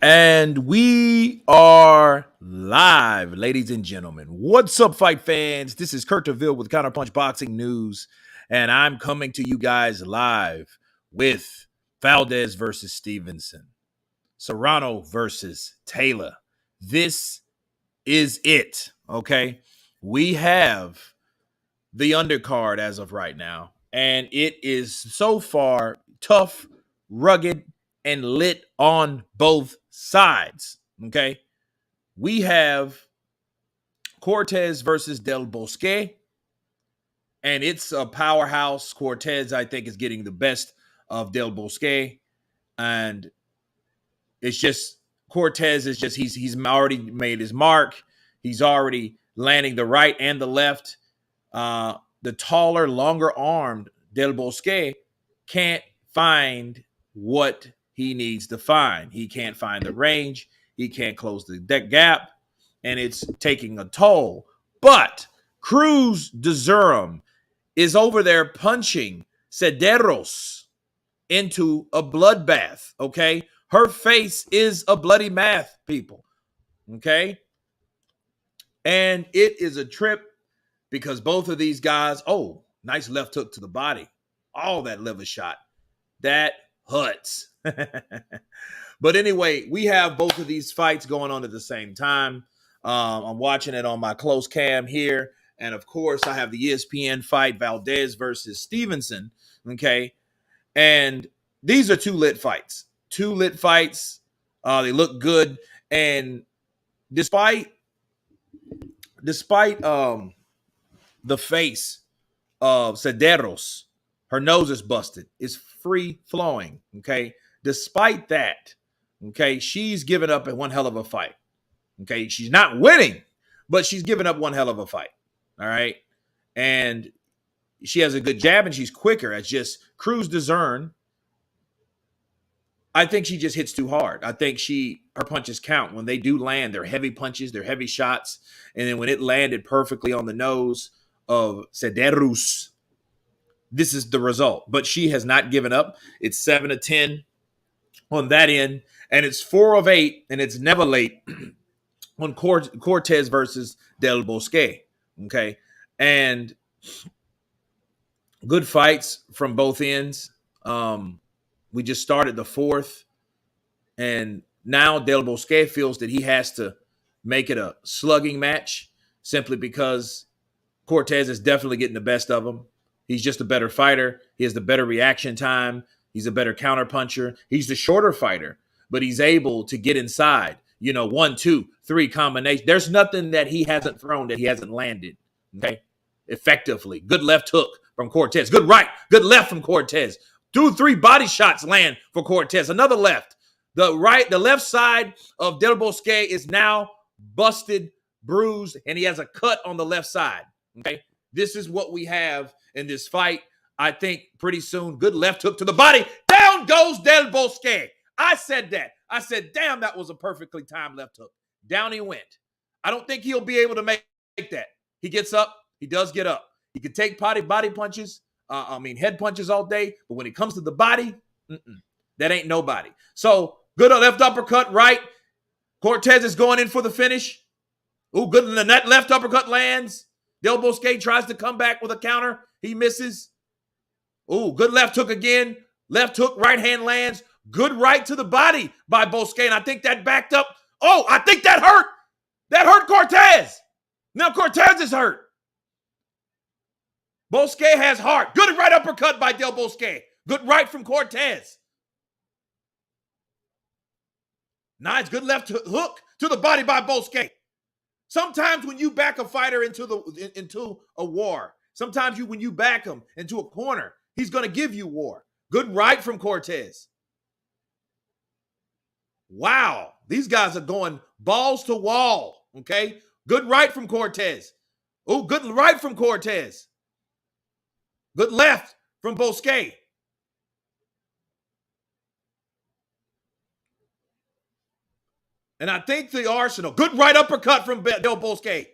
And we are live, ladies and gentlemen. What's up, fight fans? This is Kurt DeVille with Counterpunch Boxing News, and I'm coming to you guys live with Valdez versus Stevenson, Serrano versus Taylor. This is it, okay? We have the undercard as of right now, and it is so far tough, rugged, and lit on both sides. Okay. We have Cortez versus Del Bosque, and it's a powerhouse. Cortez, I think, is getting the best of Del Bosque, and it's just Cortez is just he's already made his mark. He's already landing the right and the left. The taller, longer armed Del Bosque can't find what he needs to find. He can't find the range. He can't close the gap, and it's taking a toll. But Cruz de Zurum is over there punching Cederos into a bloodbath, okay? Her face is a bloody math, people, okay? And it is a trip because both of these guys, nice left hook to the body. All that liver shot. That hurts. But anyway, we have both of these fights going on at the same time. I'm watching it on my close cam here. And of course, I have the ESPN fight, Valdez versus Stevenson. Okay. And these are two lit fights. Two lit fights. They look good. And despite the face of Cederos, her nose is busted. It's free flowing. Okay. Despite that, okay, she's given up one hell of a fight. Okay. She's not winning, but she's given up one hell of a fight. All right. And she has a good jab and she's quicker. It's just Cruz de Zurum. I think she just hits too hard. I think her punches count. When they do land, they're heavy punches, they're heavy shots. And then when it landed perfectly on the nose of Cederos, this is the result. But she has not given up. It's 7-10 on that end. And it's 4 of 8, and it's never late on Cortez versus Del Bosque. Okay. And good fights from both ends. We just started the 4th, and now Del Bosque feels that he has to make it a slugging match simply because Cortez is definitely getting the best of him. He's just a better fighter. He has the better reaction time. He's a better counter puncher. He's the shorter fighter, but he's able to get inside. 1, 2, 3 combination. There's nothing that he hasn't thrown that he hasn't landed. Okay, effectively. Good left hook from Cortez. Good right. Good left from Cortez. 2, 3 body shots land for Cortez. Another left. The left side of Del Bosque is now busted, bruised, and he has a cut on the left side. Okay, this is what we have in this fight. I think pretty soon, good left hook to the body. Down goes Del Bosque. I said that. I said, damn, that was a perfectly timed left hook. Down he went. I don't think he'll be able to make that. He gets up. He does get up. He can take body punches. Head punches all day. But when it comes to the body, that ain't nobody. So good left uppercut, right. Cortez is going in for the finish. Ooh, good. And that left uppercut lands. Del Bosque tries to come back with a counter. He misses. Ooh, good left hook again. Left hook, right hand lands. Good right to the body by Bosque. And I think that backed up. Oh, I think that hurt. That hurt Cortez. Now Cortez is hurt. Bosque has heart. Good right uppercut by Del Bosque. Good right from Cortez. Nice, good left hook to the body by Bosque. Sometimes when you back a fighter into a war, sometimes when you back him into a corner, he's going to give you war. Good right from Cortez. Wow, these guys are going balls to wall, okay? Good right from Cortez. Oh, good right from Cortez. Good left from Bosque. And I think the arsenal. Good right uppercut from Del Bosque.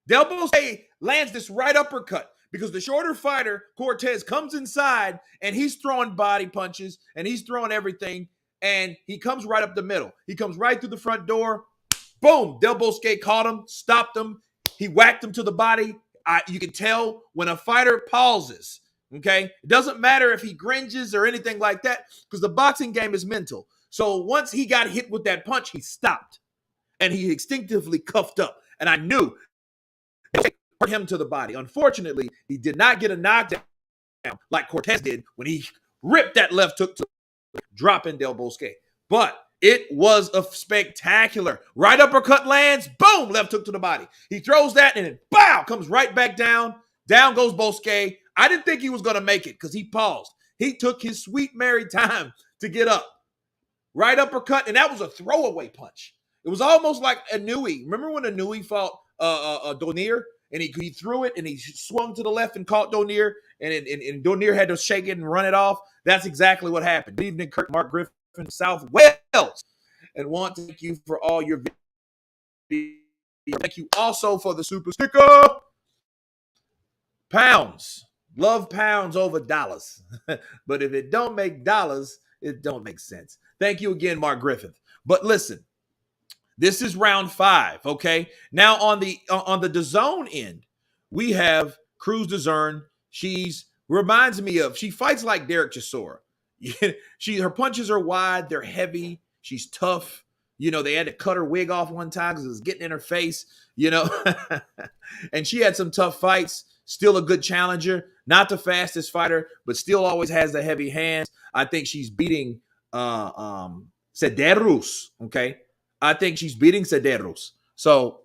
Del Bosque lands this right uppercut because the shorter fighter, Cortez, comes inside and he's throwing body punches and he's throwing everything. and he comes right up the middle. He comes right through the front door. Boom! Del Bosque caught him, stopped him. He whacked him to the body. You can tell when a fighter pauses. Okay, it doesn't matter if he cringes or anything like that, because the boxing game is mental. So once he got hit with that punch, he stopped and he instinctively cuffed up. And I knew it hurt him to the body. Unfortunately, he did not get a knockdown like Cortez did when he ripped that left hook to dropping Del Bosque. But it was a spectacular right uppercut lands, boom, left hook to the body. He throws that and then bow, comes right back down. Down goes Bosque. I didn't think he was going to make it because he paused. He took his sweet merry time to get up. Right uppercut, and that was a throwaway punch. It was almost like Inouye. Remember when Inouye fought Donier? And he threw it, and he swung to the left and caught Donier, and Donier had to shake it and run it off. That's exactly what happened. Good evening, Kirk Mark Griffin, South Wales, and want to thank you for all your videos. Thank you also for the super sticker. Pounds. Love pounds over dollars. But if it don't make dollars, it don't make sense. Thank you again, Mark Griffith. But listen, this is round 5, okay? Now on the DAZN end, we have Cruz DAZN. She fights like Derek Chisora. Her punches are wide, they're heavy, she's tough. You know, they had to cut her wig off one time because it was getting in her face, you know. And she had some tough fights. Still a good challenger. Not the fastest fighter, but still always has the heavy hands. I think she's beating Cederus, okay? I think she's beating Cederus. So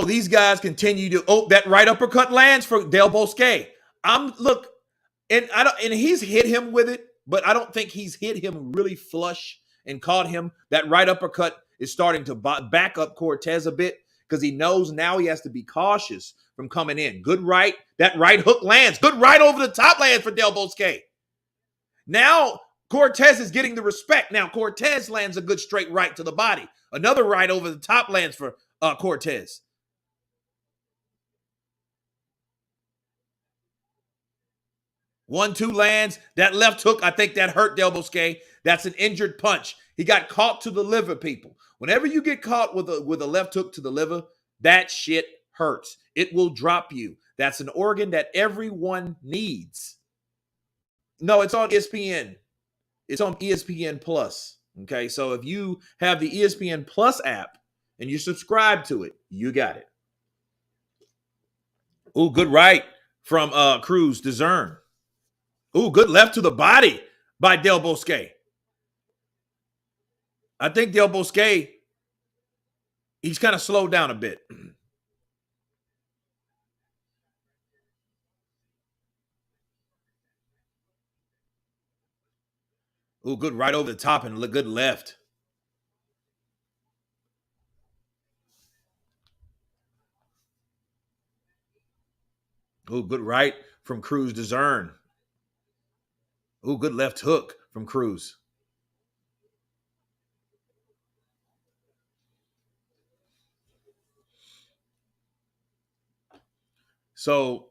these guys continue to that right uppercut lands for Del Bosque. And he's hit him with it, but I don't think he's hit him really flush and caught him. That right uppercut is starting to back up Cortez a bit because he knows now he has to be cautious from coming in. Good right. That right hook lands. Good right over the top lands for Del Bosque. Now Cortez is getting the respect. Now Cortez lands a good straight right to the body. Another right over the top lands for Cortez. 1-2 lands. That left hook, I think that hurt Del Bosque. That's an injured punch. He got caught to the liver, people. Whenever you get caught with a left hook to the liver, that shit hurts. It will drop you. That's an organ that everyone needs. No, it's on ESPN. It's on ESPN Plus. Okay, so if you have the ESPN Plus app and you subscribe to it, you got it. Ooh, good right from Cruz DAZN. Ooh, good left to the body by Del Bosque. I think Del Bosque, he's kind of slowed down a bit. Ooh, good right over the top and good left. Ooh, good right from Cruz DAZN. Ooh, good left hook from Cruz. So,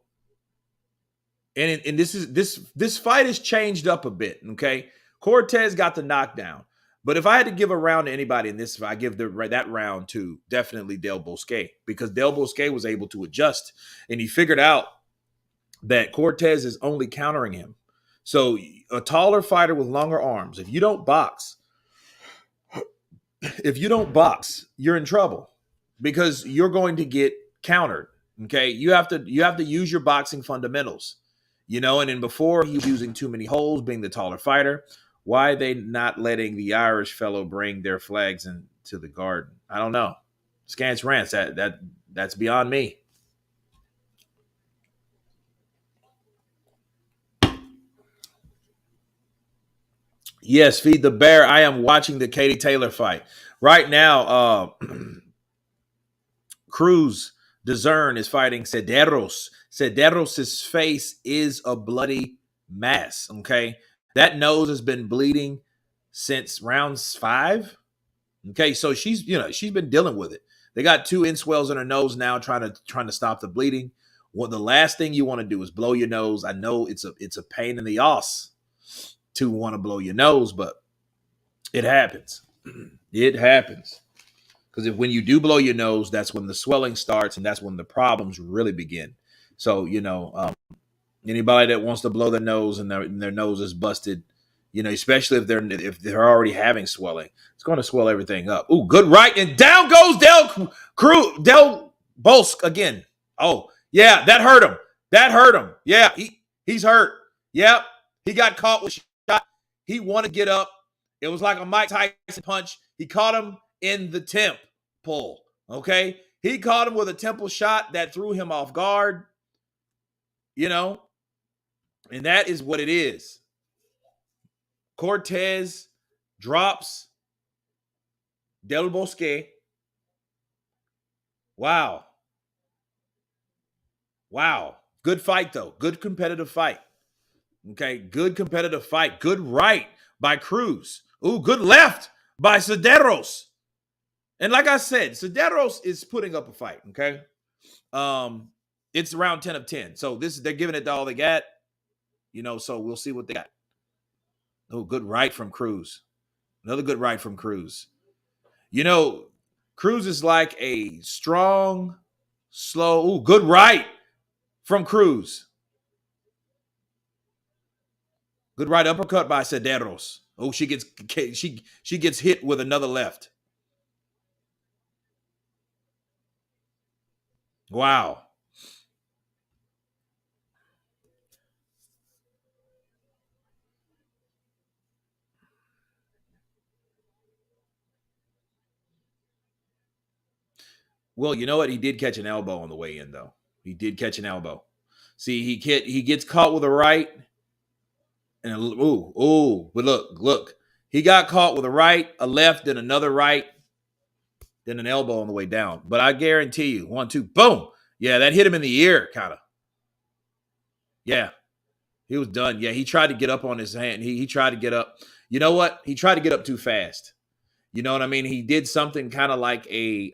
and this fight has changed up a bit. Okay, Cortez got the knockdown, but if I had to give a round to anybody in this, I give that round to definitely Del Bosque because Del Bosque was able to adjust and he figured out that Cortez is only countering him. So a taller fighter with longer arms, if you don't box, you're in trouble because you're going to get countered. Okay, you have to use your boxing fundamentals, you know. And then before he was using too many holes, being the taller fighter. Why are they not letting the Irish fellow bring their flags into the garden? I don't know. Scance rants. That's beyond me. Yes, feed the bear. I am watching the Katie Taylor fight right now. Cruz DAZN is fighting Cederos. Cederos' face is a bloody mess. Okay, that nose has been bleeding since round 5. Okay, so she's been dealing with it. They got 2 inswells in her nose now, trying to stop the bleeding. Well, the last thing you want to do is blow your nose. I know it's a pain in the ass to want to blow your nose, but it happens. It happens. Because if when you do blow your nose, that's when the swelling starts, and that's when the problems really begin. So, anybody that wants to blow their nose and their nose is busted, especially if they're already having swelling, it's going to swell everything up. Ooh, good right, and down goes Del Bosque again. Oh, yeah, that hurt him. That hurt him. Yeah, he's hurt. Yep, he got caught with shot. He wanted to get up. It was like a Mike Tyson punch. He caught him in the temple. Okay, he caught him with a temple shot that threw him off guard. And that is what it is. Cortez drops Del Bosque. Wow. Good fight, though. Good competitive fight. Okay, good competitive fight. Good right by Cruz. Ooh, good left by Cederos. And like I said, Cederos is putting up a fight, okay? It's around 10 of 10. So they're giving it all they got. So we'll see what they got. Oh, good right from Cruz. Another good right from Cruz. Cruz is like a strong, slow, good right from Cruz. Good right uppercut by Cederos. Oh, she gets hit with another left. Wow. Well, you know what? He did catch an elbow on the way in, though. He did catch an elbow. See, he gets caught with a right. And but look. He got caught with a right, a left, then another right, then an elbow on the way down. But I guarantee you, 1, 2, boom. Yeah, that hit him in the ear, kind of. Yeah, he was done. Yeah, he tried to get up on his hand. He tried to get up. You know what? He tried to get up too fast. You know what I mean? He did something kind of like a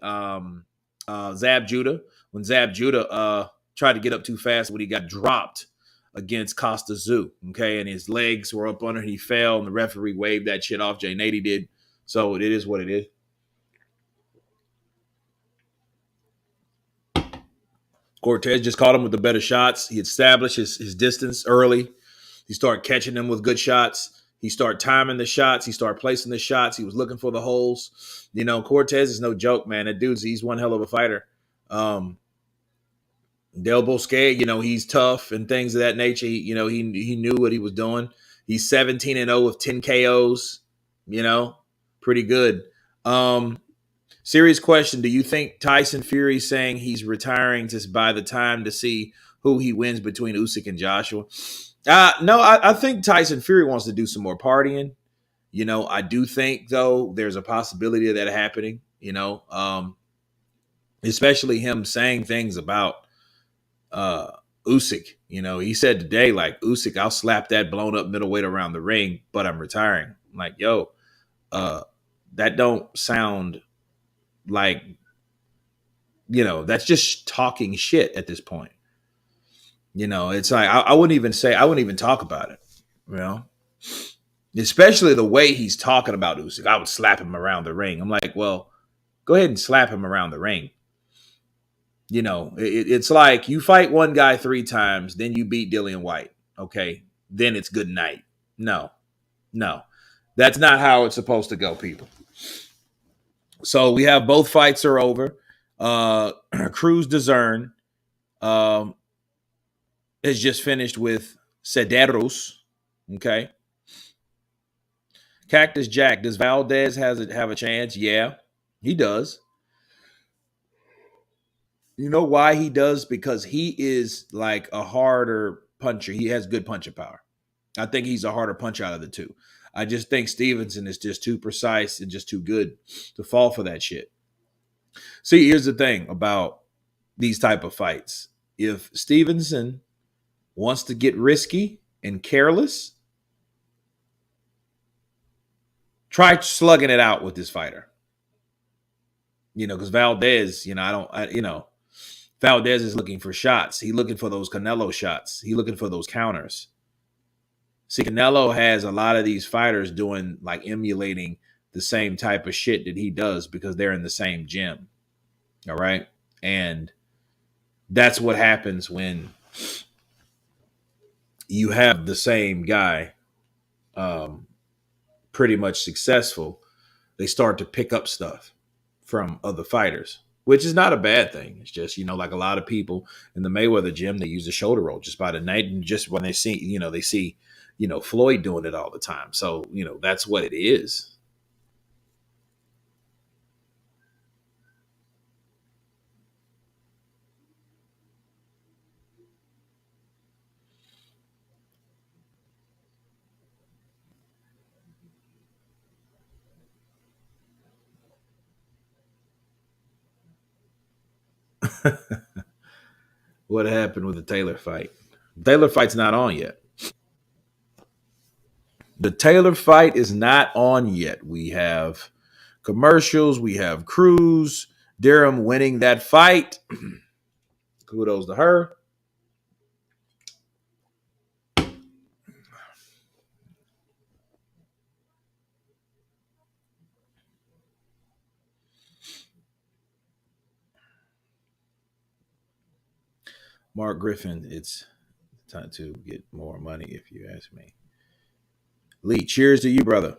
Zab Judah. When Zab Judah tried to get up too fast when he got dropped against Costa Zoo, okay? And his legs were up under, and he fell, and the referee waved that shit off. Jay Nady did. So it is what it is. Cortez just caught him with the better shots. He established his distance early. He started catching them with good shots. He started timing the shots. He started placing the shots. He was looking for the holes. Cortez is no joke, man. He's one hell of a fighter. Del Bosque, he's tough and things of that nature. He knew what he was doing. He's 17-0 with 10 KOs. Pretty good. Serious question. Do you think Tyson Fury saying he's retiring to buy the time to see who he wins between Usyk and Joshua? No, I think Tyson Fury wants to do some more partying. I do think, though, there's a possibility of that happening, especially him saying things about Usyk. He said today, like, Usyk, I'll slap that blown up middleweight around the ring, but I'm retiring. I'm like, yo, that don't sound like, that's just talking shit at this point. It's like I wouldn't even talk about it, especially the way he's talking about Usyk. I would slap him around the ring. I'm like, well, go ahead and slap him around the ring. It's like you fight one guy 3 times, then you beat Dillian White. Okay, then it's good night. No, that's not how it's supposed to go, people. So we have both fights are over. Cruz Dezern has just finished with Cederos. Okay. Cactus Jack, does Valdez have a chance? Yeah, he does. You know why he does? Because he is like a harder puncher. He has good punching power. I think he's a harder punch out of the two. I just think Stevenson is just too precise and just too good to fall for that shit. See, here's the thing about these type of fights. If Stevenson wants to get risky and careless, try slugging it out with this fighter. because Valdez, Valdez is looking for shots. He looking for those Canelo shots. He looking for those counters. See, Canelo has a lot of these fighters doing like emulating the same type of shit that he does because they're in the same gym. All right. And that's what happens when you have the same guy um, pretty much successful. They start to pick up stuff from other fighters, which is not a bad thing. It's just, like a lot of people in the Mayweather gym, they use the shoulder roll just by the night. And just when they see, Floyd doing it all the time. So, that's what it is. What happened with the Taylor fight? Taylor fight's not on yet. The Taylor fight is not on yet. We have commercials. We have Cruz, Durham winning that fight. Kudos to her. Mark Griffin, it's time to get more money, if you ask me. Lee, cheers to you, brother.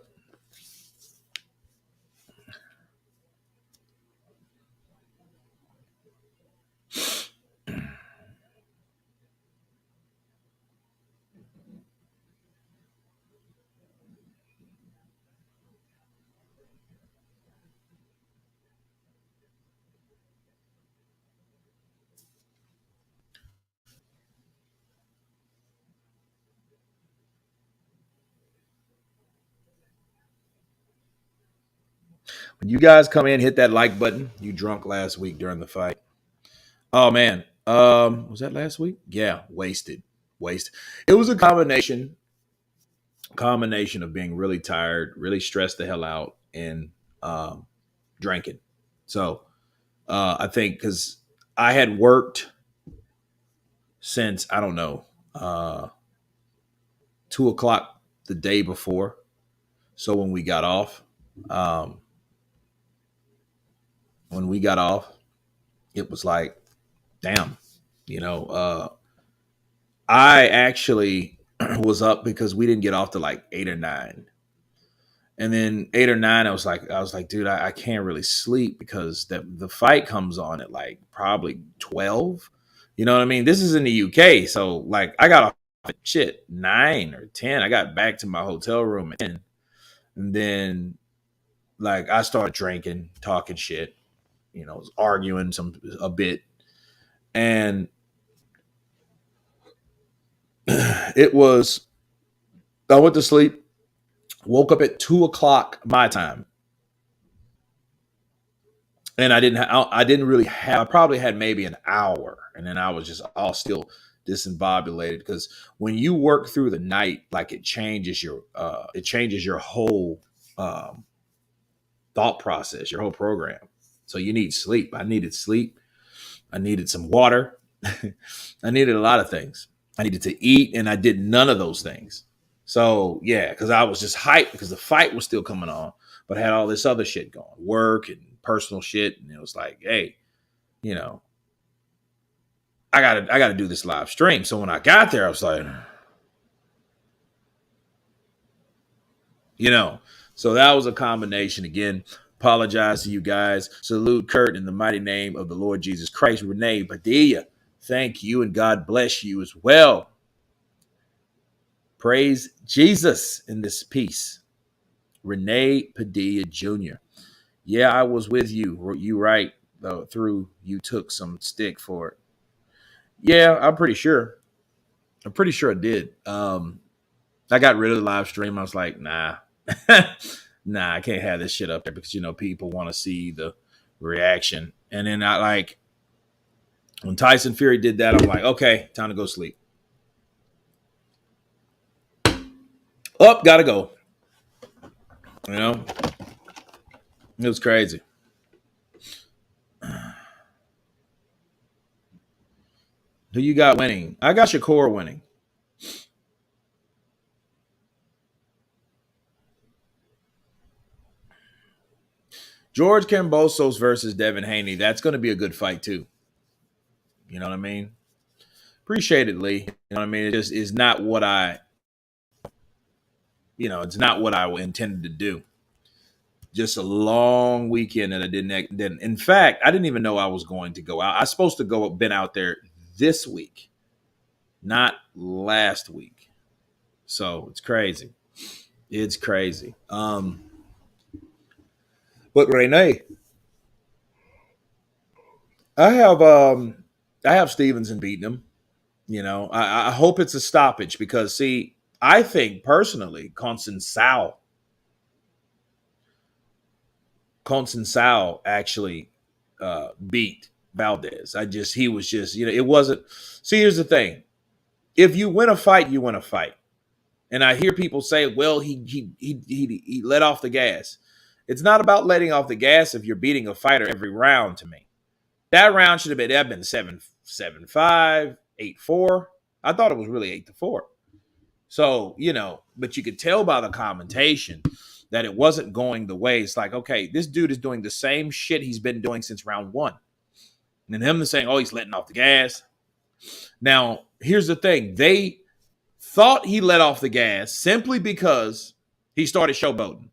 When you guys come in, hit that like button. You drunk last week during the fight. Oh man. Was that last week? Yeah, wasted. Wasted. It was a combination of being really tired, really stressed the hell out, and drinking. So I think because I had worked since I don't know 2 o'clock the day before. So um, when we got off, it was like, damn, you know. I actually was up because we didn't get off to like 8 or 9, and then 8 or 9, I was like, dude, I can't really sleep because the fight comes on at like probably 12. You know what I mean? This is in the UK, so like I got off at shit 9 or 10. I got back to my hotel room and then like I started drinking, talking shit, arguing a bit, and it was. I went to sleep, woke up at 2 o'clock my time, and I didn't really have. I probably had maybe an hour, and then I was just all still disembobulated because when you work through the night, like it changes your whole um, thought process, your whole program. So you need sleep. I needed sleep. I needed some water. I needed a lot of things. I needed to eat, and I did none of those things. So yeah, because I was just hyped because the fight was still coming on, but I had all this other shit going, work and personal shit, and it was like, hey, you know, I gotta do this live stream. So when I got there, I was like, you know, so that was a combination again. Apologize to you guys. Salute Kurt in the mighty name of the Lord Jesus Christ. Renee Padilla, thank you and God bless you as well. Praise Jesus in this piece. Renee Padilla Jr. Yeah, I was with you. You right though. Through you took some stick for it. Yeah, I'm pretty sure. I'm pretty sure I did. I got rid of the live stream. I was like, nah, nah, I can't have this shit up there because people want to see the reaction. And then I like when Tyson Fury did that, I'm like, okay, time to go sleep. Up, gotta go. You know, it was crazy. Who you got winning? I got Shakur winning. George Kambosos versus Devin Haney. That's going to be a good fight too. You know what I mean? Appreciate it, Lee. You know what I mean? It just is not what it's not what I intended to do. Just a long weekend that I didn't. In fact, I didn't even know I was going to go out. I was supposed to been out there this week, not last week. So it's crazy. It's crazy. But Renee, I have I have Stevenson beating him. I hope it's a stoppage because see, I think personally, Consensao actually beat Valdez. He was just, it wasn't. See, here's the thing: if you win a fight, you win a fight. And I hear people say, "Well, he let off the gas." It's not about letting off the gas if you're beating a fighter every round. To me, that round should have been 7-5, 8-4. I thought it was really 8-4. So, but you could tell by the commentation that it wasn't going the way. It's like, okay, this dude is doing the same shit he's been doing since round one. And him saying, oh, he's letting off the gas. Now, here's the thing. They thought he let off the gas simply because he started showboating.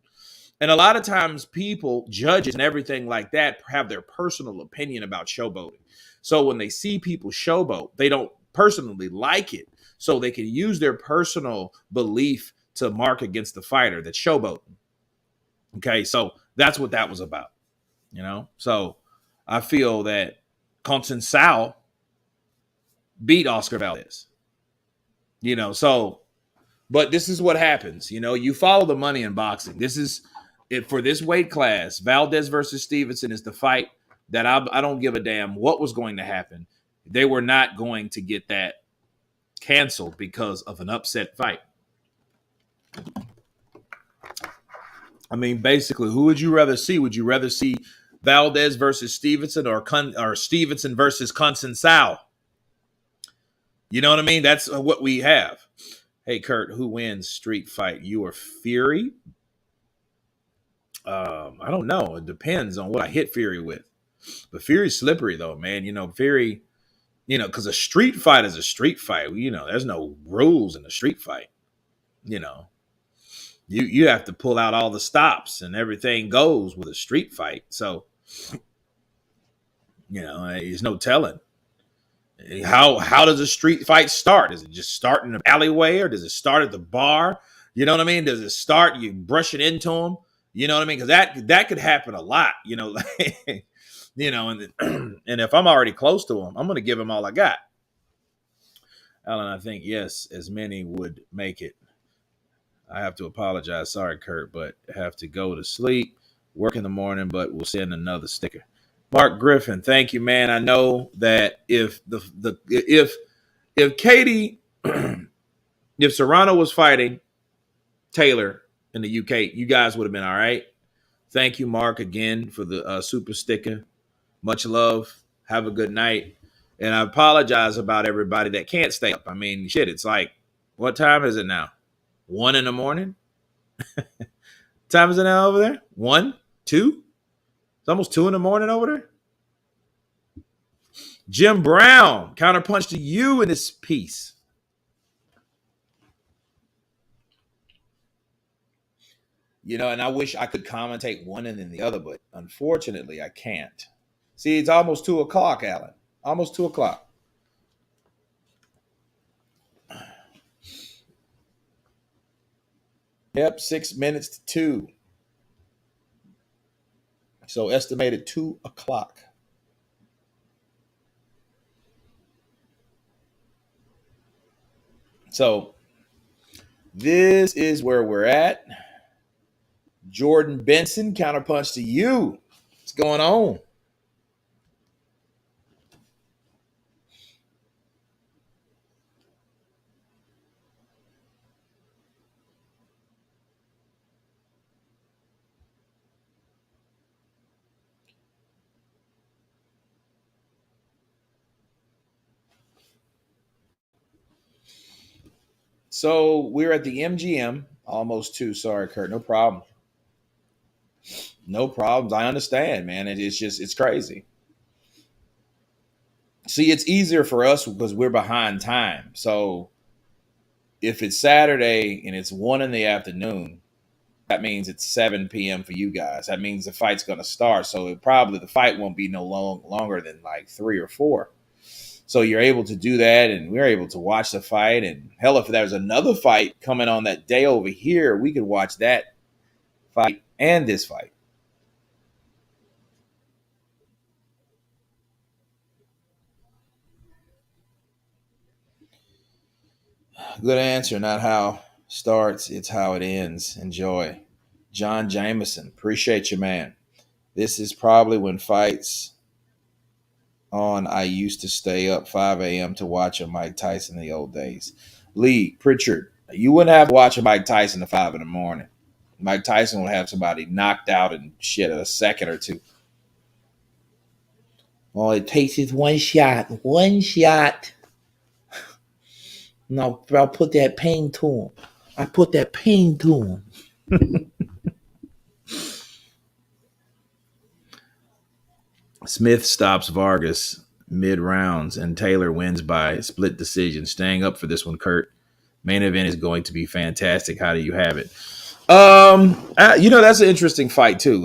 And a lot of times people, judges and everything like that, have their personal opinion about showboating. So when they see people showboat, they don't personally like it. So they can use their personal belief to mark against the fighter that's showboating. Okay, so that's what that was about. So I feel that Consensao beat Oscar Valdez. So, but this is what happens. You follow the money in boxing. This is it for this weight class. Valdez versus Stevenson is the fight that I don't give a damn what was going to happen. They were not going to get that canceled because of an upset fight. I mean, basically, who would you rather see? Would you rather see Valdez versus Stevenson or Stevenson versus Consensao? You know what I mean? That's what we have. Hey, Kurt, who wins street fight? You or Fury? I don't know. It depends on what I hit Fury with. But Fury's slippery, though, man. Fury, because a street fight is a street fight. There's no rules in a street fight. You have to pull out all the stops and everything goes with a street fight. So, there's no telling. How does a street fight start? Does it just start in an alleyway or does it start at the bar? You know what I mean? Does it start you brushing into them? You know what I mean? Because that could happen a lot. And and if I'm already close to them, I'm going to give them all I got. Alan, I think yes, as many would make it. I have to apologize. Sorry, Kurt, but have to go to sleep, work in the morning, but we'll send another sticker. Mark Griffin, thank you, man. I know that if Katie, if Serrano was fighting Taylor in the UK, you guys would have been all right. Thank you, Mark, again for the super sticker. Much love. Have a good night. And I apologize about everybody that can't stay up. I mean, shit, it's like, what time is it now? 1 in the morning? Time is it now over there? 1? 2? It's almost 2 in the morning over there. Jim Brown, counterpunch to you in this piece. And I wish I could commentate one and then the other, but unfortunately I can't. See, it's almost 2 o'clock, Alan. Almost 2 o'clock. Yep, 6 minutes to 2. So estimated 2 o'clock. So this is where we're at. Jordan Benson, counterpunch to you. What's going on? So we're at the MGM, almost two. Sorry, Kurt. No problem. No problems. I understand, man. It's just it's crazy. See, it's easier for us because we're behind time. So if it's Saturday and it's 1 in the afternoon, that means it's 7 p.m. for you guys. That means the fight's gonna start. So the fight won't be no longer than like 3 or 4. So you're able to do that, and we're able to watch the fight. And hell, if there's another fight coming on that day over here, we could watch that fight and this fight. Good answer. Not how starts, it's how it ends. Enjoy. John Jameson. Appreciate you, man. This is probably when fights on. I used to stay up 5 a.m. to watch a Mike Tyson in the old days. Lee Pritchard. You wouldn't have to watch a Mike Tyson at 5 in the morning. Mike Tyson would have somebody knocked out and shit in a second or two. All it takes is one shot. One shot. No, I'll put that pain to him. I put that pain to him. Smith stops Vargas mid rounds, and Taylor wins by split decision. Staying up for this one, Kurt. Main event is going to be fantastic. How do you have it? That's an interesting fight too.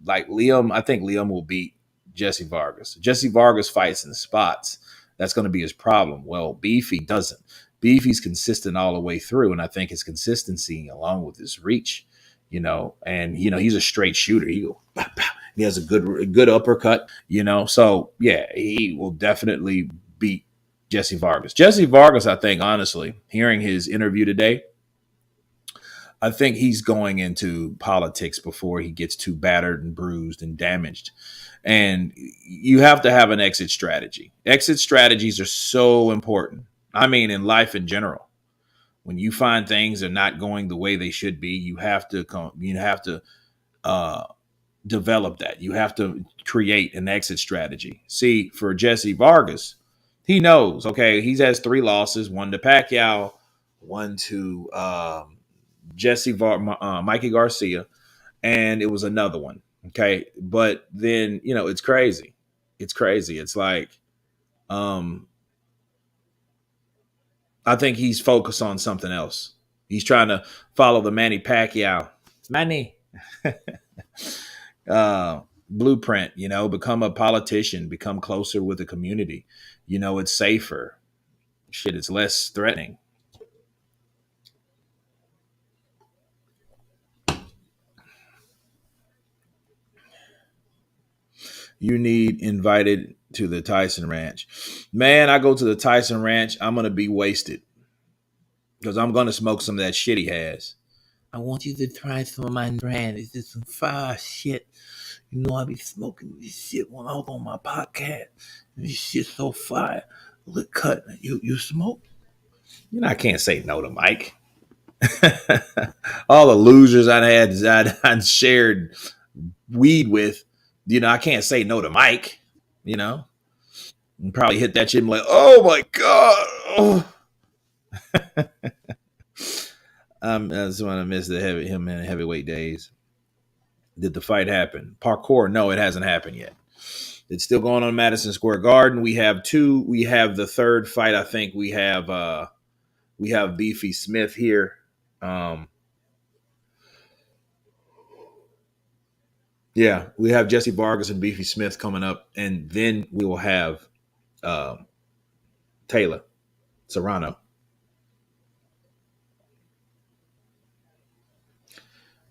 Like Liam, I think Liam will beat Jesse Vargas. Jesse Vargas fights in spots. That's going to be his problem. Well, Beefy doesn't. Beefy's consistent all the way through, and I think his consistency along with his reach, and he's a straight shooter. He go, pow, pow. He has a good uppercut, So yeah, he will definitely beat Jesse Vargas. Jesse Vargas, I think, honestly, hearing his interview today, I think he's going into politics before he gets too battered and bruised and damaged. And you have to have an exit strategy. Exit strategies are so important. I mean, in life in general, when you find things are not going the way they should be, you have to uh, develop that. You have to create an exit strategy. See, for Jesse Vargas, he knows. Okay, he has 3 losses: one to Pacquiao, one to Mikey Garcia, and it was another one. Okay, but then it's crazy. It's crazy. It's like I think he's focused on something else. He's trying to follow the Manny Pacquiao blueprint. Become a politician, become closer with the community. It's safer. Shit, it's less threatening. You need invited to the Tyson Ranch. Man, I go to the Tyson Ranch, I'm going to be wasted because I'm going to smoke some of that shit he has. I want you to try some of my brand. It's just some fire shit. I be smoking this shit when I was on my podcast. This shit's so fire. Look, cut. You smoke? I can't say no to Mike. All the losers I'd shared weed with, I can't say no to Mike, and probably hit that shit and be like, oh my God. Oh. I just want to miss him in the heavyweight days. Did the fight happen? Parkour? No, it hasn't happened yet. It's still going on Madison Square Garden. We have two. We have the third fight. I think we have Beefy Smith here. Yeah, we have Jesse Vargas and Beefy Smith coming up, and then we will have Taylor-Serrano.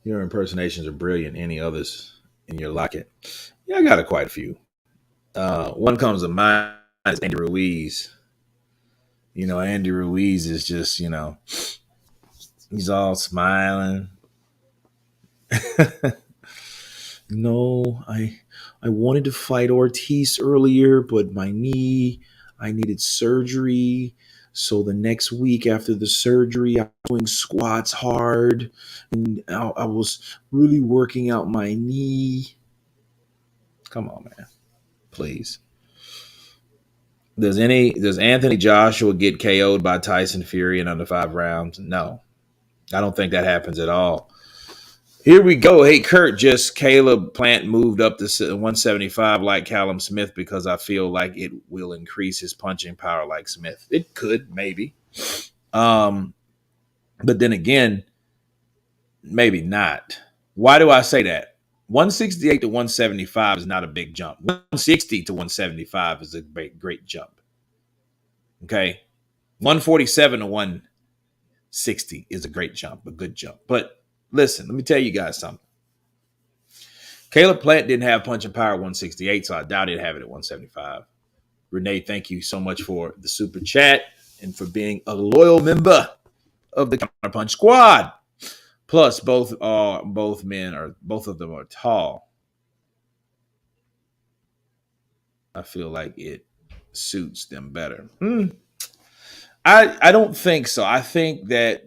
Your impersonations are brilliant. Any others in your locket? Yeah, I got quite a few. One comes to mind is Andy Ruiz. Andy Ruiz is just, he's all smiling. No, I wanted to fight Ortiz earlier, but my knee, I needed surgery. So the next week after the surgery, I was doing squats hard, and I was really working out my knee. Come on, man. Please. Does Anthony Joshua get KO'd by Tyson Fury in under 5 rounds? No, I don't think that happens at all. Here we go. Hey, Kurt, just Caleb Plant moved up to 175 like Callum Smith because I feel like it will increase his punching power like Smith. It could, maybe. But then again, maybe not. Why do I say that? 168 to 175 is not a big jump. 160 to 175 is a great jump. Okay. 147 to 160 is a great jump, a good jump. But listen, let me tell you guys something. Caleb Plant didn't have punching power at 168, so I doubt he'd have it at 175. Renee, thank you so much for the super chat and for being a loyal member of the Counterpunch Squad. Plus, both of them are tall. I feel like it suits them better. I don't think so. I think that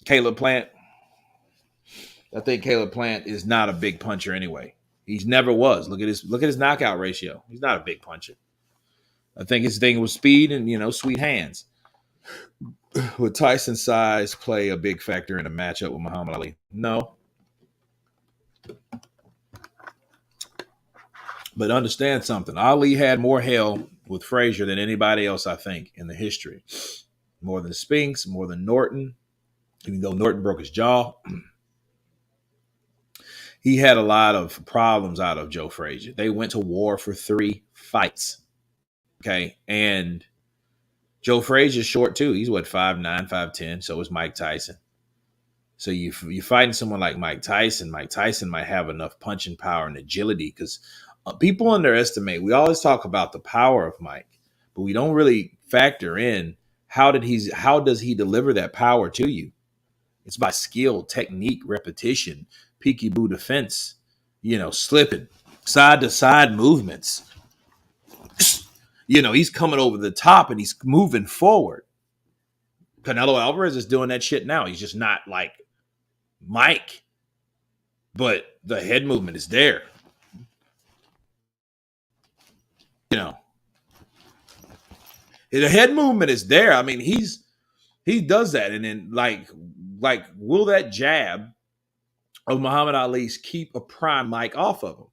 Caleb Plant. I think Caleb Plant is not a big puncher anyway. He's never was. Look at his knockout ratio. He's not a big puncher. I think his thing was speed and sweet hands. Would Tyson's size play a big factor in a matchup with Muhammad Ali? No. But understand something. Ali had more hell with Frazier than anybody else, I think, in the history. More than Spinks, more than Norton. Even though Norton broke his jaw. He had a lot of problems out of Joe Frazier. They went to war for 3 fights. Okay. And Joe Frazier's short too. He's 5'9", 5'10". So is Mike Tyson. So you're fighting someone like Mike Tyson. Mike Tyson might have enough punching power and agility because people underestimate. We always talk about the power of Mike, but we don't really factor in how does he deliver that power to you? It's by skill, technique, repetition, peekaboo defense, slipping, side to side movements. He's coming over the top and he's moving forward. Canelo Alvarez is doing that shit now. He's just not like Mike, but the head movement is there. The head movement is there. I mean, he does that. And then like will that jab of Muhammad Ali's keep a prime Mike off of him?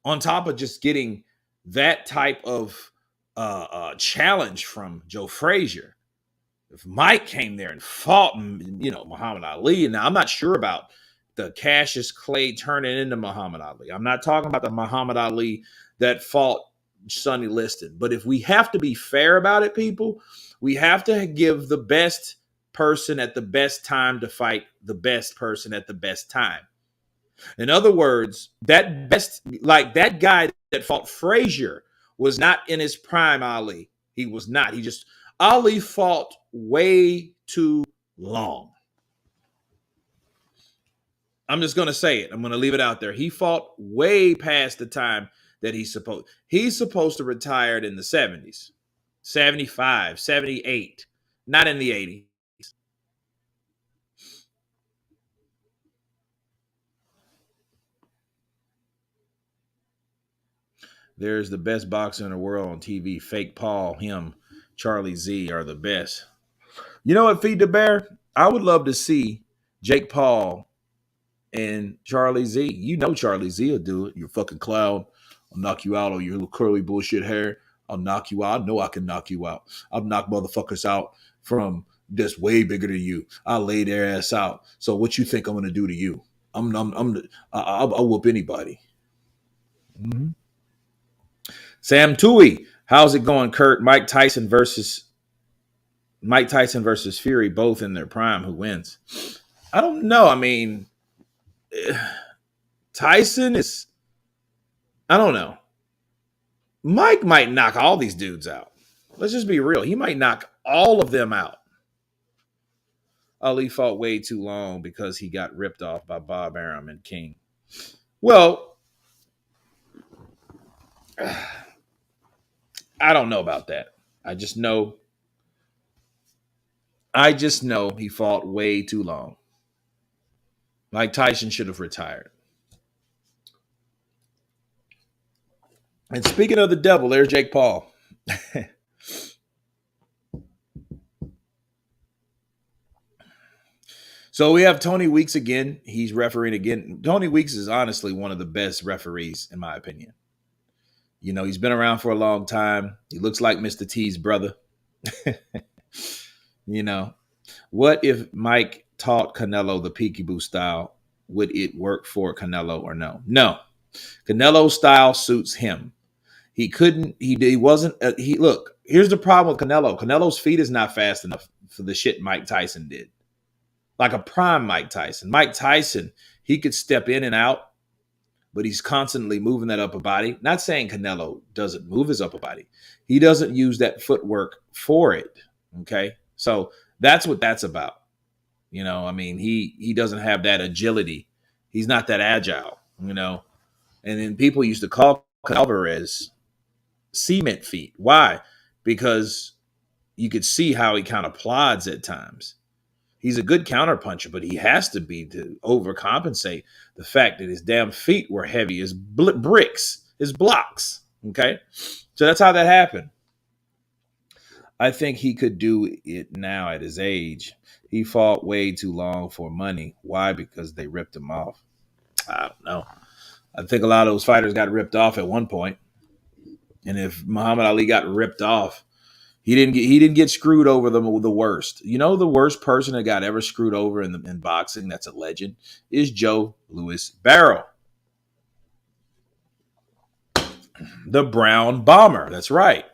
On top of just getting that type of challenge from Joe Frazier. If Mike came there and fought, Muhammad Ali, and now I'm not sure about the Cassius Clay turning into Muhammad Ali. I'm not talking about the Muhammad Ali that fought Sonny Liston. But if we have to be fair about it, people, we have to give the best person at the best time to fight the best person at the best time. In other words, that guy that fought Frazier was not in his prime, Ali. He was not. Ali fought way too long. I'm just going to say it. I'm going to leave it out there. He fought way past the time that he's supposed to retire in the 70s, 75, 78, not in the 80s. There's the best boxer in the world on TV. Fake Paul, him, Charlie Z are the best. You know what, Feed the Bear? I would love to see Jake Paul and Charlie Z. You know Charlie Z will do it. You fucking clown. I'll knock you out on your little curly bullshit hair. I'll knock you out. I know I can knock you out. I've knocked motherfuckers out from just way bigger than you. I'll lay their ass out. So what you think I'm going to do to you? I'll whoop anybody. Mm-hmm. Sam Tui, how's it going, Kurt? Mike Tyson versus Fury, both in their prime. Who wins? I don't know. I mean, Tyson is, I don't know. Mike might knock all these dudes out. Let's just be real. He might knock all of them out. Ali fought way too long because he got ripped off by Bob Arum and King. Well, I don't know about that. I just know he fought way too long. Mike Tyson should have retired. And speaking of the devil, there's Jake Paul. So we have Tony Weeks again. He's refereeing again. Tony Weeks is honestly one of the best referees, in my opinion. You know, he's been around for a long time. He looks like Mr. T's brother. You know, what if Mike taught Canelo the peekaboo style? Would it work for Canelo or no? No. Canelo's style suits him. He couldn't, he wasn't, look, here's the problem with Canelo. Canelo's feet is not fast enough for the shit Mike Tyson did. Like a prime Mike Tyson. Mike Tyson, he could step in and out, but he's constantly moving that upper body. Not saying Canelo doesn't move his upper body. He doesn't use that footwork for it. Okay. So that's what that's about. You know, I mean, he doesn't have that agility. He's not that agile, you know. And then people used to call Alvarez cement feet. Why? Because you could see how he kind of plods at times. He's a good counterpuncher, but he has to be to overcompensate the fact that his damn feet were heavy as bricks, as blocks. Okay. So that's how that happened. I think he could do it now at his age. He fought way too long for money. Why? Because they ripped him off. I don't know. I think a lot of those fighters got ripped off at one point. And if Muhammad Ali got ripped off, he didn't get screwed over the worst. You know, the worst person that got ever screwed over in boxing, that's a legend, is Joe Louis Barrow. The Brown Bomber. That's right.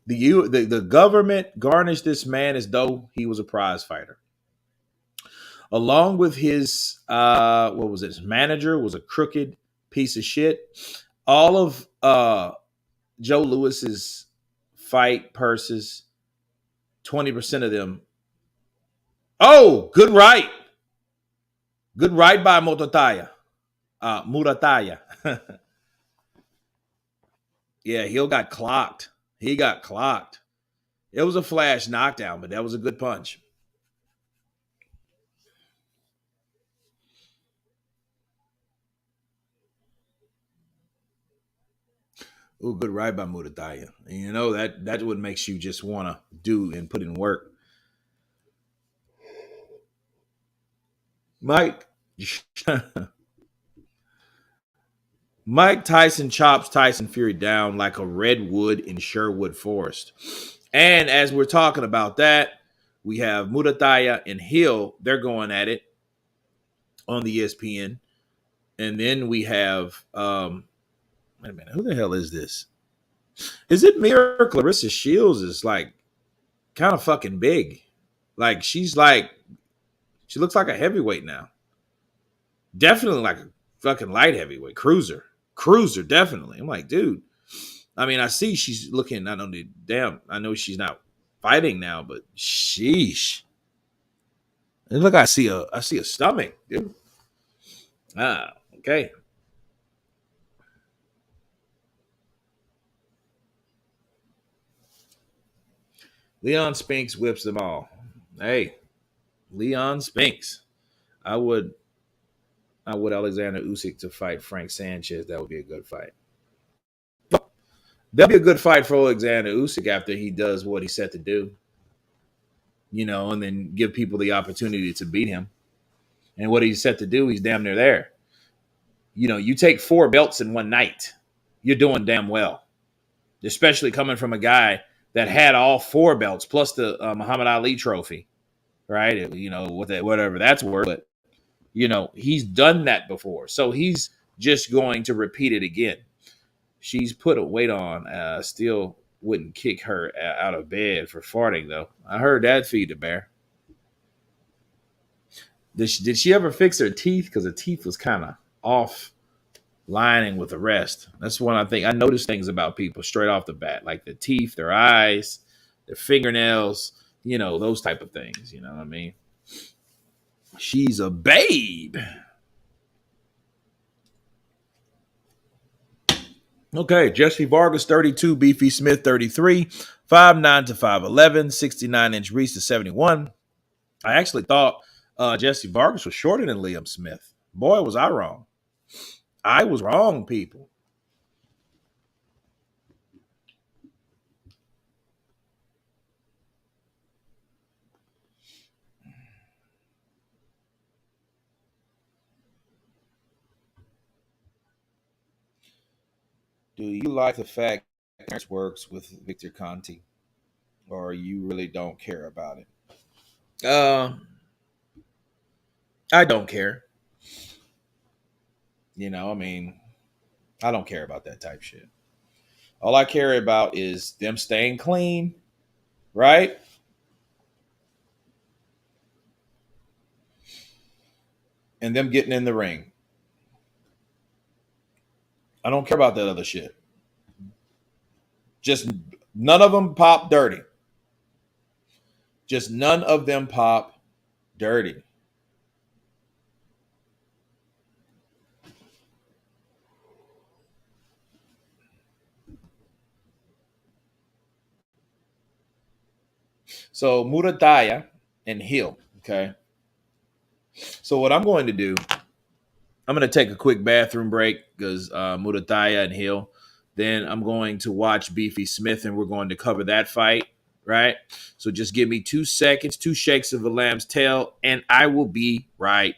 The government garnished this man as though he was a prize fighter. Along with his his manager was a crooked piece of shit. All of Joe Louis's fight purses, 20% of them. Oh, good right. Good right by Murataya. Murataya. Yeah, Hill got clocked. He got clocked. It was a flash knockdown, but that was a good punch. Oh, good right by Murataya. And you know, that's what makes you just want to do and put in work. Mike Mike Tyson chops Tyson Fury down like a redwood in Sherwood Forest. And as we're talking about that, we have Murataya and Hill. They're going at it on the ESPN. And then we have wait a minute, who the hell is this? Is it me or Clarissa Shields is like kind of fucking big? Like she looks like a heavyweight now. Definitely like a fucking light heavyweight. Cruiser, definitely. I'm like, dude. I mean, I see she's looking not only damn, I know she's not fighting now, but sheesh. And look, I see a stomach, dude. Okay. Leon Spinks whips them all. Hey, Leon Spinks. I would Alexander Usyk to fight Frank Sanchez. That would be a good fight. That'll be a good fight for Alexander Usyk after he does what he's set to do. You know, and then give people the opportunity to beat him. And what he's set to do, he's damn near there. You know, you take 4 belts in one night, you're doing damn well. Especially coming from a guy that had all 4 belts plus the Muhammad Ali trophy, right? You know, whatever that's worth. But, you know, he's done that before. So he's just going to repeat it again. She's put a weight on. Still wouldn't kick her out of bed for farting, though. I heard that feed the bear. Did she ever fix her teeth? Because her teeth was kind of off lining with the rest. That's one I think. I notice things about people straight off the bat, like their teeth, their eyes, their fingernails, you know, those type of things. You know what I mean? She's a babe. Okay, Jesse Vargas, 32, Beefy Smith, 33, 5'9" to 5'11", 69-inch reach to 71. I actually thought Jesse Vargas was shorter than Liam Smith. Boy, was I wrong. I was wrong, people. Do you like the fact that Terrence works with Victor Conti, or you really don't care about it? I don't care. I mean, I don't care about that type shit. All I care about is them staying clean, right? And them getting in the ring. I don't care about that other shit. Just none of them pop dirty. Just none of them pop dirty. So Murataya and Hill. Okay. So what I'm going to do, I'm going to take a quick bathroom break because Murataya and Hill. Then I'm going to watch Beefy Smith and we're going to cover that fight. Right. So just give me 2 seconds, 2 shakes of a lamb's tail, and I will be right.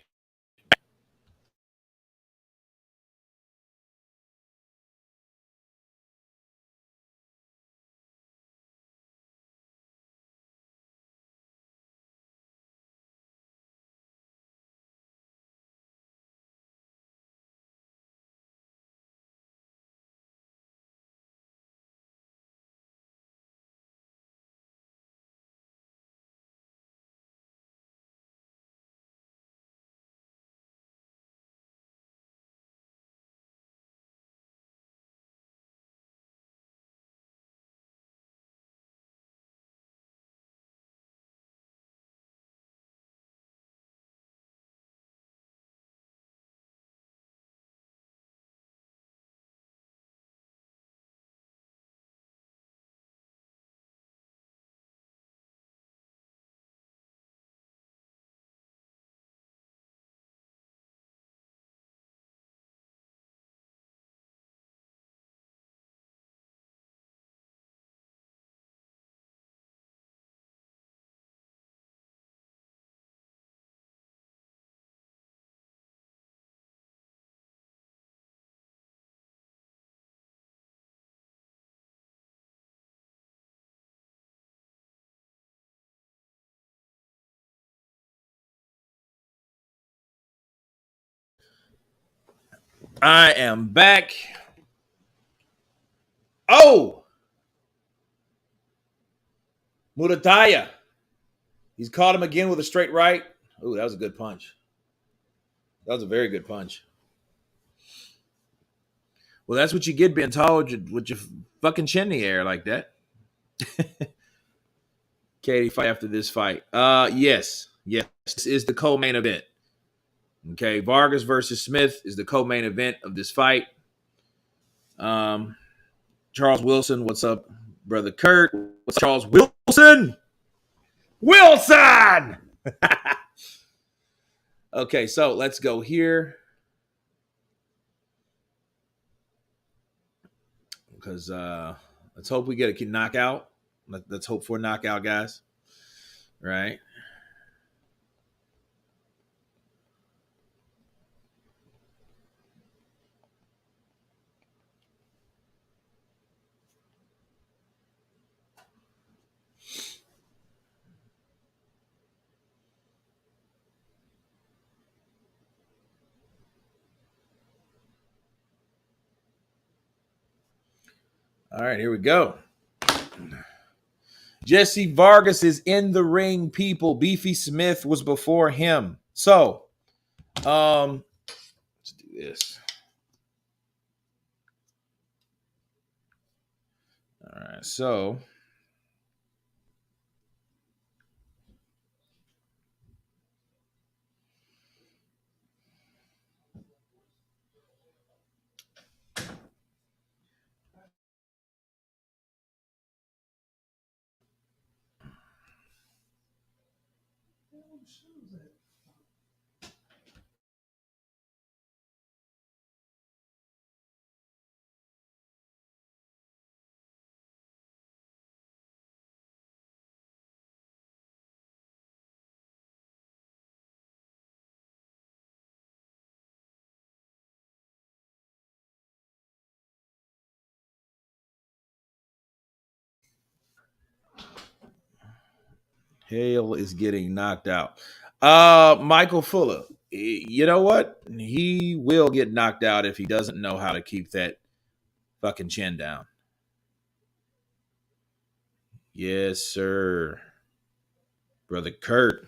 I am back. Oh, Murataya. He's caught him again with a straight right. Oh, that was a good punch. That was a very good punch. Well, that's what you get being tall with your fucking chin in the air like that. Katie, fight after this fight. Yes. Yes. This is the co-main event. Okay. Vargas versus Smith is the co-main event of this fight. Um, Charles Wilson, what's up, brother Kurt? What's up, Charles Wilson? Wilson! Okay, so let's go here. Because let's hope we get a knockout. Let's hope for a knockout, guys. Right? All right, here we go. Jesse Vargas is in the ring, people. Beefy Smith was before him. So, let's do this. All right, so Hale is getting knocked out. Michael Fuller. You know what? He will get knocked out if he doesn't know how to keep that fucking chin down. Yes, sir. Brother Kurt.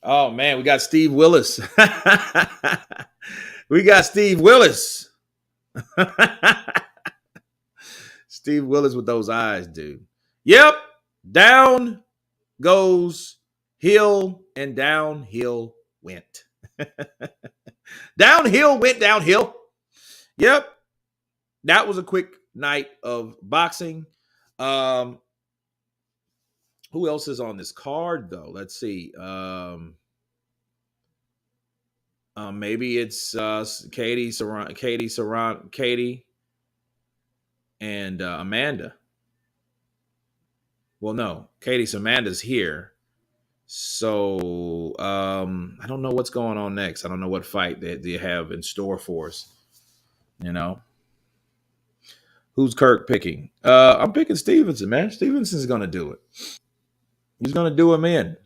Oh man, we got Steve Willis. We got Steve Willis. Steve Willis with those eyes, dude. Yep. Down goes hill and downhill went. Downhill went downhill. Yep. That was a quick night of boxing. Who else is on this card though? Let's see. Maybe it's Katie and Amanda. Well, no, Amanda's here. So I don't know what's going on next. I don't know what fight that they have in store for us. You know, who's Kirk picking? I'm picking Stevenson, man. Stevenson's gonna do it. He's gonna do him in.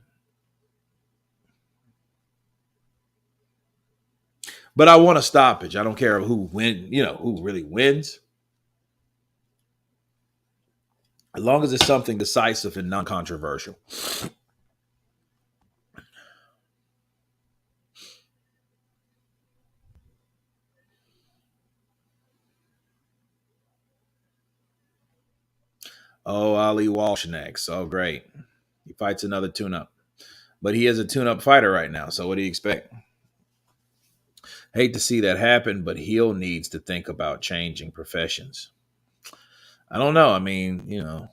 But I want a stoppage. I don't care who who really wins. As long as it's something decisive and non-controversial. Oh, Ali Walsh next. Oh, great. He fights another tune-up. But he is a tune-up fighter right now, so what do you expect? Hate to see that happen, but Hill needs to think about changing professions. I don't know. I mean,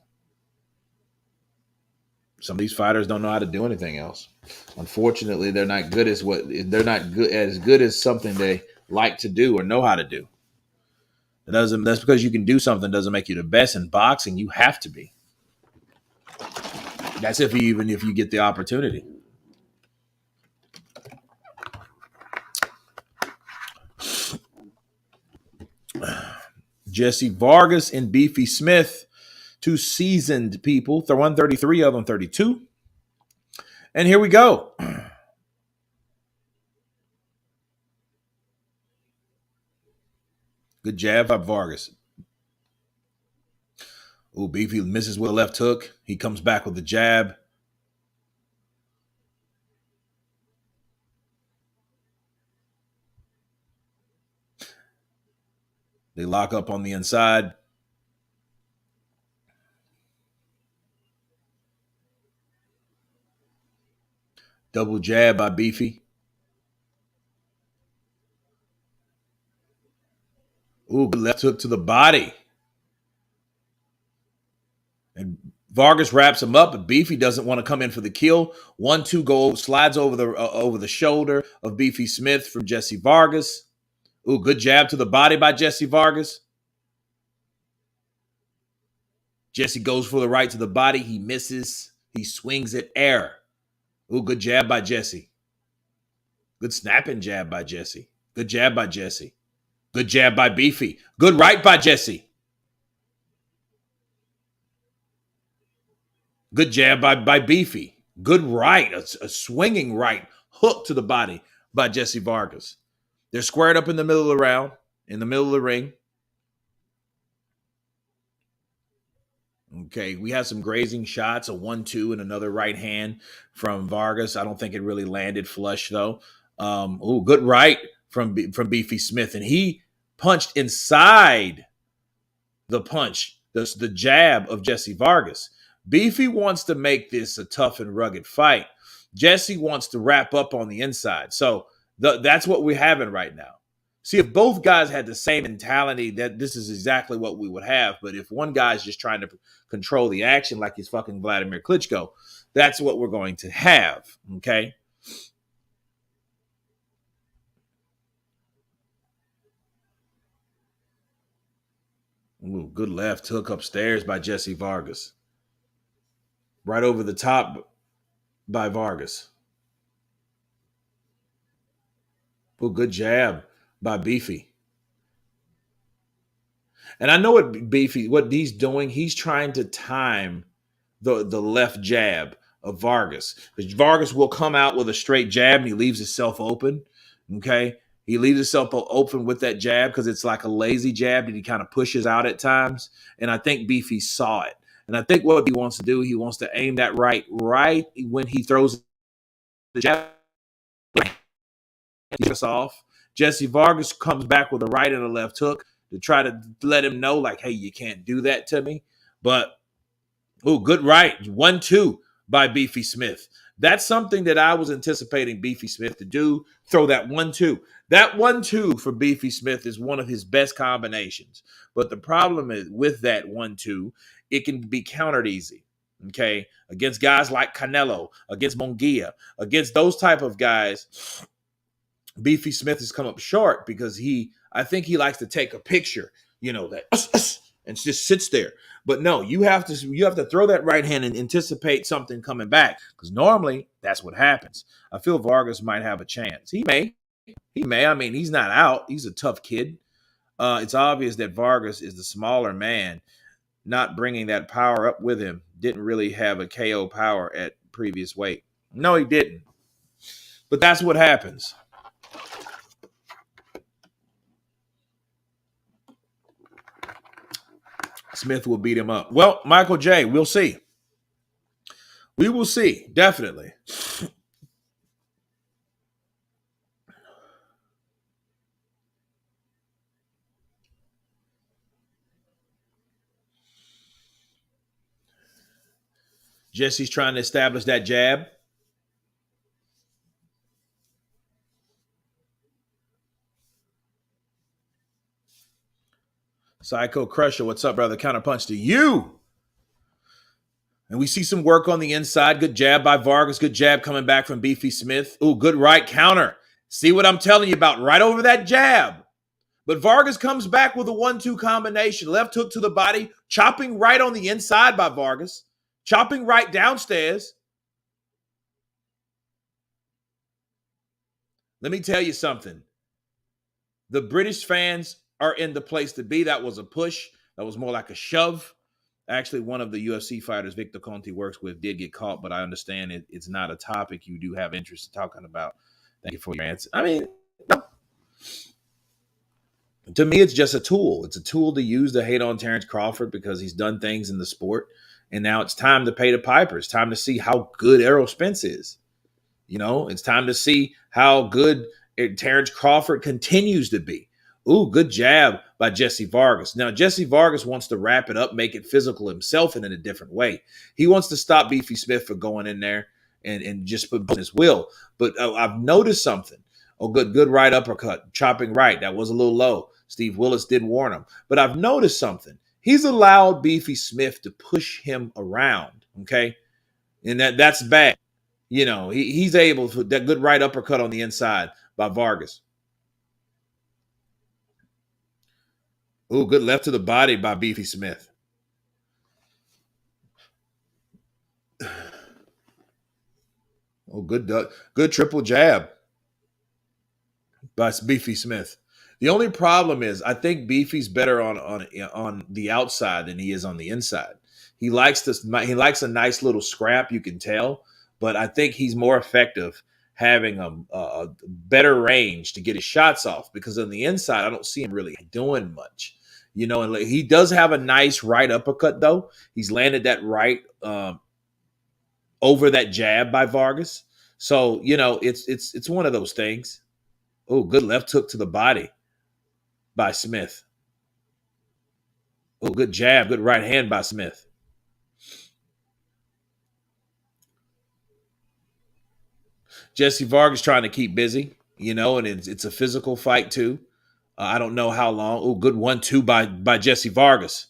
some of these fighters don't know how to do anything else. Unfortunately, they're not good as good as something they like to do or know how to do. That's because you can do something doesn't make you the best in boxing. You have to be. That's even if you get the opportunity. Jesse Vargas and Beefy Smith, two seasoned people. 133, other 132. And here we go. Good jab by Vargas. Ooh, Beefy misses with a left hook. He comes back with the jab. They lock up on the inside. Double jab by Beefy. Ooh, good left hook to the body. And Vargas wraps him up, but Beefy doesn't want to come in for the kill. 1-2 go slides over the shoulder of Beefy Smith from Jesse Vargas. Ooh, good jab to the body by Jesse Vargas. Jesse goes for the right to the body. He misses. He swings at air. Ooh, good jab by Jesse. Good snapping jab by Jesse. Good jab by Jesse. Good jab by Beefy. Good right by Jesse. Good jab by Beefy. Good right. A swinging right hook to the body by Jesse Vargas. They're squared up in the middle of the round, in the middle of the ring. Okay, we have some grazing shots, a 1-2 and another right hand from Vargas. I don't think it really landed flush though. Good right from Beefy Smith, and he punched inside the punch, the jab of Jesse Vargas. Beefy wants to make this a tough and rugged fight. Jesse wants to wrap up on the inside. So that's what we're having right now. See, if both guys had the same mentality, that this is exactly what we would have. But if one guy's just trying to control the action like he's fucking Vladimir Klitschko, that's what we're going to have. Okay. Ooh, good left hook upstairs by Jesse Vargas. Right over the top by Vargas. Ooh, good jab by Beefy. And I know what he's doing. He's trying to time the left jab of Vargas. Vargas will come out with a straight jab and he leaves himself open. Okay. He leaves himself open with that jab because it's like a lazy jab that he kind of pushes out at times. And I think Beefy saw it. And I think what he wants to do, he wants to aim that right when he throws the jab off. Jesse Vargas comes back with a right and a left hook to try to let him know, like, hey, you can't do that to me. But, good right. 1-2 by Beefy Smith. That's something that I was anticipating Beefy Smith to do. Throw that 1-2. That 1-2 for Beefy Smith is one of his best combinations. But the problem is with that 1-2, it can be countered easy. Okay. Against guys like Canelo, against Munguia, against those type of guys, Beefy Smith has come up short because I think he likes to take a picture, that and just sits there. But no, you have to throw that right hand and anticipate something coming back because normally that's what happens. I feel Vargas might have a chance. He may. I mean, he's not out. He's a tough kid. It's obvious that Vargas is the smaller man, not bringing that power up with him. Didn't really have a KO power at previous weight. No, he didn't. But that's what happens. Smith will beat him up. Well, Michael J., we'll see. We will see, definitely. Jesse's trying to establish that jab. Psycho Crusher, what's up, brother? Counterpunch to you. And we see some work on the inside. Good jab by Vargas. Good jab coming back from Beefy Smith. Ooh, good right counter. See what I'm telling you about? Right over that jab. But Vargas comes back with a 1-2 combination. Left hook to the body. Chopping right on the inside by Vargas. Chopping right downstairs. Let me tell you something. The British fans are in the place to be. That was a push. That was more like a shove. Actually, one of the UFC fighters Victor Conte works with did get caught, but I understand it's not a topic you do have interest in talking about. Thank you for your answer. I mean, to me, it's just a tool. It's a tool to use to hate on Terrence Crawford because he's done things in the sport. And now it's time to pay the piper. It's time to see how good Errol Spence is. It's time to see how good Terrence Crawford continues to be. Ooh, good jab by Jesse Vargas. Now, Jesse Vargas wants to wrap it up, make it physical himself and in a different way. He wants to stop Beefy Smith from going in there and just put his will. But I've noticed something. Oh, good right uppercut, chopping right. That was a little low. Steve Willis did warn him. But I've noticed something. He's allowed Beefy Smith to push him around, okay? And that's bad. He's able to, that good right uppercut on the inside by Vargas. Oh, good left to the body by Beefy Smith. Oh, good triple jab by Beefy Smith. The only problem is I think Beefy's better on the outside than he is on the inside. He likes a nice little scrap, you can tell, but I think he's more effective having a better range to get his shots off because on the inside I don't see him really doing much. And he does have a nice right uppercut though. He's landed that right over that jab by Vargas. So, it's one of those things. Oh, good left hook to the body by Smith. Oh, good jab, good right hand by Smith. Jesse Vargas trying to keep busy, and it's a physical fight too. I don't know how long. Oh, good 1-2 by Jesse Vargas.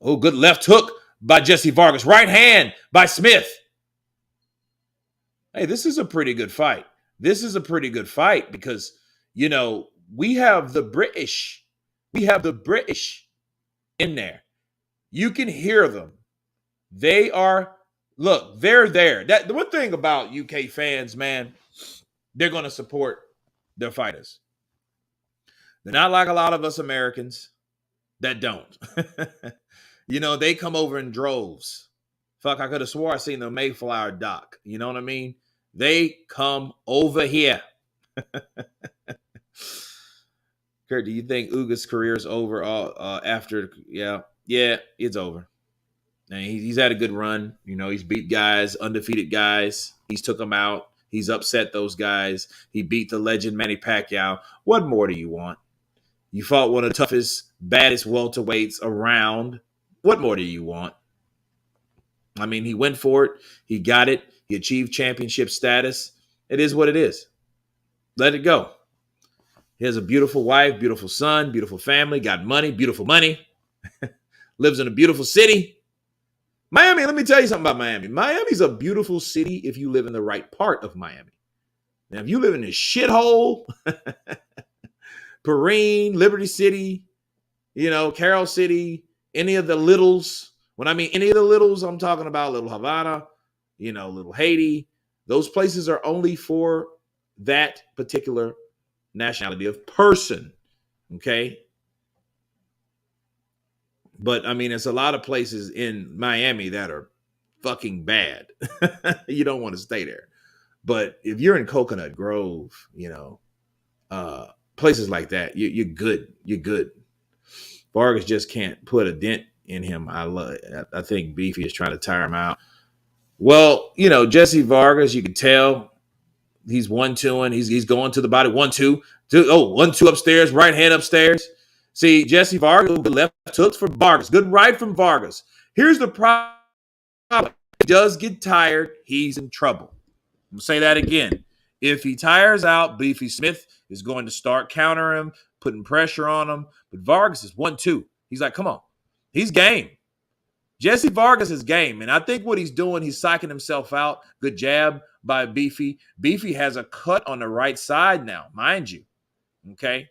Oh, good left hook by Jesse Vargas. Right hand by Smith. Hey, this is a pretty good fight. This is a pretty good fight because, we have the British. We have the British in there. You can hear them. They're there. The one thing about UK fans, man, they're going to support their fighters. They're not like a lot of us Americans that don't. They come over in droves. Fuck, I could have swore I seen the Mayflower doc. You know what I mean? They come over here. Kurt, do you think Uga's career is over after? Yeah, it's over. And he's had a good run. You know, he's beat guys, undefeated guys. He's took them out. He's upset those guys. He beat the legend Manny Pacquiao. What more do you want? You fought one of the toughest, baddest welterweights around. What more do you want? I mean, he went for it. He got it. He achieved championship status. It is what it is. Let it go. He has a beautiful wife, beautiful son, beautiful family, got money, beautiful money. Lives in a beautiful city. Miami, let me tell you something about Miami. Miami's a beautiful city if you live in the right part of Miami. Now, if you live in this shithole, Perrine, Liberty City, Carroll City, any of the littles. When I mean any of the littles, I'm talking about Little Havana, Little Haiti. Those places are only for that particular nationality of person, okay? But, I mean, it's a lot of places in Miami that are fucking bad. You don't want to stay there. But if you're in Coconut Grove, places like that, you're good. You're good. Vargas just can't put a dent in him. I think Beefy is trying to tire him out. Well, Jesse Vargas, you can tell he's 1-2-ing. He's going to the body. 1-2. 1-2 upstairs. Right hand upstairs. See, Jesse Vargas, left hooks for Vargas. Good right from Vargas. Here's the problem. He does get tired. He's in trouble. I'm going to say that again. If he tires out, Beefy Smith is going to start countering him, putting pressure on him. But Vargas is 1-2. He's like, come on. He's game. Jesse Vargas is game. And I think what he's doing, he's psyching himself out. Good jab by Beefy. Beefy has a cut on the right side now, mind you. Okay?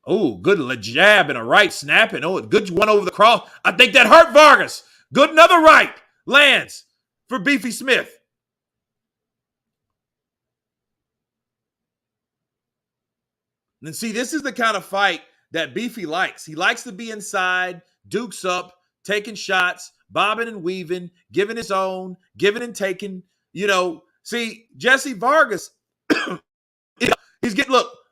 Oh, good jab and a right snapping. Oh, good one over the cross. I think that hurt Vargas. Good, another right lands for Beefy Smith. And see, this is the kind of fight that Beefy likes. He likes to be inside, dukes up, taking shots, bobbing and weaving, giving his own, giving and taking. See, Jesse Vargas,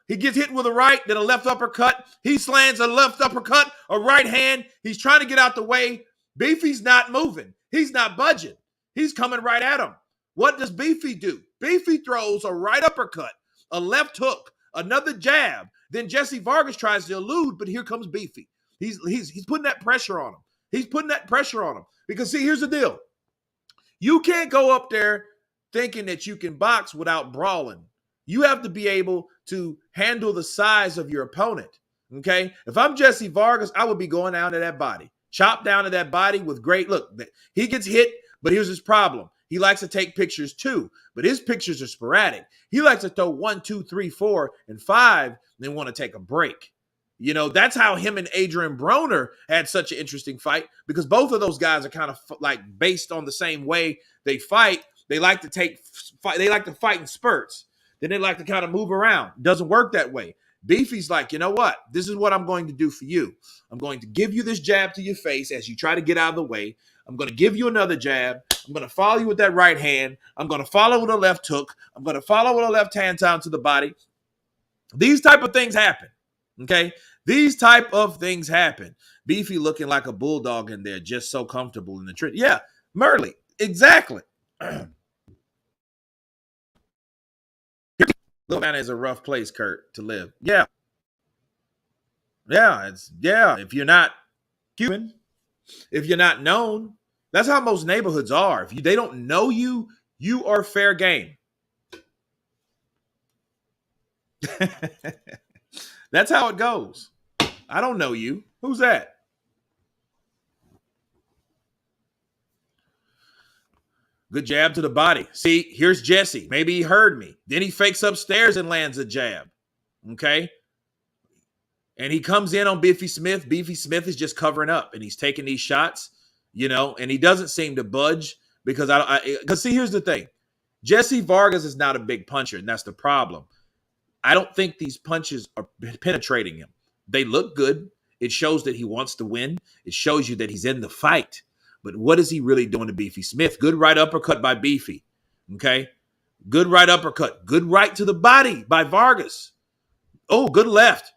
he gets hit with a right, then a left uppercut. He slams a left uppercut, a right hand. He's trying to get out the way. Beefy's not moving. He's not budging. He's coming right at him. What does Beefy do? Beefy throws a right uppercut, a left hook, another jab. Then Jesse Vargas tries to elude, but here comes Beefy. He's putting that pressure on him. He's putting that pressure on him. Because, see, here's the deal. You can't go up there thinking that you can box without brawling. You have to be able to handle the size of your opponent, okay? If I'm Jesse Vargas, I would be going down to that body. Chop down to that body with great, look, he gets hit, but here's his problem. He likes to take pictures too, but his pictures are sporadic. He likes to throw 1, 2, 3, 4, and 5, and then want to take a break. That's how him and Adrian Broner had such an interesting fight, because both of those guys are kind of like based on the same way they fight. They like to fight in spurts. Then they like to kind of move around. Doesn't work that way. Beefy's like, you know what? This is what I'm going to do for you. I'm going to give you this jab to your face as you try to get out of the way. I'm going to give you another jab. I'm going to follow you with that right hand. I'm going to follow with a left hook. I'm going to follow with a left hand down to the body. These type of things happen, okay? These type of things happen. Beefy looking like a bulldog in there, just so comfortable in the tree. Yeah, Murley, exactly. Louisiana is a rough place, Kurt, to live. Yeah. If you're not Cuban, if you're not known, that's how most neighborhoods are. If they don't know you, you are fair game. That's how it goes. I don't know you. Who's that? Good jab to the body. See, here's Jesse. Maybe he heard me. Then he fakes upstairs and lands a jab. Okay? And he comes in on Beefy Smith. Beefy Smith is just covering up, and he's taking these shots, and he doesn't seem to budge because see, here's the thing. Jesse Vargas is not a big puncher, and that's the problem. I don't think these punches are penetrating him. They look good. It shows that he wants to win. It shows you that he's in the fight. But what is he really doing to Beefy Smith? Good right uppercut by Beefy. Okay. Good right uppercut. Good right to the body by Vargas. Oh, good left.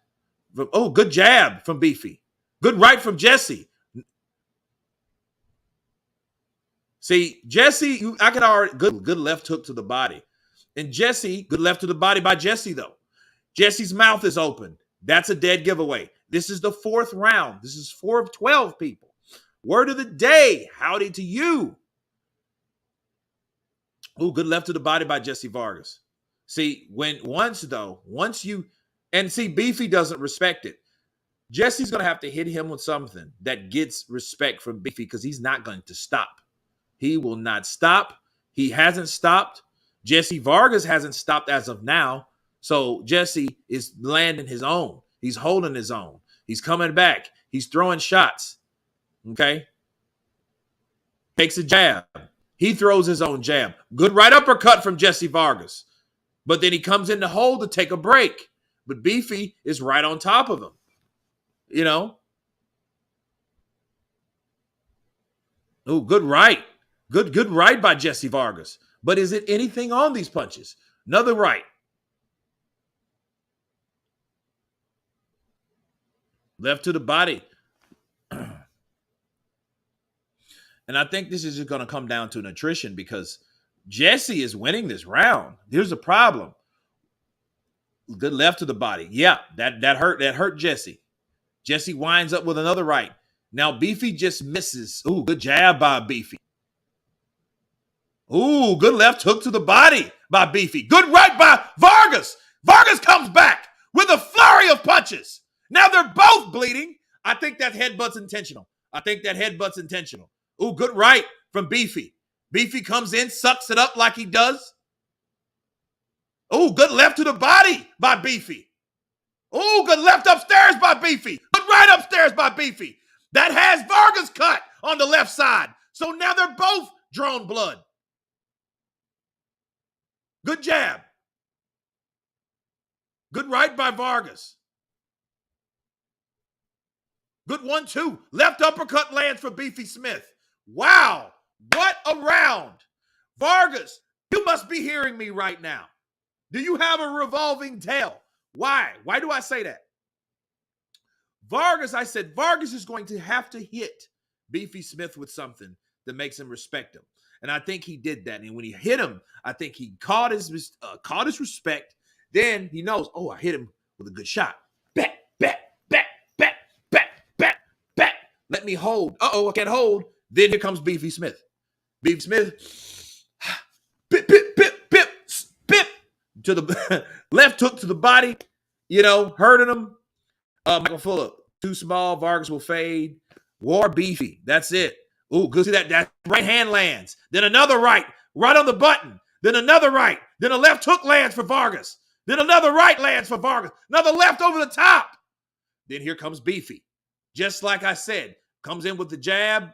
Oh, good jab from Beefy. Good right from Jesse. See, Jesse, I could already good left hook to the body. And Jesse, good left to the body by Jesse, though. Jesse's mouth is open. That's a dead giveaway. This is the 4th round. This is 4 of 12, people. Word of the day. Howdy to you. Oh, good left to the body by Jesse Vargas. See, once you, and see, Beefy doesn't respect it. Jesse's going to have to hit him with something that gets respect from Beefy because he's not going to stop. He will not stop. He hasn't stopped. Jesse Vargas hasn't stopped as of now. So Jesse is landing his own. He's holding his own. He's coming back. He's throwing shots. Okay? Takes a jab. He throws his own jab. Good right uppercut from Jesse Vargas. But then he comes in to hold to take a break. But Beefy is right on top of him. You know? Oh, good right. Good right by Jesse Vargas. But is it anything on these punches? Another right. Left to the body. And I think this is just going to come down to an attrition because Jesse is winning this round. Here's the problem. Good left to the body. Yeah, that hurt. That hurt Jesse. Jesse winds up with another right. Now Beefy just misses. Ooh, good jab by Beefy. Ooh, good left hook to the body by Beefy. Good right by Vargas. Vargas comes back with a flurry of punches. Now they're both bleeding. I think that headbutt's intentional. Ooh, good right from Beefy. Beefy comes in, sucks it up like he does. Ooh, good left to the body by Beefy. Ooh, good left upstairs by Beefy. Good right upstairs by Beefy. That has Vargas cut on the left side. So now they're both drawn blood. Good jab. Good right by Vargas. Good 1-2. Left uppercut lands for Beefy Smith. Wow. What a round. Vargas, you must be hearing me right now. Do you have a revolving tail? Why? Why do I say that? Vargas, I said Vargas is going to have to hit Beefy Smith with something that makes him respect him. And I think he did that. And when he hit him, I think he caught his respect. Then he knows, oh, I hit him with a good shot. Back. Let me hold. Uh-oh, I can't hold. Then here comes Beefy Smith. Beefy Smith, pip, to the left hook to the body, hurting him. Michael Fuller, too small. Vargas will fade. War Beefy. That's it. Ooh, good. See that right hand lands. Then another right on the button. Then another right. Then a left hook lands for Vargas. Then another right lands for Vargas. Another left over the top. Then here comes Beefy. Just like I said, comes in with the jab.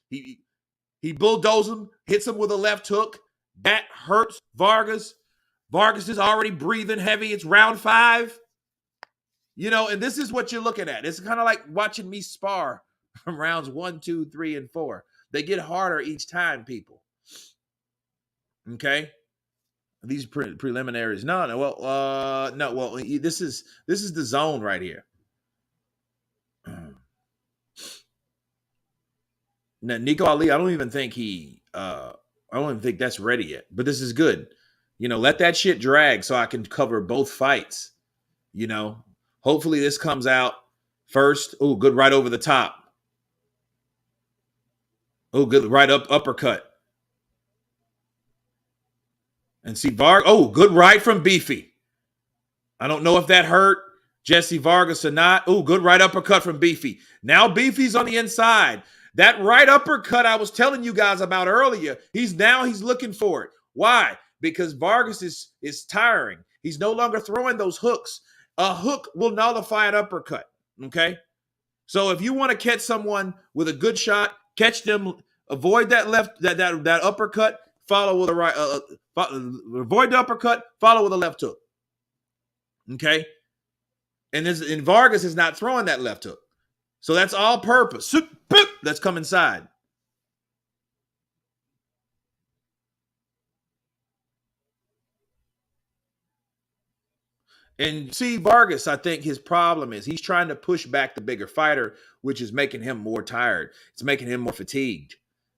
He bulldozes him, hits him with a left hook. That hurts Vargas. Vargas is already breathing heavy. It's round 5. And this is what you're looking at. It's kind of like watching me spar from rounds 1, 2, 3, and 4. They get harder each time, people. Okay? These preliminaries. No. Well, this is the zone right here. Now, Nico Ali, I don't even think that's ready yet. But this is good. Let that shit drag so I can cover both fights. Hopefully this comes out first. Oh, good right over the top. Oh, good right uppercut. And see good right from Beefy. I don't know if that hurt Jesse Vargas or not. Oh, good right uppercut from Beefy. Now Beefy's on the inside. That right uppercut I was telling you guys about earlier, he's looking for it. Why? Because Vargas is tiring. He's no longer throwing those hooks. A hook will nullify an uppercut, okay? So if you want to catch someone with a good shot, catch them, avoid that that uppercut, follow with a right, avoid the uppercut, follow with a left hook, okay? And Vargas is not throwing that left hook. So that's all purpose. Let's come inside. And see, Vargas, I think his problem is he's trying to push back the bigger fighter, which is making him more tired. It's making him more fatigued.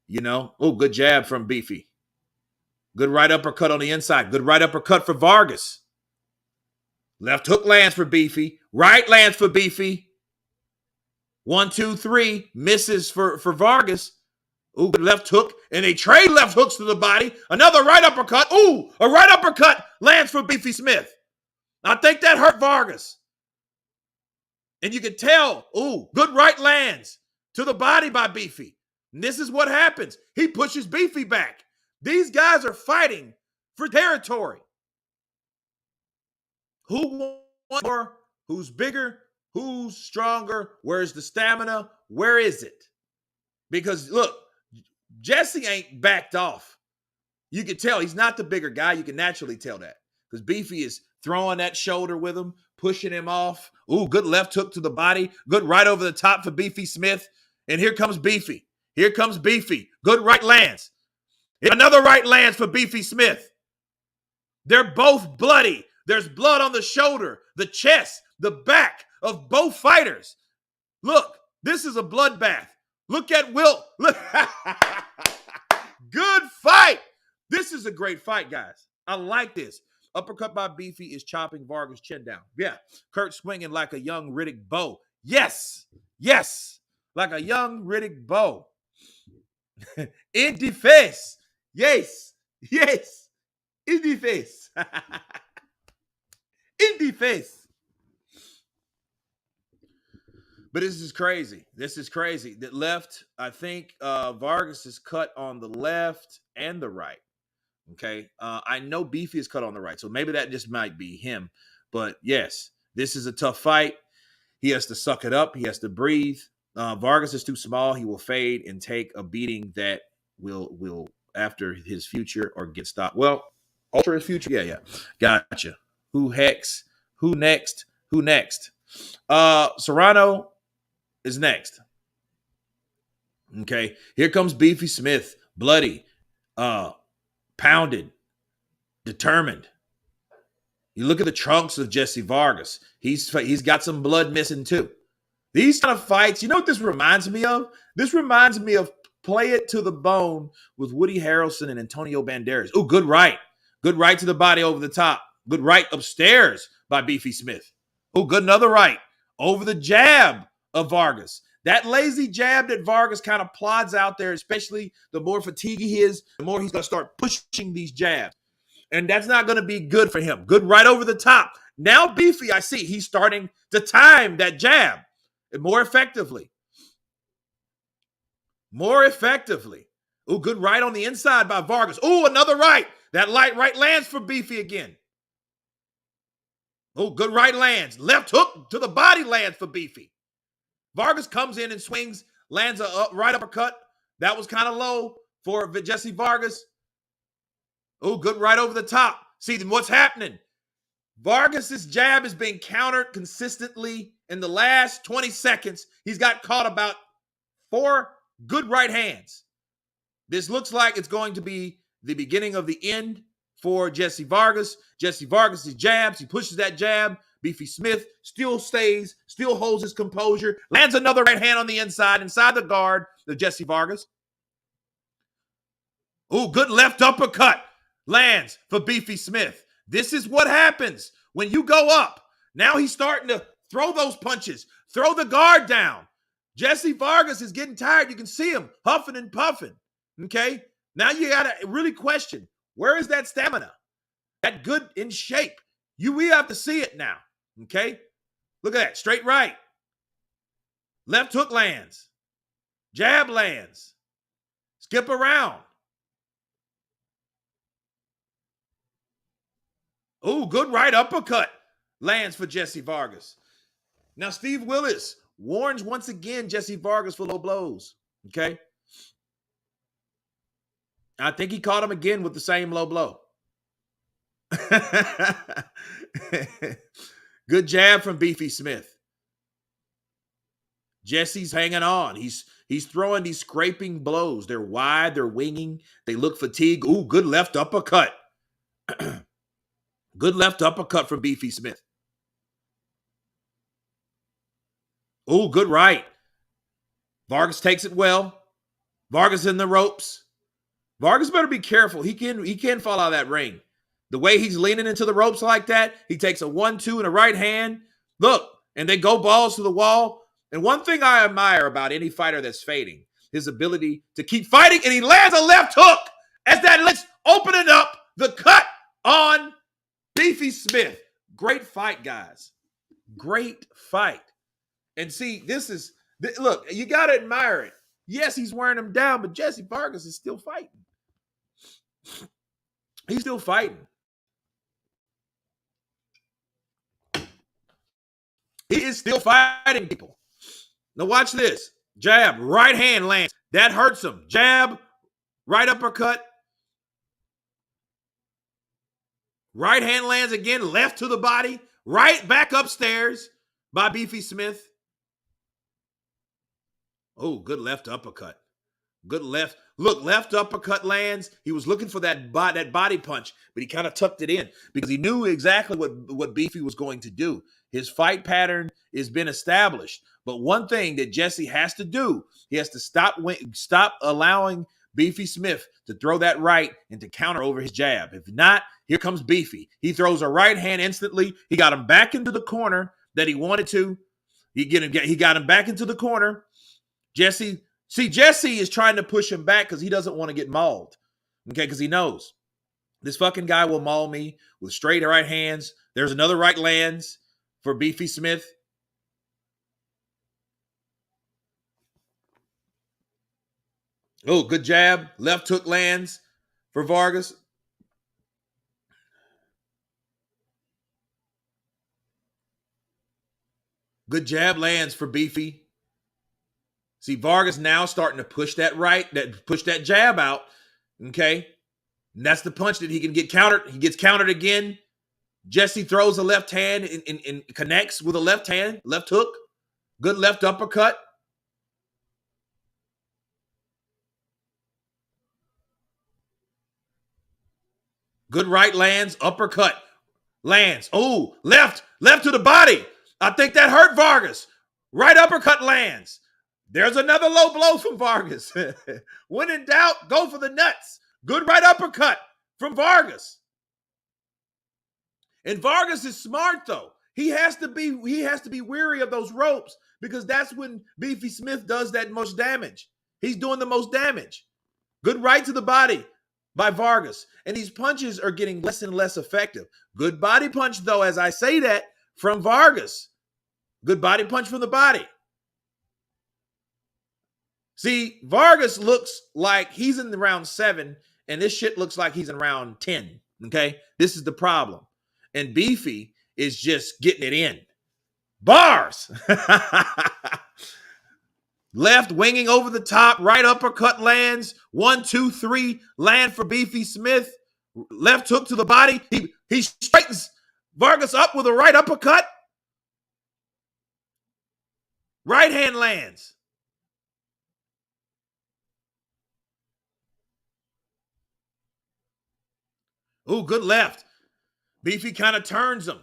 You know? Oh, good jab from Beefy. Good right uppercut on the inside. Good right uppercut for Vargas. Left hook lands for Beefy. Right lands for Beefy. 1, 2, 3. Misses for Vargas. Ooh, good left hook. And they trade left hooks to the body. Another right uppercut. Ooh, a right uppercut lands for Beefy Smith. I think that hurt Vargas. And you can tell, ooh, good right lands to the body by Beefy. And this is what happens. He pushes Beefy back. These guys are fighting for territory. Who wants more? Who's bigger? Who's stronger? Where's the stamina? Where is it? Because look, Jesse ain't backed off. You can tell he's not the bigger guy. You can naturally tell that because Beefy is throwing that shoulder with him, pushing him off. Ooh, good left hook to the body. Good right over the top for Beefy Smith. And here comes Beefy. Here comes Beefy. Good right lands. Another right lands for Beefy Smith. They're both bloody. There's blood on the shoulder, the chest, the back of both fighters. Look, this is a bloodbath. Look at Wilt. Look. Good fight. This is a great fight, guys. I like this. Uppercut by Beefy is chopping Vargas' chin down. Yeah. Kurt swinging like a young Riddick Bowe. Yes. Yes. Like a young Riddick Bowe. In the face. Yes. Yes. In the face. In the face. But this is crazy. This is crazy. The left, I think Vargas is cut on the left and the right. Okay. I know Beefy is cut on the right. So maybe that just might be him. But yes, this is a tough fight. He has to suck it up. He has to breathe. Vargas is too small. He will fade and take a beating that will after his future or get stopped. Well, alter his future. Yeah. Gotcha. Who hex? Who next? Who next? Serrano is next. Okay. Here comes Beefy Smith. Bloody. Pounded. Determined. You look at the trunks of Jesse Vargas. He's got some blood missing too. These kind of fights, you know what this reminds me of? This reminds me of Play It to the Bone with Woody Harrelson and Antonio Banderas. Oh, good right. Good right to the body over the top. Good right upstairs by Beefy Smith. Oh, good another right over the jab of Vargas. That lazy jab that Vargas kind of plods out there, especially the more fatigued he is, the more he's going to start pushing these jabs. And that's not going to be good for him. Good right over the top. Now Beefy, I see, he's starting to time that jab more effectively. More effectively. Oh, good right on the inside by Vargas. Oh, another right. That light right lands for Beefy again. Oh, good right lands. Left hook to the body lands for Beefy. Vargas comes in and swings, lands a right uppercut. That was kind of low for Jesse Vargas. Oh, good right over the top. See, what's happening? Vargas's jab is being countered consistently in the last 20 seconds. He's got caught about 4 good right hands. This looks like it's going to be the beginning of the end for Jesse Vargas. Jesse Vargas' jabs, he pushes that jab. Beefy Smith still stays, still holds his composure, lands another right hand on the inside the guard of Jesse Vargas. Ooh, good left uppercut lands for Beefy Smith. This is what happens when you go up. Now he's starting to throw those punches, throw the guard down. Jesse Vargas is getting tired. You can see him huffing and puffing. Okay? Now you got to really question, where is that stamina? That good in shape. We have to see it now. Okay? Look at that. Straight right. Left hook lands. Jab lands. Skip around. Oh, good right uppercut lands for Jesse Vargas. Now, Steve Willis warns once again Jesse Vargas for low blows. Okay? I think he caught him again with the same low blow. Good jab from Beefy Smith. Jesse's hanging on. He's throwing these scraping blows. They're wide, they're winging, they look fatigued. Ooh, good left uppercut. Good left uppercut from Beefy Smith. Ooh, good right. Vargas takes it well. Vargas in the ropes. Vargas better be careful. He can fall out of that ring. The way he's leaning into the ropes like that, he takes a 1-2 in a right hand. Look, and they go balls to the wall. And one thing I admire about any fighter that's fading, his ability to keep fighting, and he lands a left hook as that let's open it up. The cut on Beefy Smith. Great fight, guys. Great fight. And see, look, you got to admire it. Yes, he's wearing him down, but Jesse Vargas is still fighting. He's still fighting. He is still fighting people. Now watch this. Jab, right hand lands. That hurts him. Jab, right uppercut. Right hand lands again, left to the body. Right back upstairs by Beefy Smith. Oh, good left uppercut. Good left. Look, left uppercut lands. He was looking for that body punch, but he kind of tucked it in because he knew exactly what Beefy was going to do. His fight pattern has been established. But one thing that Jesse has to do, he has to stop allowing Beefy Smith to throw that right and to counter over his jab. If not, here comes Beefy. He throws a right hand instantly. He got him back into the corner that he wanted to. He got him back into the corner. Jesse is trying to push him back because he doesn't want to get mauled. Okay, because he knows this fucking guy will maul me with straight right hands. There's another right lands for Beefy Smith. Oh, good jab. Left hook lands for Vargas. Good jab lands for Beefy. See, Vargas now starting to push that jab out. Okay. And that's the punch that he can get countered. He gets countered again. Jesse throws a left hand and connects with a left hand, left hook. Good left uppercut. Good right lands, uppercut lands. Oh, left to the body. I think that hurt Vargas. Right uppercut lands. There's another low blow from Vargas. When in doubt, go for the nuts. Good right uppercut from Vargas. And Vargas is smart though. He has to be weary of those ropes because that's when Beefy Smith does that most damage. He's doing the most damage. Good right to the body by Vargas. And these punches are getting less and less effective. Good body punch though, as I say that, from Vargas. Good body punch from the body. See, Vargas looks like he's in round 7, and this shit looks like he's in round 10, okay? This is the problem. And Beefy is just getting it in. Bars! Left winging over the top, right uppercut lands. 1, 2, 3, land for Beefy Smith. Left hook to the body. He straightens Vargas up with a right uppercut. Right hand lands. Ooh, good left. Beefy kind of turns him.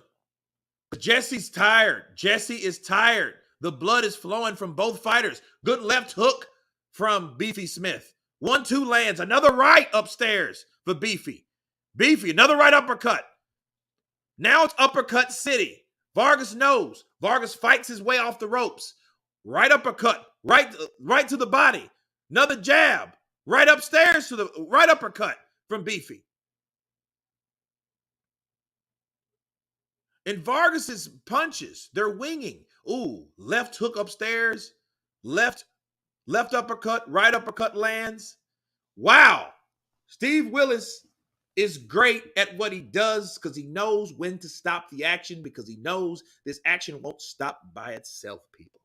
But Jesse's tired. Jesse is tired. The blood is flowing from both fighters. Good left hook from Beefy Smith. 1, 2 lands. Another right upstairs for Beefy. Beefy, another right uppercut. Now it's uppercut city. Vargas knows. Vargas fights his way off the ropes. Right uppercut. Right to the body. Another jab. Right upstairs to the right uppercut from Beefy. And Vargas's punches, they're winging. Ooh, left hook upstairs, left uppercut, right uppercut lands. Wow. Steve Willis is great at what he does because he knows when to stop the action because he knows this action won't stop by itself, people.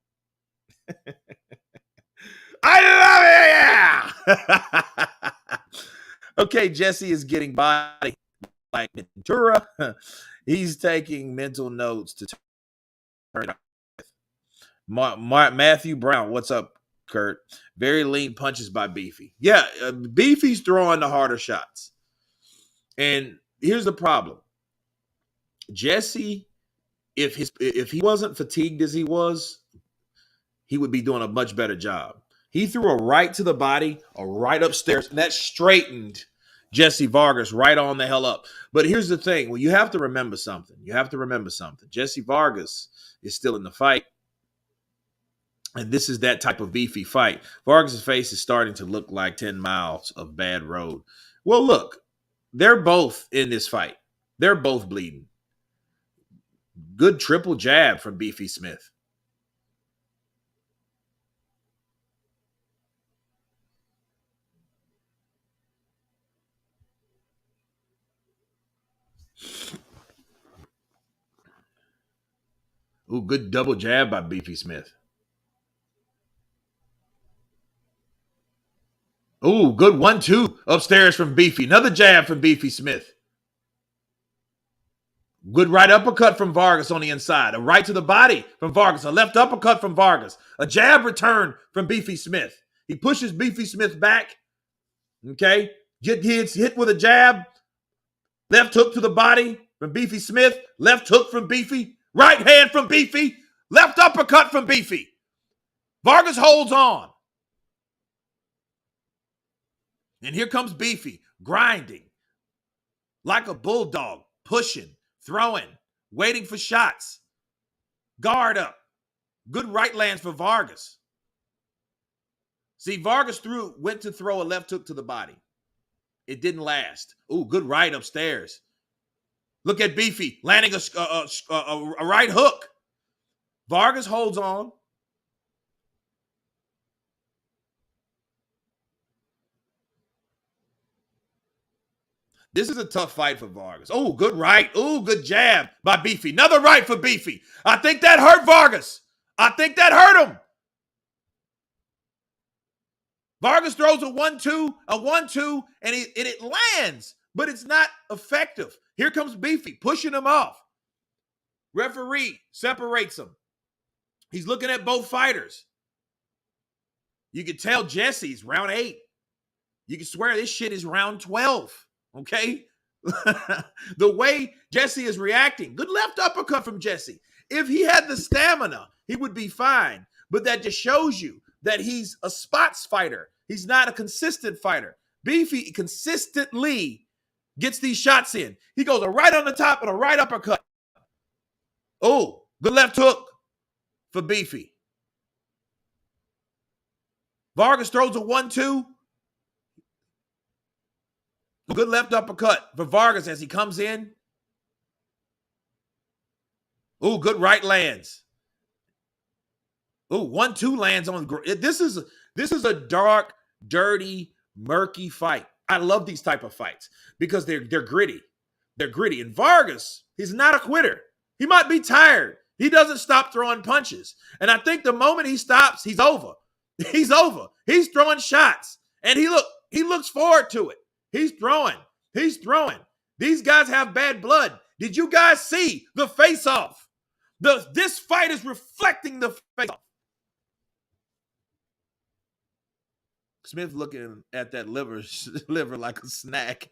I love it, yeah! Okay, Jesse is getting body like Ventura. He's taking mental notes to Matthew Brown, what's up, Kurt? Very lean punches by Beefy. Yeah, Beefy's throwing the harder shots. And here's the problem. Jesse, if he wasn't fatigued as he was, he would be doing a much better job. He threw a right to the body, a right upstairs, and that straightened Jesse Vargas right on the hell up. But here's the thing. Well, you have to remember something. Jesse Vargas is still in the fight. And this is that type of beefy fight. Vargas' face is starting to look like 10 miles of bad road. Well, look, they're both in this fight. They're both bleeding. Good triple jab from Beefy Smith. Ooh, good double jab by Beefy Smith. Ooh, good 1-2 upstairs from Beefy. Another jab from Beefy Smith. Good right uppercut from Vargas on the inside. A right to the body from Vargas. A left uppercut from Vargas. A jab return from Beefy Smith. He pushes Beefy Smith back. Okay. Gets hit with a jab. Left hook to the body from Beefy Smith. Left hook from Beefy. Right hand from Beefy. Left uppercut from Beefy. Vargas holds on. And here comes Beefy, grinding like a bulldog, pushing, throwing, waiting for shots. Guard up. Good right lands for Vargas. See, Vargas went to throw a left hook to the body. It didn't last. Ooh, good right upstairs. Look at Beefy landing a right hook. Vargas holds on. This is a tough fight for Vargas. Oh, good right. Oh, good jab by Beefy. Another right for Beefy. I think that hurt Vargas. I think that hurt him. Vargas throws a 1-2, and it lands, but it's not effective. Here comes Beefy, pushing him off. Referee separates them. He's looking at both fighters. You can tell Jesse's round 8. You can swear this shit is round 12. Okay? The way Jesse is reacting. Good left uppercut from Jesse. If he had the stamina, he would be fine. But that just shows you that he's a spots fighter. He's not a consistent fighter. Beefy consistently gets these shots in. He goes a right on the top and a right uppercut. Oh, good left hook for Beefy. Vargas throws a 1-2. Good left uppercut for Vargas as he comes in. Ooh, good right lands. Ooh, 1-2 lands on the. This is a dark, dirty, murky fight. I love these type of fights because they're gritty. They're gritty. And Vargas, he's not a quitter. He might be tired. He doesn't stop throwing punches. And I think the moment he stops, he's over. He's over. He's throwing shots. And he looks forward to it. He's throwing. These guys have bad blood. Did you guys see the face-off? This fight is reflecting the face-off. Smith looking at that liver like a snack.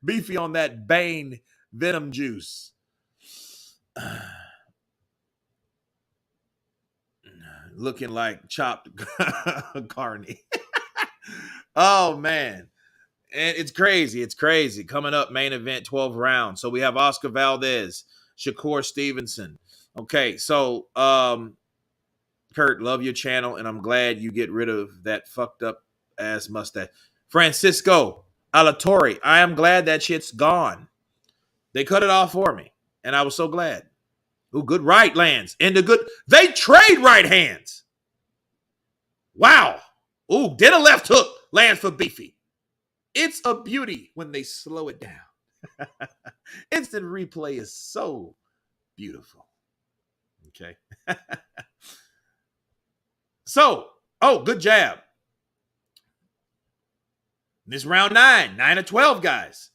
Beefy on that Bane venom juice. Looking like chopped carne. Oh, man. And it's crazy. It's crazy. Coming up, main event, 12 rounds. So we have Oscar Valdez, Shakur Stevenson. Okay, so Kurt, love your channel, and I'm glad you get rid of that fucked up ass mustache. Francisco Alatorre, I am glad that shit's gone. They cut it off for me, and I was so glad. Ooh, good right lands. And they trade right hands. Wow. Ooh, did a left hook lands for Beefy. It's a beauty when they slow it down. Instant replay is so beautiful. Okay. So, good jab. This round 9 of 12, guys.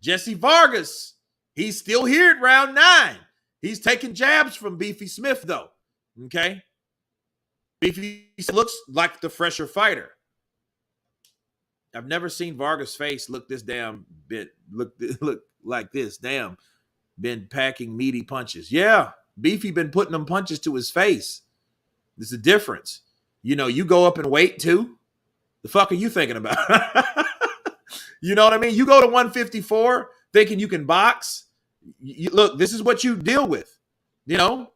Jesse Vargas, he's still here at round 9. He's taking jabs from Beefy Smith, though. Okay? Beefy looks like the fresher fighter. I've never seen Vargas' face look this damn bit, look like this. Damn, been packing meaty punches. Yeah, Beefy been putting them punches to his face. There's a difference. You know, you go up and weight too. The fuck are you thinking about? You know what I mean? You go to 154 thinking you can box. Look, this is what you deal with. You know?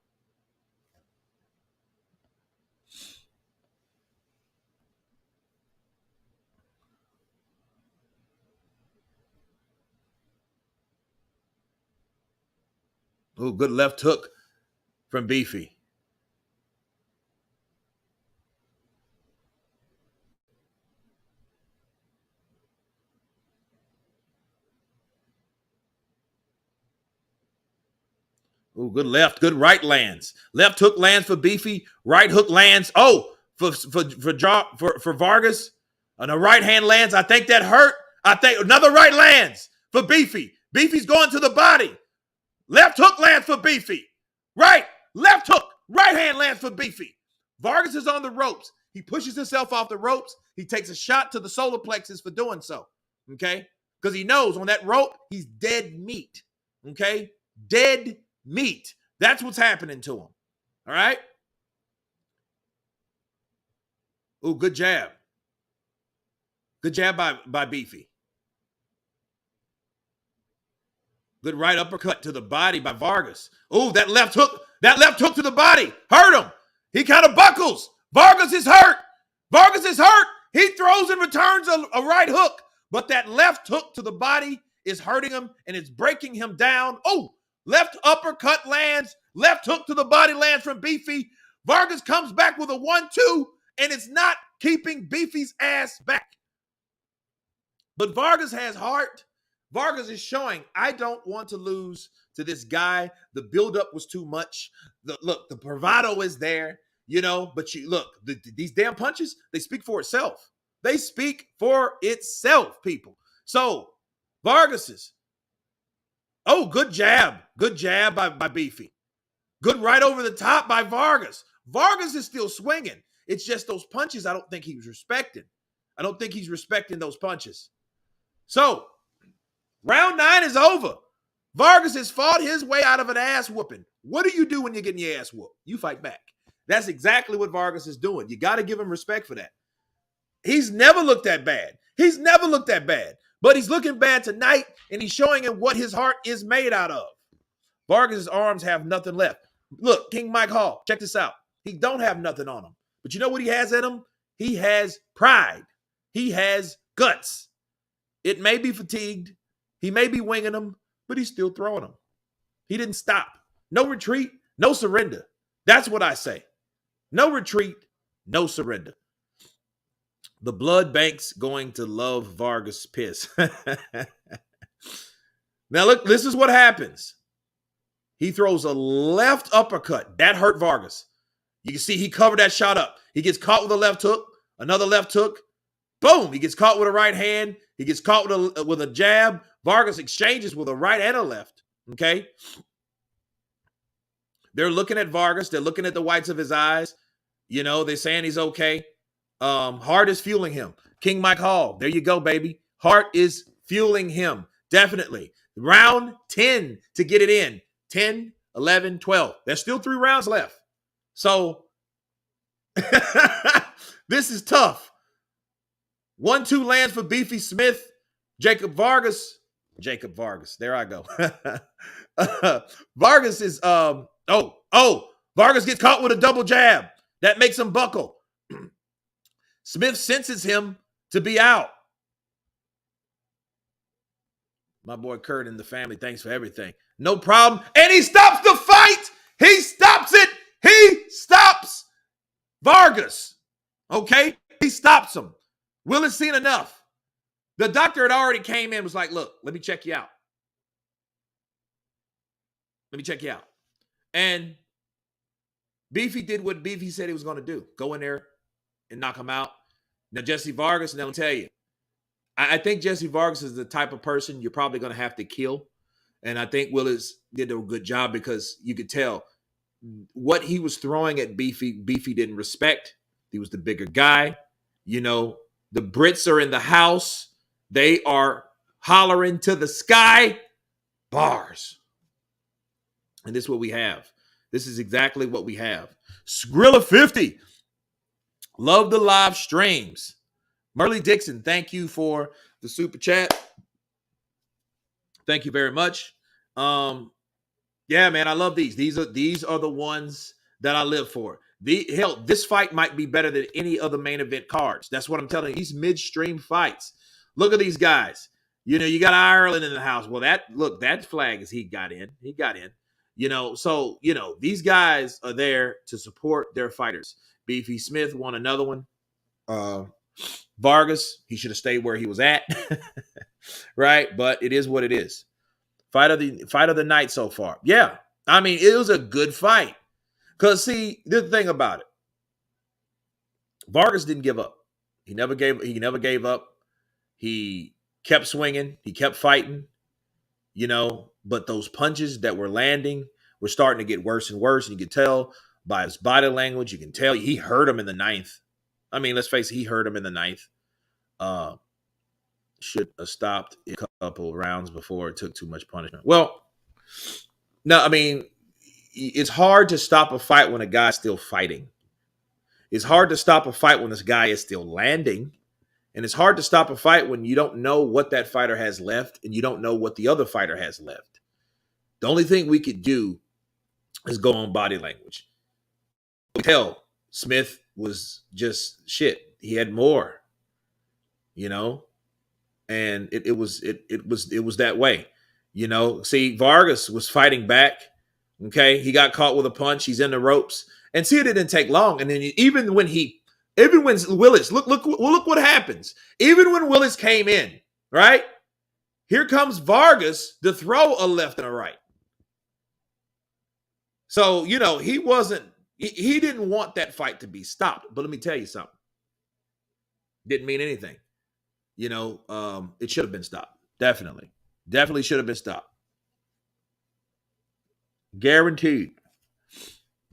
Oh, good left hook from Beefy. Oh, good left, good right lands. Left hook lands for Beefy. Right hook lands. Oh, for Vargas. And the right hand lands. I think that hurt. I think another right lands for Beefy. Beefy's going to the body. Left hook lands for Beefy. Right, left hook. Right hand lands for Beefy. Vargas is on the ropes. He pushes himself off the ropes. He takes a shot to the solar plexus for doing so. Okay? Because he knows on that rope, he's dead meat. Okay? Dead meat. That's what's happening to him. All right? Ooh, good jab. Good jab by Beefy. Good right uppercut to the body by Vargas. Ooh, that left hook to the body. Hurt him. He kind of buckles. Vargas is hurt. Vargas is hurt. He throws and returns a right hook. But that left hook to the body is hurting him and it's breaking him down. Oh, left uppercut lands. Left hook to the body lands from Beefy. Vargas comes back with a 1-2 and it's not keeping Beefy's ass back. But Vargas has heart. Vargas is showing, I don't want to lose to this guy. The buildup was too much. The bravado is there, you know, but you look, these damn punches, they speak for itself. They speak for itself, people. So, Vargas's, oh, good jab. Good jab by Beefy. Good right over the top by Vargas. Vargas is still swinging. It's just those punches I don't think he was respecting. I don't think he's respecting those punches. So, round 9 is over. Vargas has fought his way out of an ass whooping. What do you do when you're getting your ass whooped? You fight back. That's exactly what Vargas is doing. You got to give him respect for that. He's never looked that bad. He's never looked that bad. But he's looking bad tonight, and he's showing him what his heart is made out of. Vargas' arms have nothing left. Look, King Mike Hall, check this out. He don't have nothing on him. But you know what he has in him? He has pride. He has guts. It may be fatigued. He may be winging them, but he's still throwing them. He didn't stop. No retreat, no surrender. That's what I say. No retreat, no surrender. The blood bank's going to love Vargas' piss. Now, look, this is what happens. He throws a left uppercut. That hurt Vargas. You can see he covered that shot up. He gets caught with a left hook, another left hook. Boom, he gets caught with a right hand. He gets caught with a jab. Vargas exchanges with a right and a left, okay? They're looking at Vargas. They're looking at the whites of his eyes. You know, they're saying he's okay. Heart is fueling him. King Mike Hall, there you go, baby. Heart is fueling him, definitely. Round 10 to get it in. 10, 11, 12. There's still 3 rounds left. So, this is tough. 1-2 lands for Beefy Smith. Jacob Vargas. There I go. Vargas is Vargas gets caught with a double jab. That makes him buckle. Smith senses him to be out. My boy Kurt and the family, thanks for everything. No problem. And he stops the fight. He stops it. He stops Vargas. Okay? He stops him. Will has seen enough. The doctor had already came in and was like, look, let me check you out. And Beefy did what Beefy said he was going to do. Go in there and knock him out. Now, Jesse Vargas, and I'll tell you, I think Jesse Vargas is the type of person you're probably going to have to kill And I think Willis did a good job because you could tell what he was throwing at Beefy didn't respect. He was the bigger guy. You know, the Brits are in the house. They are hollering to the sky. Bars. And this is what we have. This is exactly what we have. Skrilla 50. Love the live streams. Merle Dixon, thank you for the super chat. Thank you very much. Yeah, man, I love these. These are the ones that I live for. This fight might be better than any other main event cards. That's what I'm telling you. These midstream fights. Look at these guys. You know, you got Ireland in the house. Well, that flag is he got in. He got in. You know, so these guys are there to support their fighters. Beefy Smith won another one. Vargas, he should have stayed where he was at. Right? But it is what it is. Fight of the night so far. Yeah. I mean, it was a good fight. Because, see, the thing about it. Vargas didn't give up. He never gave up. He kept swinging. He kept fighting. But those punches that were landing were starting to get worse and worse. And you could tell by his body language. You can tell he hurt him in the ninth. I mean, let's face it, he hurt him in the ninth. Should have stopped a couple of rounds before it took too much punishment. Well, no, I mean, it's hard to stop a fight when a guy's still fighting. It's hard to stop a fight when this guy is still landing. And it's hard to stop a fight when you don't know what that fighter has left and you don't know what the other fighter has left. The only thing we could do is go on body language. Tell Smith was just shit. He had more, and it was that way. See, Vargas was fighting back. Okay, he got caught with a punch. He's in the ropes, and see, it didn't take long. And then even when Willis, look what happens. Even when Willis came in, right here comes Vargas to throw a left and a right. So he didn't want that fight to be stopped. But let me tell you something. Didn't mean anything. It should have been stopped. Definitely should have been stopped. Guaranteed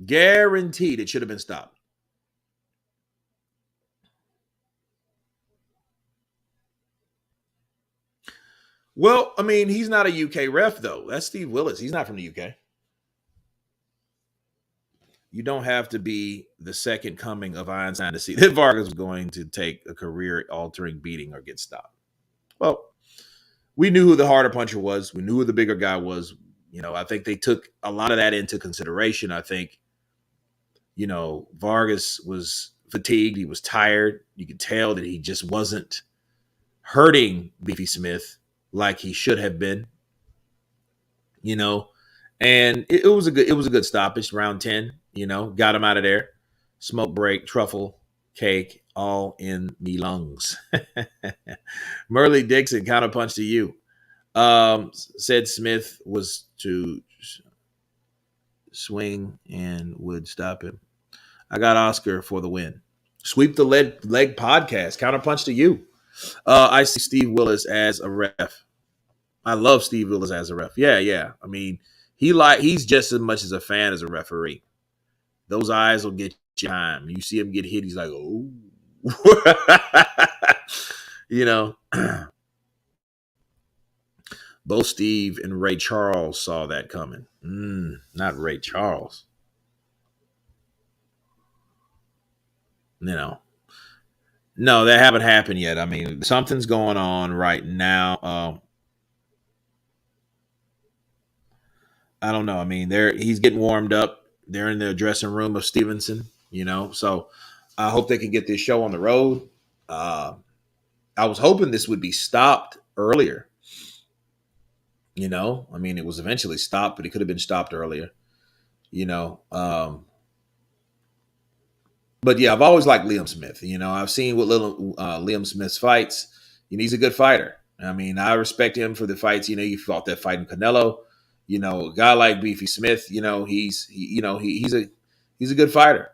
it should have been stopped. Well, I mean, he's not a UK ref, though. That's Steve Willis. He's not from the UK. You don't have to be the second coming of Einstein to see that Vargas was going to take a career-altering beating or get stopped. Well, we knew who the harder puncher was. We knew who the bigger guy was. I think they took a lot of that into consideration. I think, Vargas was fatigued. He was tired. You could tell that he just wasn't hurting Beefy Smith like he should have been. And it was a good stoppage, round 10. Got him out of there. Smoke break, truffle, cake, all in the lungs. Merle Dixon, counterpunch to you. Said Smith was to swing and would stop him. I got Oscar for the win. Sweep the leg podcast. Counterpunch to you. I see Steve Willis as a ref. I love Steve Willis as a ref. Yeah. I mean, he's just as much as a fan as a referee. Those eyes will get you time. You see him get hit, he's like, oh. Both Steve and Ray Charles saw that coming. Not Ray Charles. No, that haven't happened yet. I mean, something's going on right now. I don't know. I mean, he's getting warmed up. They're in the dressing room of Stevenson, So I hope they can get this show on the road. I was hoping this would be stopped earlier. I mean, it was eventually stopped, but it could have been stopped earlier. But yeah, I've always liked Liam Smith. I've seen what Liam Smith's fights. He's a good fighter. I mean, I respect him for the fights. He fought that fight in Canelo. A guy like Beefy Smith, he's a good fighter.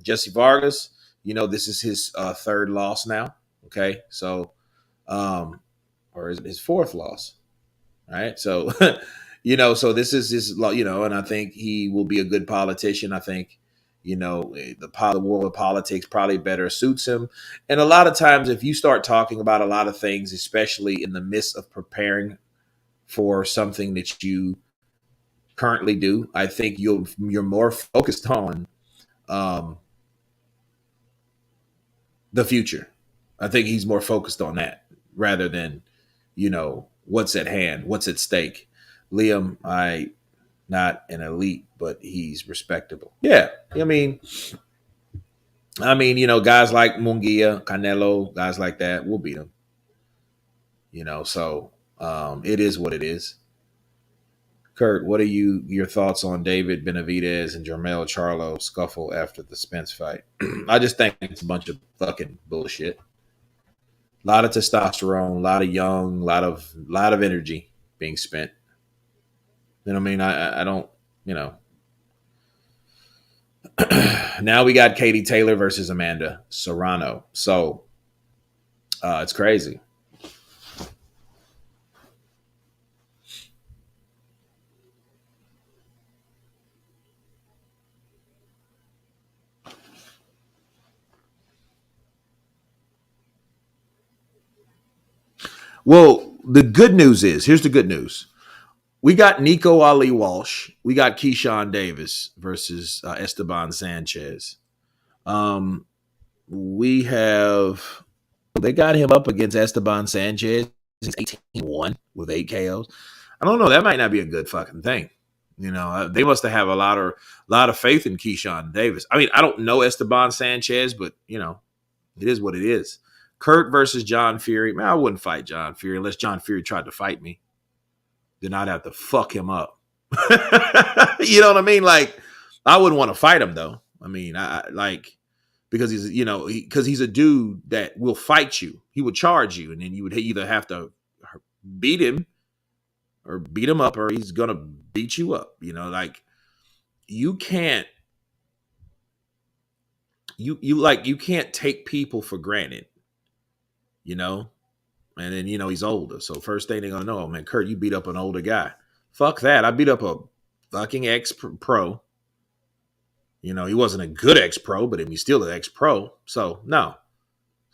Jesse Vargas, this is his third loss now. Okay, so or is it his fourth loss? All right, so So this is his, and I think he will be a good politician. I think, the world of politics probably better suits him. And a lot of times, if you start talking about a lot of things, especially in the midst of preparing for something that you currently do, I think you're more focused on um, the future. I think he's more focused on that rather than, what's at hand, what's at stake. Liam, I not an elite, but he's respectable. Yeah, guys like Munguia, Canelo, guys like that, we'll beat him. So it is what it is. Kurt, what are your thoughts on David Benavidez and Jermell Charlo scuffle after the Spence fight? I just think it's a bunch of fucking bullshit. A lot of testosterone, a lot of young, lot of energy being spent. I don't, you know. Now we got Katie Taylor versus Amanda Serrano. So it's crazy. Well, the good news is, here's the good news. We got Nico Ali Walsh. We got Keyshawn Davis versus Esteban Sanchez. We have, they got him up against Esteban Sanchez. He's 18-1 with 8 KOs. I don't know. That might not be a good fucking thing. They must have a lot of faith in Keyshawn Davis. I mean, I don't know Esteban Sanchez, but it is what it is. Kurt versus John Fury. Man, I wouldn't fight John Fury unless John Fury tried to fight me. Then I'd have to fuck him up. You know what I mean? Like, I wouldn't want to fight him though. I mean, I like, because he's a dude that will fight you. He would charge you, and then you would either have to beat him or beat him up, or he's gonna beat you up. Like, you can't you can't take people for granted. And then he's older, so first thing they're gonna know, oh man, Kurt, you beat up an older guy. Fuck that. I beat up a fucking ex-pro. He wasn't a good ex-pro, but he's still an ex-pro. So no.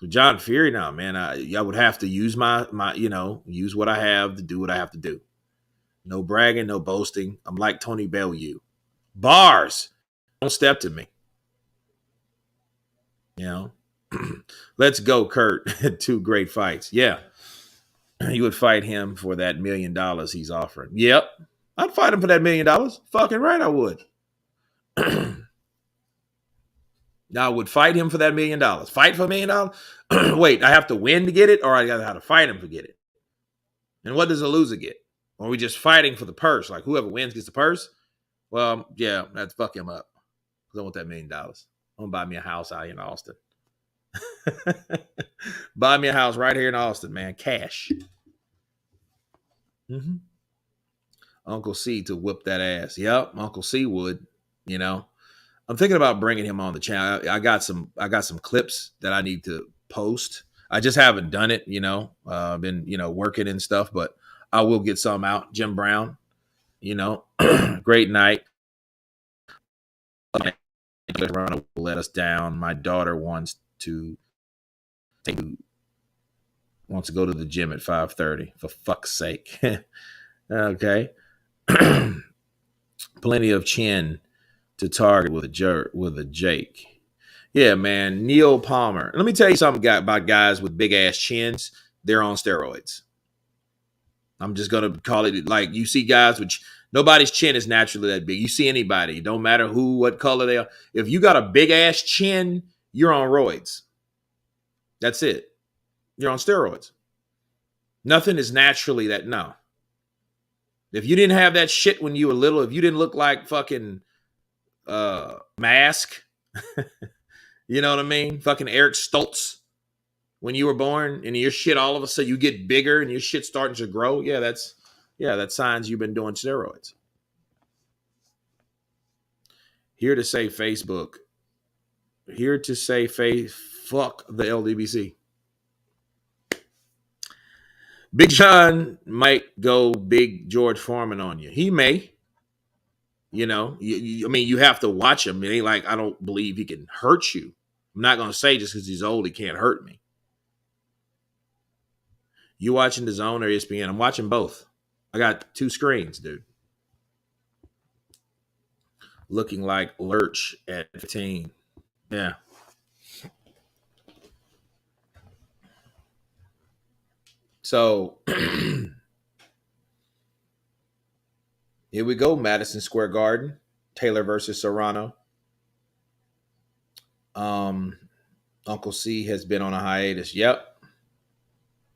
So John Fury, no, man, I would have to use my use what I have to do what I have to do. No bragging, no boasting. I'm like Tony Bellew. Bars. Don't step to me. Let's go, Kurt. 2 great fights. Yeah. You would fight him for that $1 million he's offering. Yep. I'd fight him for that $1 million. Fucking right, I would. Now, I would fight him for that $1 million. Fight for $1 million? Wait, I have to win to get it, or I got to have to fight him to get it? And what does a loser get? Or are we just fighting for the purse? Like, whoever wins gets the purse? Well, yeah, that's fuck him up. Because I want that $1 million. I'm going to buy me a house out here in Austin. Buy me a house right here in Austin, man. Cash. Mm-hmm. Uncle C to whip that ass. Yep, Uncle C would. I'm thinking about bringing him on the channel. I got some clips that I need to post. I just haven't done it. I've been working and stuff, but I will get some out. Jim Brown, great night. Will let us down. My daughter wants to go to the gym at 5:30. For fuck's sake. Okay. Plenty of chin to target with a Jake. Yeah, man. Neil Palmer. Let me tell you something about guys with big ass chins. They're on steroids. I'm just gonna call it, like, you see guys which nobody's chin is naturally that big. You see anybody, don't matter who, what color they are. If you got a big ass chin, you're on roids. That's it. You're on steroids. Nothing is naturally that. No. If you didn't have that shit when you were little, if you didn't look like fucking Mask, you know what I mean? Fucking Eric Stoltz when you were born, and your shit all of a sudden you get bigger and your shit starting to grow. Yeah, that's signs you've been doing steroids. Here to say Facebook. Here to say fuck the LDBC. Big John might go big George Foreman on you. He may. I mean, you have to watch him. It ain't like I don't believe he can hurt you. I'm not going to say just because he's old, he can't hurt me. You watching the Zone or ESPN? I'm watching both. I got two screens, dude. Looking like Lurch at 15. Yeah. So here we go. Madison Square Garden. Taylor versus Serrano. Uncle C has been on a hiatus. Yep.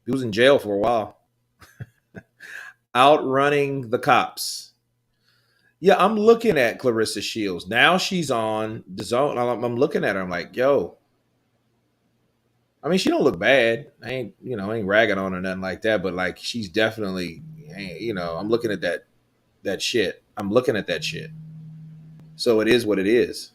He was in jail for a while. Outrunning the cops. Yeah, I'm looking at Clarissa Shields. Now she's on the Zone. I'm looking at her. I'm like, yo. I mean, she don't look bad. I ain't ragging on her, nothing like that. But like, she's definitely, I'm looking at that shit. I'm looking at that shit. So it is what it is.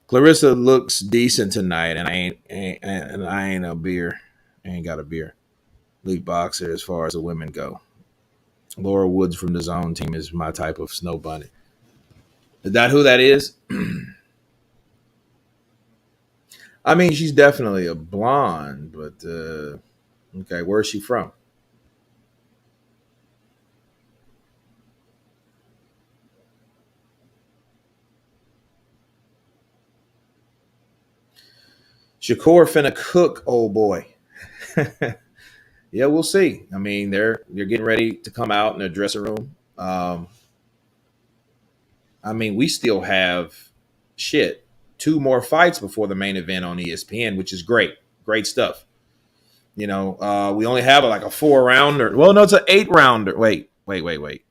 Clarissa looks decent tonight, and I ain't a beer. I ain't got a beer. League boxer as far as the women go. Laura Woods from the Zone team is my type of snow bunny. Is that who that is? I mean, she's definitely a blonde, but okay, where's she from? Shakur finna cook, old boy. Yeah, we'll see. I mean, they're getting ready to come out in their dressing room. I mean, we still have shit two more fights before the main event on ESPN, which is great, great stuff. We only have like a 4 rounder. Well, no, it's an 8 rounder. Wait.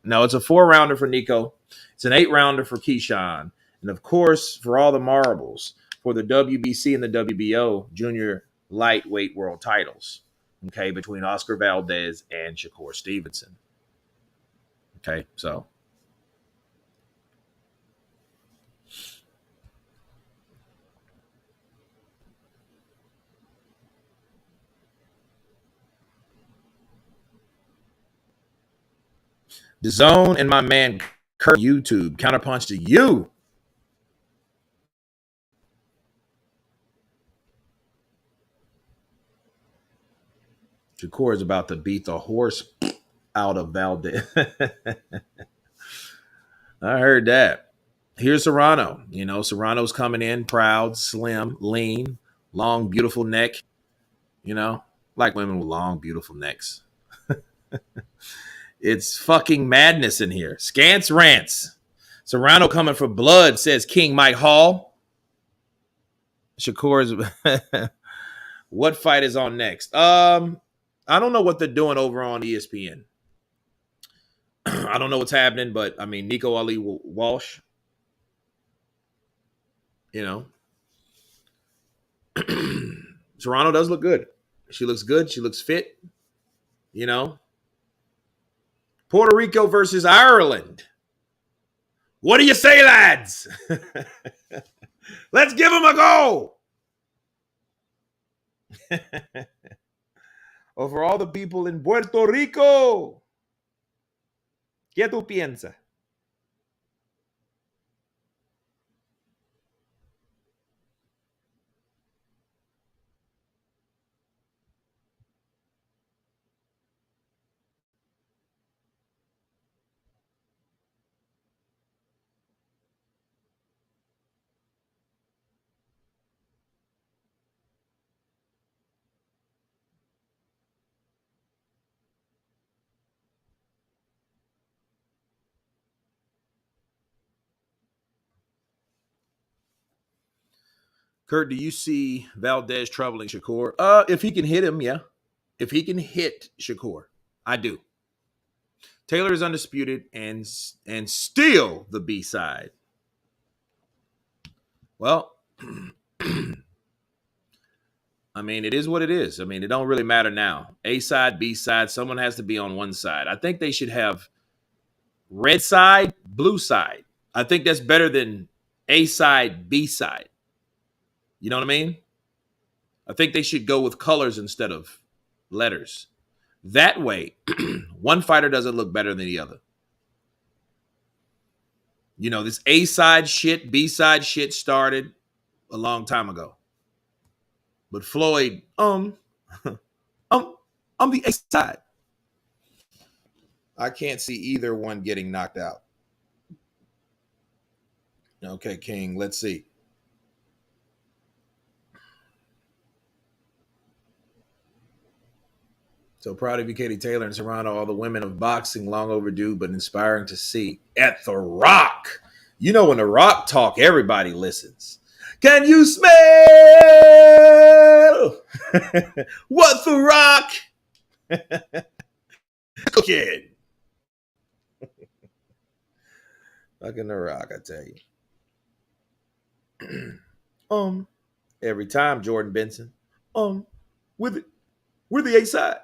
No, it's a 4 rounder for Nico. It's an 8 rounder for Keyshawn, and of course for all the marbles for the WBC and the WBO junior lightweight world titles. Okay, between Oscar Valdez and Shakur Stevenson. Okay, so the Zone and my man Kurt YouTube counterpunch to you. Shakur is about to beat the horse out of Valdez. I heard that. Here's Serrano. Serrano's coming in proud, slim, lean, long, beautiful neck. Like women with long, beautiful necks. It's fucking madness in here. Scants rants. Serrano coming for blood, says King Mike Hall. Shakur's. What fight is on next? I don't know what they're doing over on ESPN. I don't know what's happening, but I mean, Nico Ali Walsh, you know, Toronto does look good. She looks good. She looks fit. You know, Puerto Rico versus Ireland. What do you say, lads? Let's give them a go. Over all the people in Puerto Rico, ¿qué tú piensas? Kurt, do you see Valdez troubling Shakur? If he can hit him, yeah. If he can hit Shakur, I do. Taylor is undisputed and still the B side. Well, I mean, it is what it is. I mean, it don't really matter now. A side, B side, someone has to be on one side. I think they should have red side, blue side. I think that's better than A side, B side. You know what I mean? I think they should go with colors instead of letters. That way, one fighter doesn't look better than the other. You know, this A side shit, B side shit started a long time ago. But Floyd, um, I'm the A side. I can't see either one getting knocked out. Okay, King, let's see. So proud of you, Katie Taylor and Serrano, all the women of boxing, long overdue, but inspiring to see. At The Rock. You know, when The Rock talk, everybody listens. Can you smell what The Rock cooking? Fucking The Rock, I tell you. Every time, Jordan Benson. With it, we're the A side.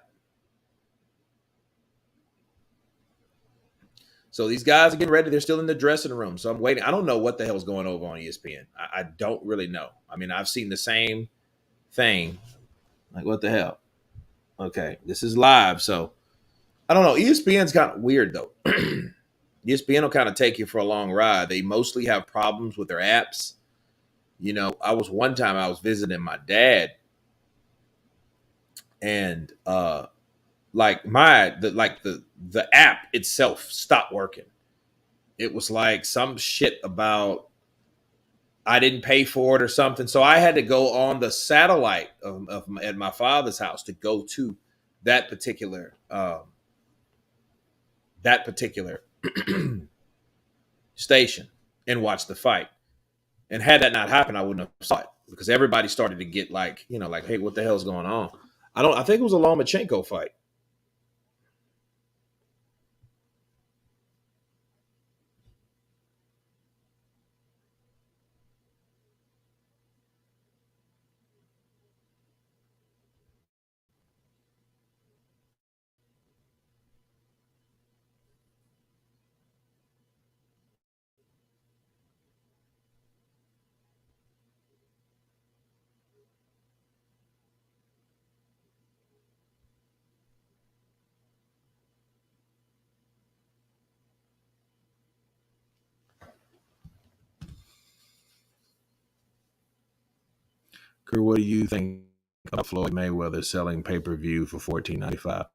So these guys are getting ready. They're still in the dressing room. So I'm waiting. I don't know what the hell's going over on ESPN. I don't really know. I mean, I've seen the same thing. Like, what the hell? Okay, this is live. So I don't know. ESPN's kind of weird, though. ESPN will kind of take you for a long ride. They mostly have problems with their apps. You know, I was visiting my dad, and like the app itself stopped working. It was like some shit about I didn't pay for it or something. So I had to go on the satellite at my father's house to go to that particular station and watch the fight. And had that not happened, I wouldn't have saw it because everybody started to get like, you know, like, hey, what the hell's going on? I think it was a Lomachenko fight. Kurt, what do you think of Floyd Mayweather selling pay-per-view for $14.95?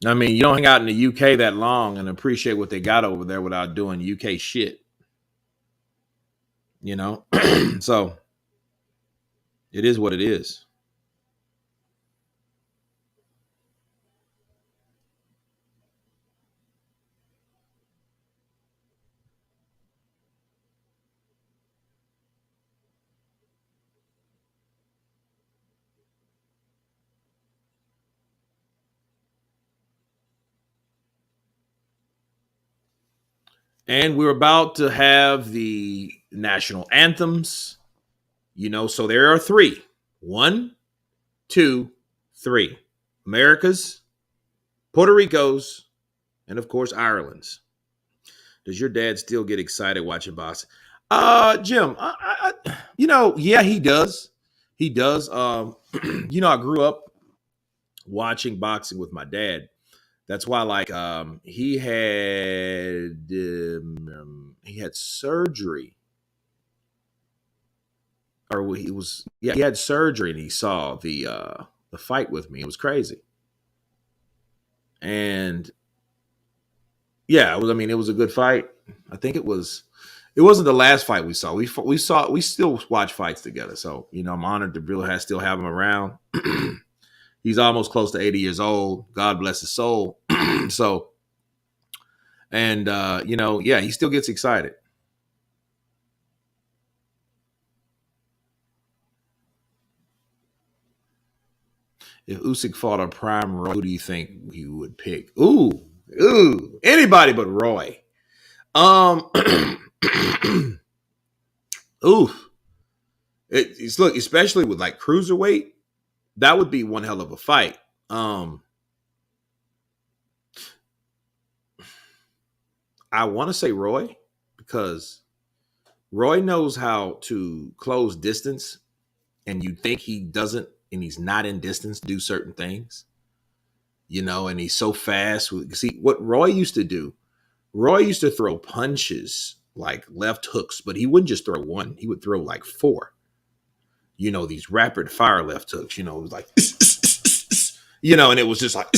I mean, you don't hang out in the UK that long and appreciate what they got over there without doing UK shit. You know? So it is what it is. And we're about to have the national anthems. You know, so there are three. One, two, three. America's, Puerto Rico's, and of course Ireland's. Does your dad still get excited watching boxing? Jim, you know, yeah, he does. He does. You know, I grew up watching boxing with my dad. That's why, like, he had surgery, or he had surgery, and he saw the fight with me. It was crazy, and yeah, it was. I mean, it was a good fight. I think it was. It wasn't the last fight we saw. We still watch fights together. So you know, I'm honored to really still have him around. He's almost close to 80 years old. God bless his soul. So, and you know, yeah, he still gets excited. If Usyk fought a prime Roy, who do you think he would pick? Ooh, anybody but Roy. Um, oof. It's look, especially with like cruiserweight, that would be one hell of a fight. Um, I want to say Roy because Roy knows how to close distance, and you think he doesn't, and he's not in distance, do certain things, and he's so fast. See what Roy used to do. Roy used to throw punches like left hooks, but he wouldn't just throw one; he would throw like four. These rapid fire left hooks. It was like, and it was just like,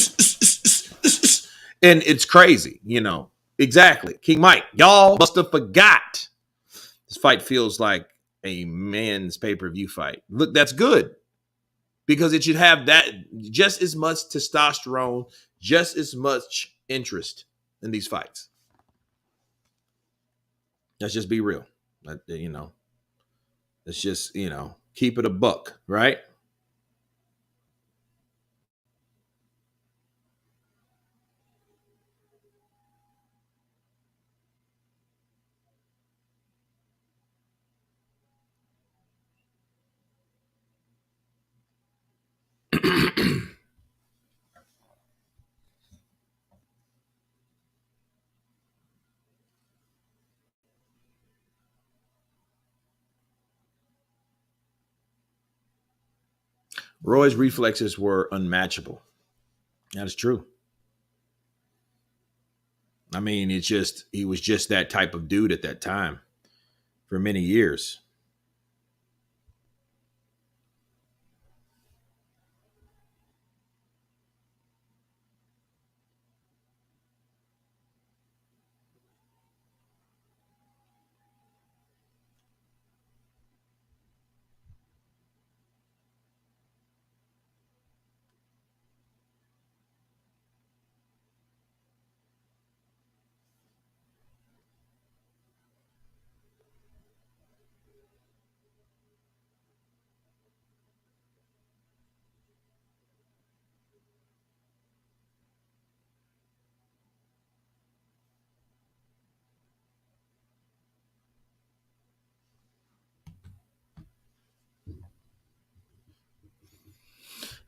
and it's crazy. Exactly. King Mike, y'all must have forgot. This fight feels like a man's pay-per-view fight. Look, that's good because it should have that just as much testosterone, just as much interest in these fights. Let's just be real. Let's just, keep it a buck, right? Roy's reflexes were unmatchable. That is true. I mean, he was just that type of dude at that time for many years.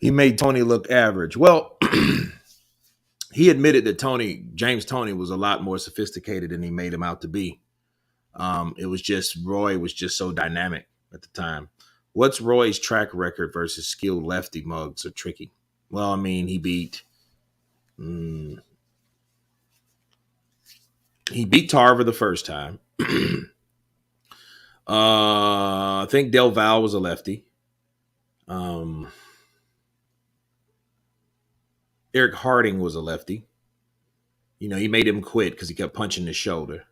He made Tony look average. Well, he admitted that James Tony was a lot more sophisticated than he made him out to be. It was just Roy was just so dynamic at the time. What's Roy's track record versus skilled lefty mugs are tricky. Well, I mean, mm, he beat Tarver the first time. I think Del Val was a lefty. Um, Eric Harding was a lefty. He made him quit because he kept punching his shoulder.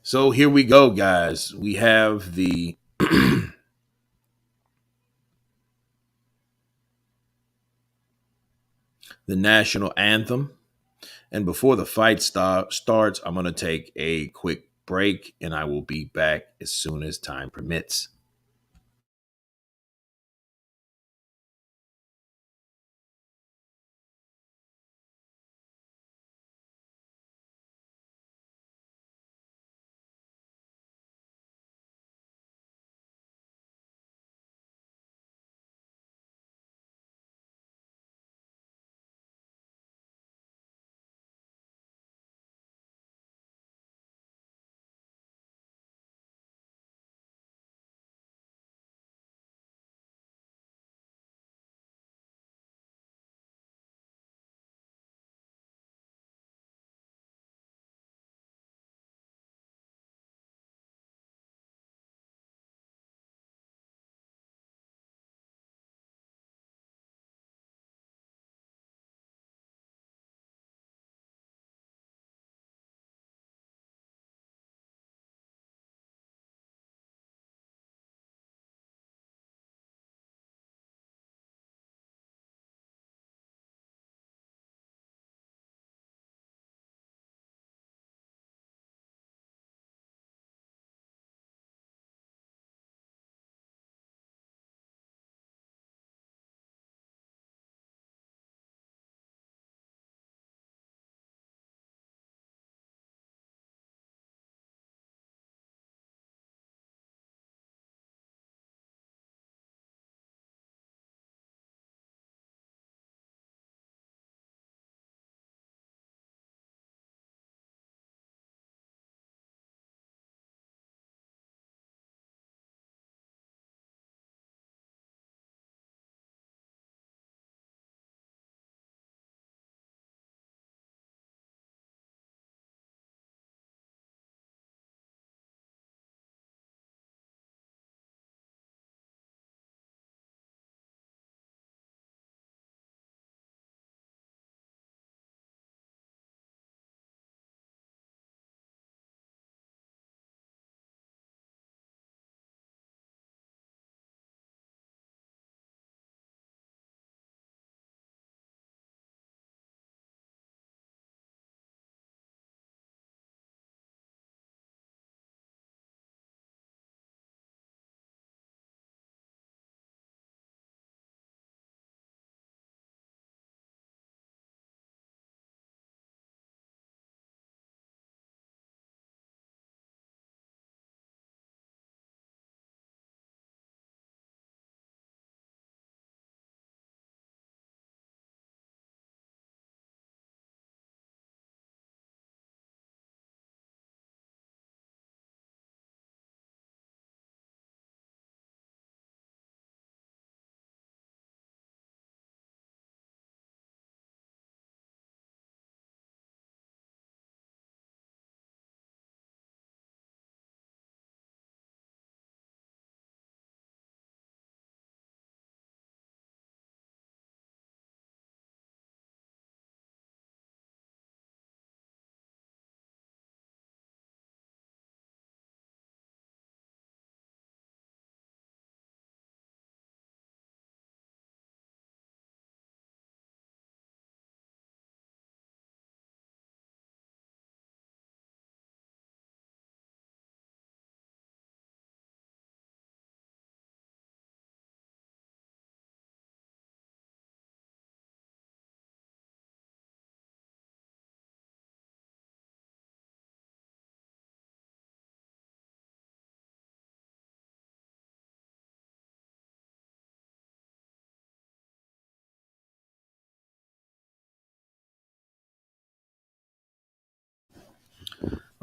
So here we go, guys. We have the national anthem. And before the fight starts, I'm going to take a quick break and I will be back as soon as time permits.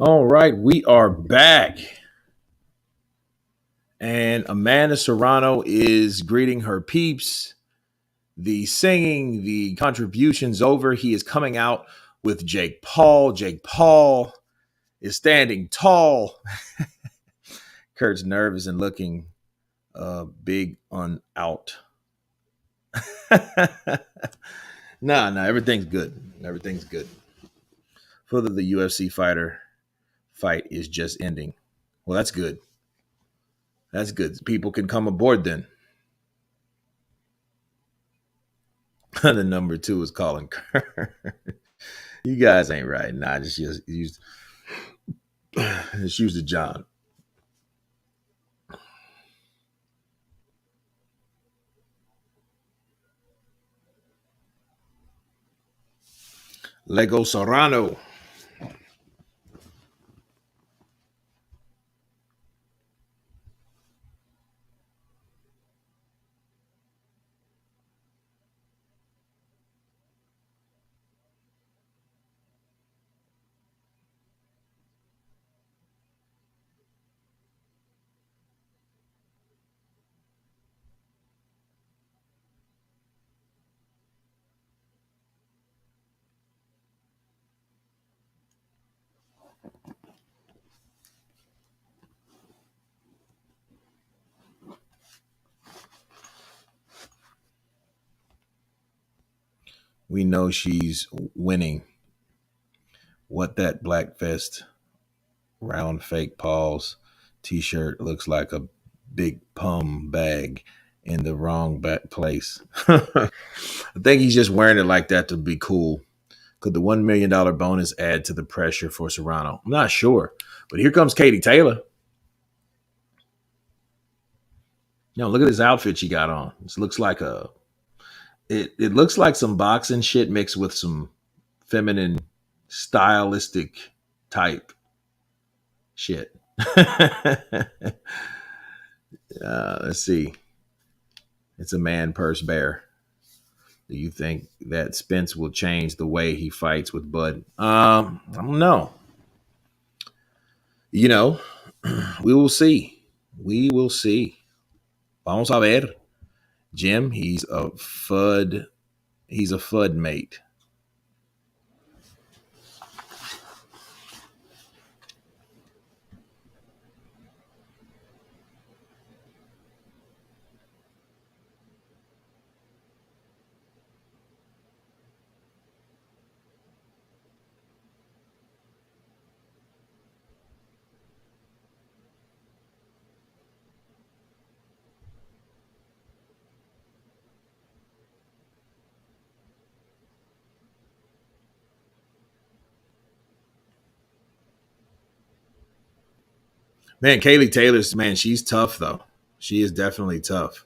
All right, we are back. And Amanda Serrano is greeting her peeps. The singing, the contributions over. He is coming out with Jake Paul. Jake Paul is standing tall. Kurt's nervous and looking big on out. No, everything's good. Everything's good. Further, the UFC fighter fight is just ending. Well, that's good. That's good. People can come aboard then. The number two is calling Kurt. You guys ain't right. Nah, just use the John. Lego Serrano. We know she's winning. What that black vest, round fake paws t-shirt looks like a big pum bag in the wrong back place. I think he's just wearing it like that to be cool. Could the $1 million bonus add to the pressure for Serrano? I'm not sure. But here comes Katie Taylor. Look at this outfit she got on. This looks like it looks like some boxing shit mixed with some feminine stylistic type shit. Let's see. It's a man purse bear. Do you think that Spence will change the way he fights with Bud? I don't know. You know, we will see. We will see. Vamos a ver. Jim, he's a FUD. He's a FUD mate. Man, Kaylee Taylor's man, she's tough though. She is definitely tough.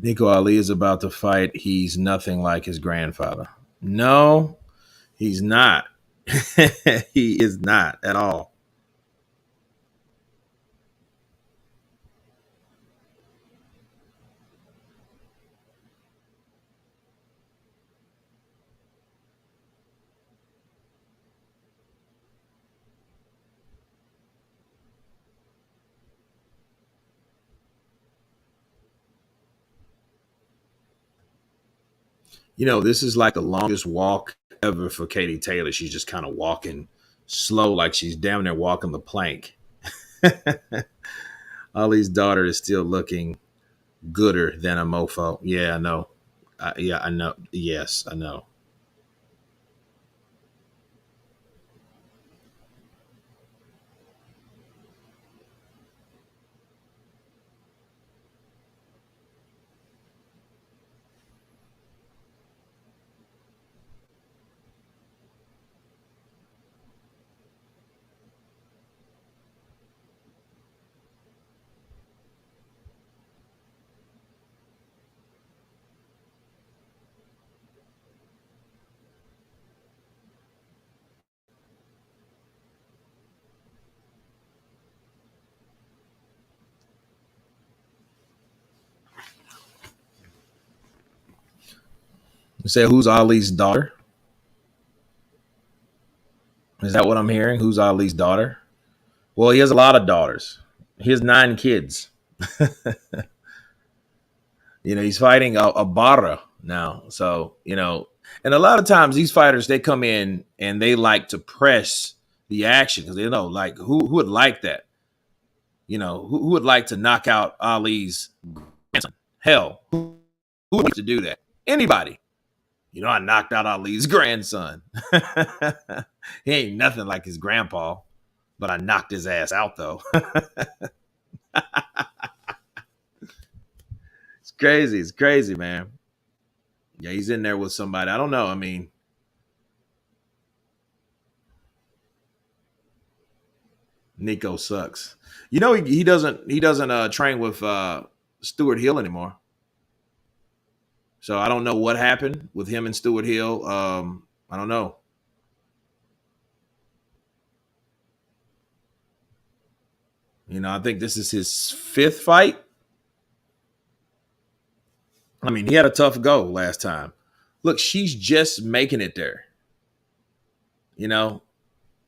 Nico Ali is about to fight. He's nothing like his grandfather. No, he's not. He is not at all. This is like the longest walk ever for Katie Taylor. She's just kind of walking slow, like she's down there walking the plank. Ali's daughter is still looking gooder than a mofo. Yeah, I know. Yeah, I know. Yes, I know. Say, who's Ali's daughter? Is that what I'm hearing? Who's Ali's daughter? Well, he has a lot of daughters. He has 9 kids. He's fighting a Barra now. So, and a lot of times these fighters, they come in and they like to press the action because they know, like, who would like that? Who would like to knock out Ali's grandson? Hell, who would like to do that? Anybody. I knocked out Ali's grandson. He ain't nothing like his grandpa, but I knocked his ass out, though. It's crazy, man. Yeah, he's in there with somebody. I don't know. I mean, Nico sucks. He doesn't train with Stuart Hill anymore. So I don't know what happened with him and Stuart Hill. I don't know. I think this is his 5th fight. I mean, he had a tough go last time. Look, she's just making it there.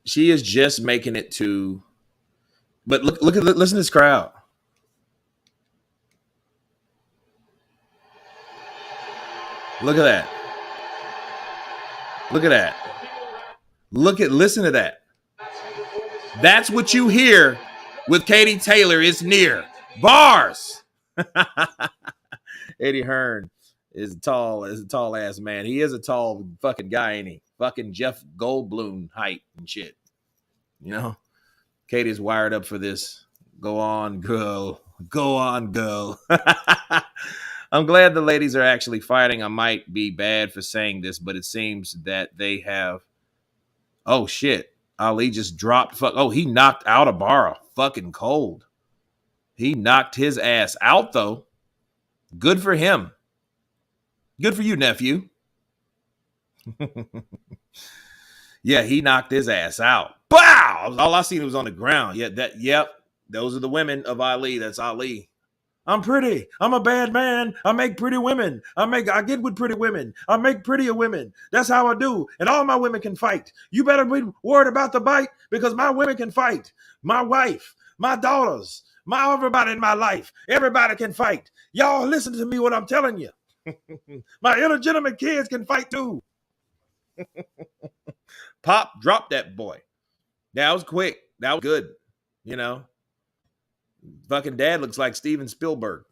She is just making it to. But listen to this crowd. Look at that. Listen to that. That's what you hear with Katie Taylor is near. Bars. Eddie Hearn is a tall ass man. He is a tall fucking guy, ain't he? Fucking Jeff Goldblum height and shit. Katie's wired up for this. Go on, girl. I'm glad the ladies are actually fighting. I might be bad for saying this, but it seems that they have. Oh shit! Ali just dropped. He knocked out Ibarra. Fucking cold. He knocked his ass out though. Good for him. Good for you, nephew. Yeah, he knocked his ass out. Wow! All I seen was on the ground. Yep. Those are the women of Ali. That's Ali. I'm pretty. I'm a bad man. I make pretty women. I get with pretty women. I make prettier women. That's how I do. And all my women can fight. You better be worried about the bite because my women can fight. My wife, my daughters, everybody in my life. Everybody can fight. Y'all listen to me what I'm telling you. My illegitimate kids can fight too. Pop, drop that boy. That was quick. That was good. Fucking dad looks like Steven Spielberg.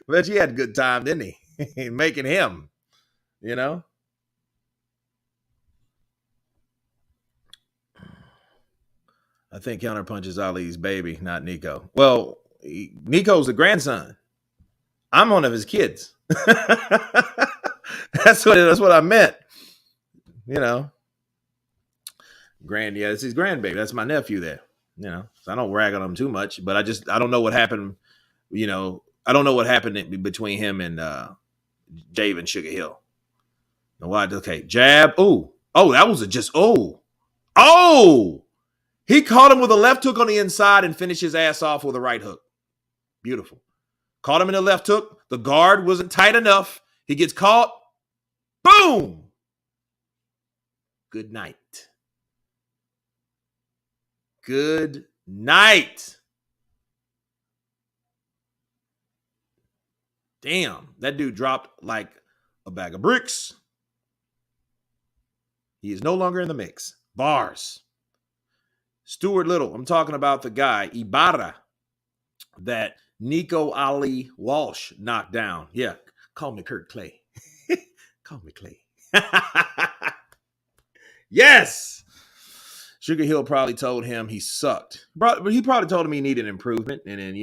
But he had a good time, didn't he? Making him, I think Counterpunch is Ali's baby, not Nico. Well, Nico's the grandson. I'm one of his kids. That's what I meant. It's his grandbaby. That's my nephew there. So I don't rag on him too much, but I don't know what happened. I don't know what happened between him and Dave and Sugar Hill. Okay, jab. Oh, that was he caught him with a left hook on the inside and finished his ass off with a right hook. Beautiful. Caught him in the left hook. The guard wasn't tight enough. He gets caught. Boom. Good night. Good night. Damn, that dude dropped like a bag of bricks. He is no longer in the mix. Bars. Stuart Little, I'm talking about the guy, Ibarra, that Nico Ali Walsh knocked down. Yeah, call me Kurt Clay. Call me Clay. Yes. Sugar Hill probably told him he sucked. He probably told him he needed improvement. And then,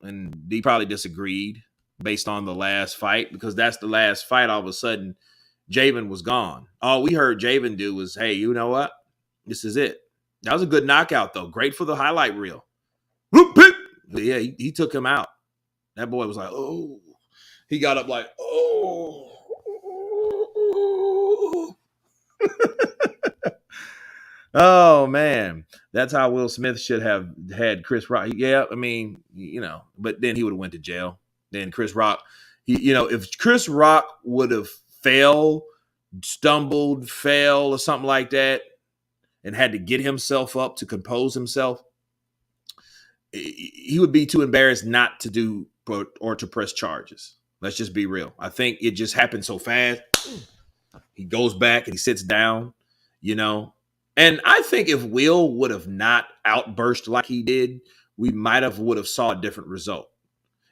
and he probably disagreed based on the last fight because that's the last fight. All of a sudden, Javen was gone. All we heard Javen do was, hey, you know what? This is it. That was a good knockout, though. Great for the highlight reel. Yeah, he took him out. That boy was like, oh. He got up like, oh. Oh, man. That's how Will Smith should have had Chris Rock. Yeah, I mean, but then he would have went to jail. Then Chris Rock, If Chris Rock would have stumbled, fell, or something like that, and had to get himself up to compose himself, he would be too embarrassed not to do or to press charges. Let's just be real. I think it just happened so fast. He goes back and he sits down, And I think if Will would have not outburst like he did, we would have saw a different result.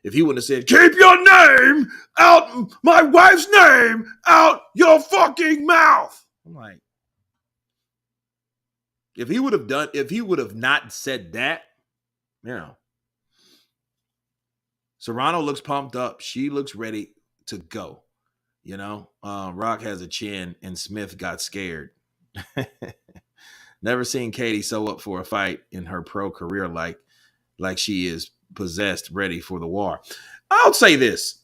If he wouldn't have said, "Keep your name out, my wife's name out your fucking mouth." I'm like, if he would have not said that, Serrano looks pumped up. She looks ready to go. Rock has a chin and Smith got scared. Never seen Katie so up for a fight in her pro career like she is possessed, ready for the war. I'll say this.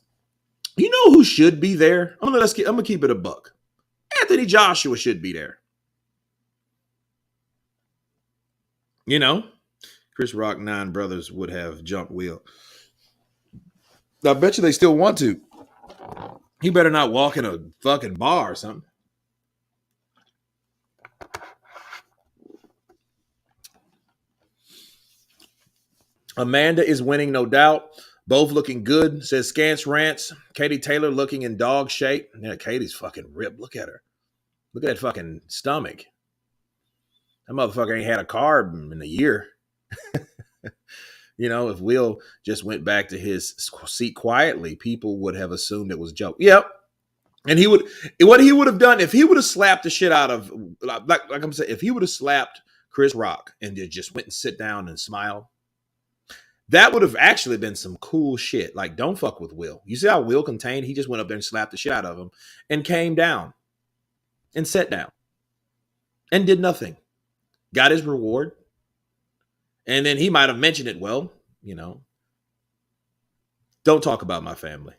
You know who should be there? I'm gonna keep it a buck. Anthony Joshua should be there. Chris Rock 9 brothers would have jumped Will. I bet you they still want to. He better not walk in a fucking bar or something. Amanda is winning, no doubt. Both looking good, says Scance Rants. Katie Taylor looking in dog shape. Yeah, Katie's fucking ripped. Look at her. Look at that fucking stomach. That motherfucker ain't had a carb in a year. If Will just went back to his seat quietly, people would have assumed it was a joke. Yep. And what he would have done if he would have slapped the shit out of, like I'm saying, if he would have slapped Chris Rock and just went and sit down and smiled, that would have actually been some cool shit. Like, don't fuck with Will. You see how Will contained? He just went up there and slapped the shit out of him and came down and sat down and did nothing. Got his reward. And then he might have mentioned it. Well, don't talk about my family.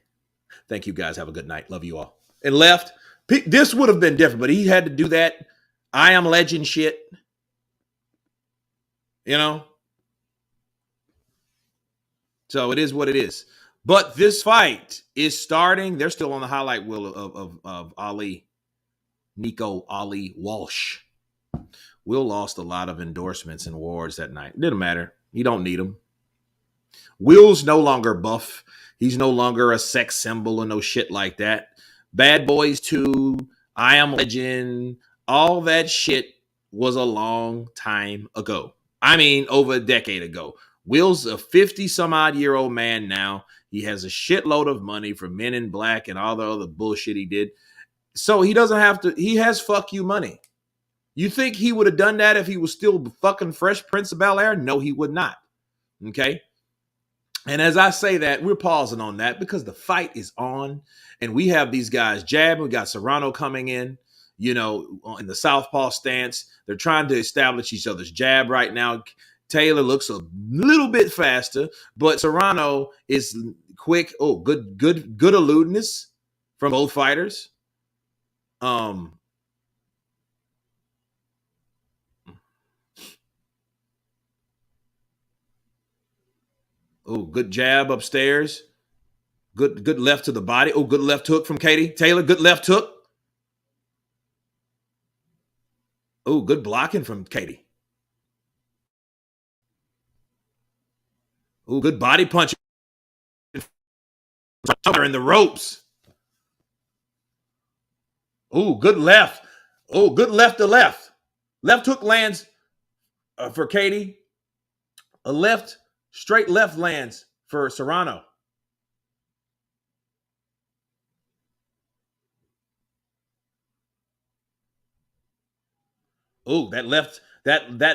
Thank you guys. Have a good night. Love you all. And left. This would have been different, but he had to do that I am legend shit. So it is what it is. But this fight is starting. They're still on the highlight wheel of Ali, Nico Ali Walsh. Will lost a lot of endorsements and awards that night. It didn't matter. You don't need them. Will's no longer buff. He's no longer a sex symbol or no shit like that. Bad Boys 2, I Am Legend, all that shit was a long time ago. I mean, over a decade ago. Will's a 50-some-odd-year-old man now. He has a shitload of money from Men in Black and all the other bullshit he did. So he doesn't have to. He has fuck you money. You think he would have done that if he was still fucking Fresh Prince of Bel-Air? No, he would not. Okay? And as I say that, we're pausing on that because the fight is on. And we have these guys jabbing. We got Serrano coming in, in the southpaw stance. They're trying to establish each other's jab right now. Taylor looks a little bit faster, but Serrano is quick. Oh, good eludiness from both fighters. Oh, good jab upstairs. Good left to the body. Oh, good left hook from Katie Taylor. Good left hook. Oh, good blocking from Katie. Oh, good body punch. In the ropes. Oh, good left. Oh, good left to left. Left hook lands for Katie. A straight left lands for Serrano. Oh, that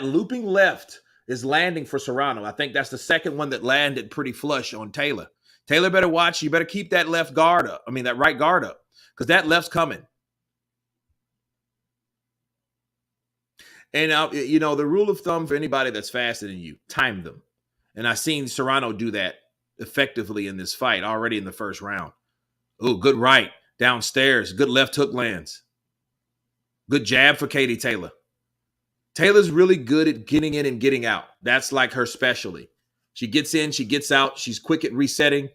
looping left is landing for Serrano. I think that's the second one that landed pretty flush on Taylor. Taylor better watch. You better keep that left guard up. I mean, that right guard up because that left's coming. And, the rule of thumb for anybody that's faster than you, time them. And I've seen Serrano do that effectively in this fight already in the first round. Oh, good right downstairs. Good left hook lands. Good jab for Katie Taylor. Taylor's really good at getting in and getting out. That's like her specialty. She gets in, she gets out. She's quick at resetting.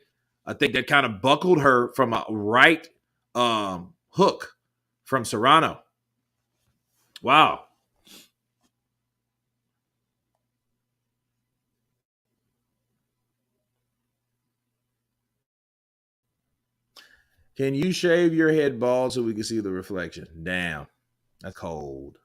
I think that kind of buckled her from a right hook from Serrano. Wow. Can you shave your head bald so we can see the reflection? Damn, that's cold.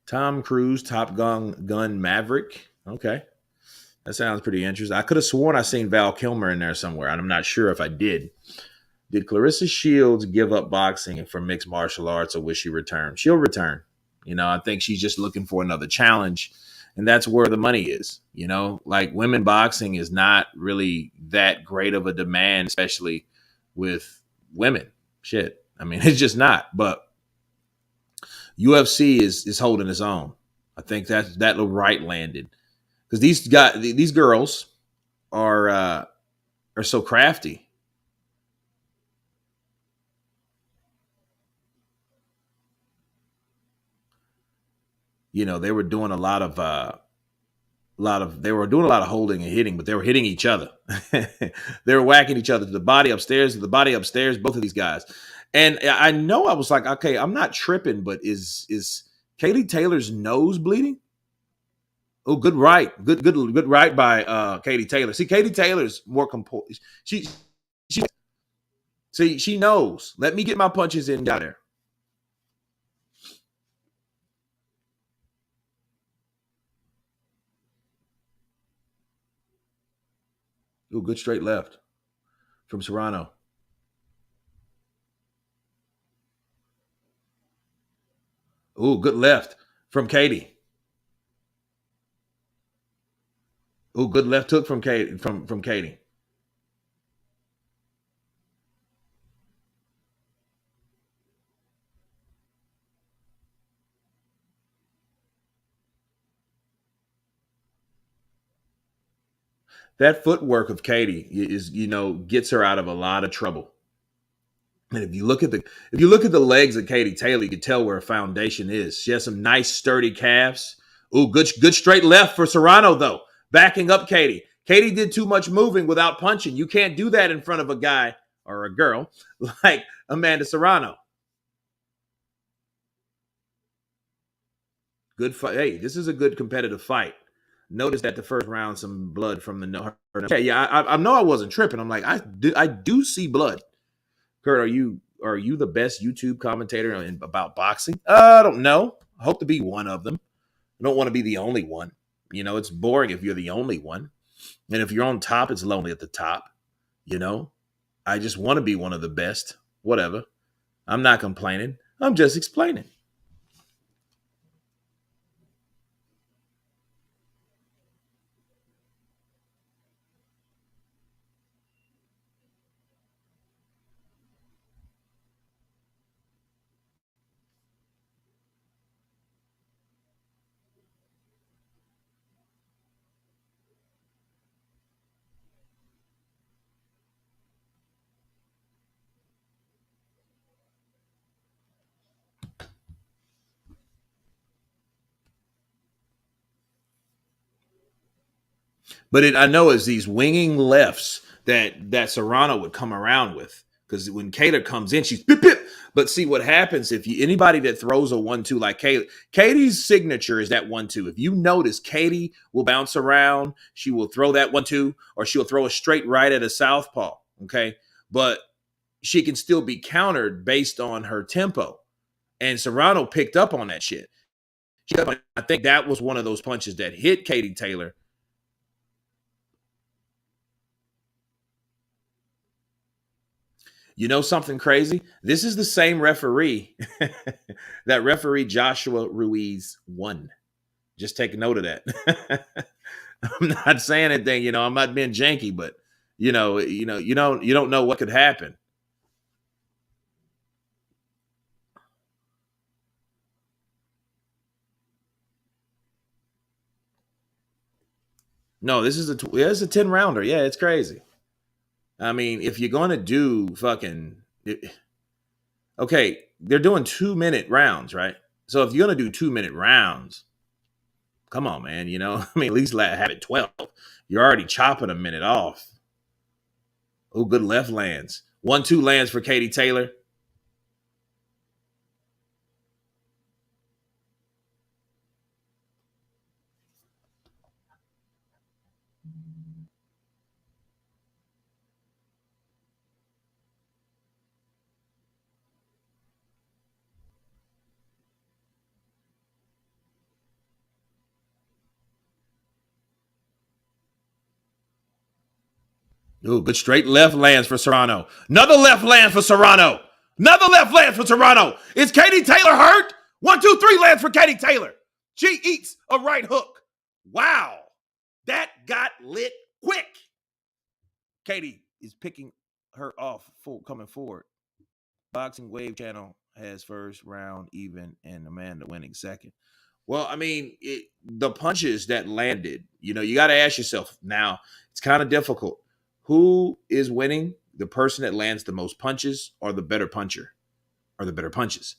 Tom Cruise, Top Gun Maverick. Okay. That sounds pretty interesting. I could have sworn I seen Val Kilmer in there somewhere, and I'm not sure if I did. Did Clarissa Shields give up boxing for mixed martial arts, or will she return? She'll return. I think she's just looking for another challenge, and that's where the money is. Like women boxing is not really that great of a demand, especially with women. Shit, I mean, it's just not. But UFC is holding its own. I think that little right landed because these girls are so crafty. They were doing they were doing a lot of holding and hitting, but they were hitting each other. They were whacking each other to the body upstairs, both of these guys. And I know I was like, okay, I'm not tripping, but is Katie Taylor's nose bleeding? Oh, good right. Good right by Katie Taylor. See, Katie Taylor's more composed. She see, she knows. Let me get my punches in down there. Ooh, good straight left from Serrano. Ooh, good left from Katie. Ooh, good left hook from Katie from Katie. That footwork of Katie is, gets her out of a lot of trouble. And if you look at the legs of Katie Taylor, you can tell where her foundation is. She has some nice sturdy calves. Ooh, good straight left for Serrano though, backing up Katie. Katie did too much moving without punching. You can't do that in front of a guy or a girl like Amanda Serrano. Good fight. Hey, this is a good competitive fight. Notice that the first round, some blood from the no. Okay, yeah, I know I wasn't tripping. I'm like, I do see blood. Kurt, are you the best YouTube commentator about boxing? I don't know. I hope to be one of them. I don't want to be the only one. It's boring if you're the only one. And if you're on top, it's lonely at the top. You know, I just want to be one of the best. Whatever. I'm not complaining. I'm just explaining. But I know it's these winging lefts that Serrano would come around with. Because when Kater comes in, she's pip pip. But see what happens if anybody that throws a 1-2 like Katie's signature is that 1-2. If you notice, Katie will bounce around, she will throw that 1-2, or she'll throw a straight right at a southpaw. Okay. But she can still be countered based on her tempo. And Serrano picked up on that shit. I think that was one of those punches that hit Katie Taylor. You know something crazy? This is the same referee that referee Joshua Ruiz won. Just take note of that. I'm not saying anything, I'm not being janky, but you don't know what could happen. No, this is it's a 10 rounder. Yeah, it's crazy. I mean, if you're gonna do okay, they're doing 2 minute rounds, right? So if you're gonna do 2 minute rounds, come on, man. You know, I mean, at least have it 12. You're already chopping a minute off. Oh, good left lands. 1-2 lands for Katie Taylor. Ooh, good straight left lands for Serrano. Another left land for Serrano. Another left land for Serrano. Is Katie Taylor hurt? 1-2-3 lands for Katie Taylor. She eats a right hook. Wow. That got lit quick. Katie is picking her off coming forward. Boxing Wave Channel has first round even and Amanda winning second. Well, I mean, the punches that landed, you got to ask yourself now, it's kind of difficult. Who is winning? The person that lands the most punches or the better puncher or the better punches?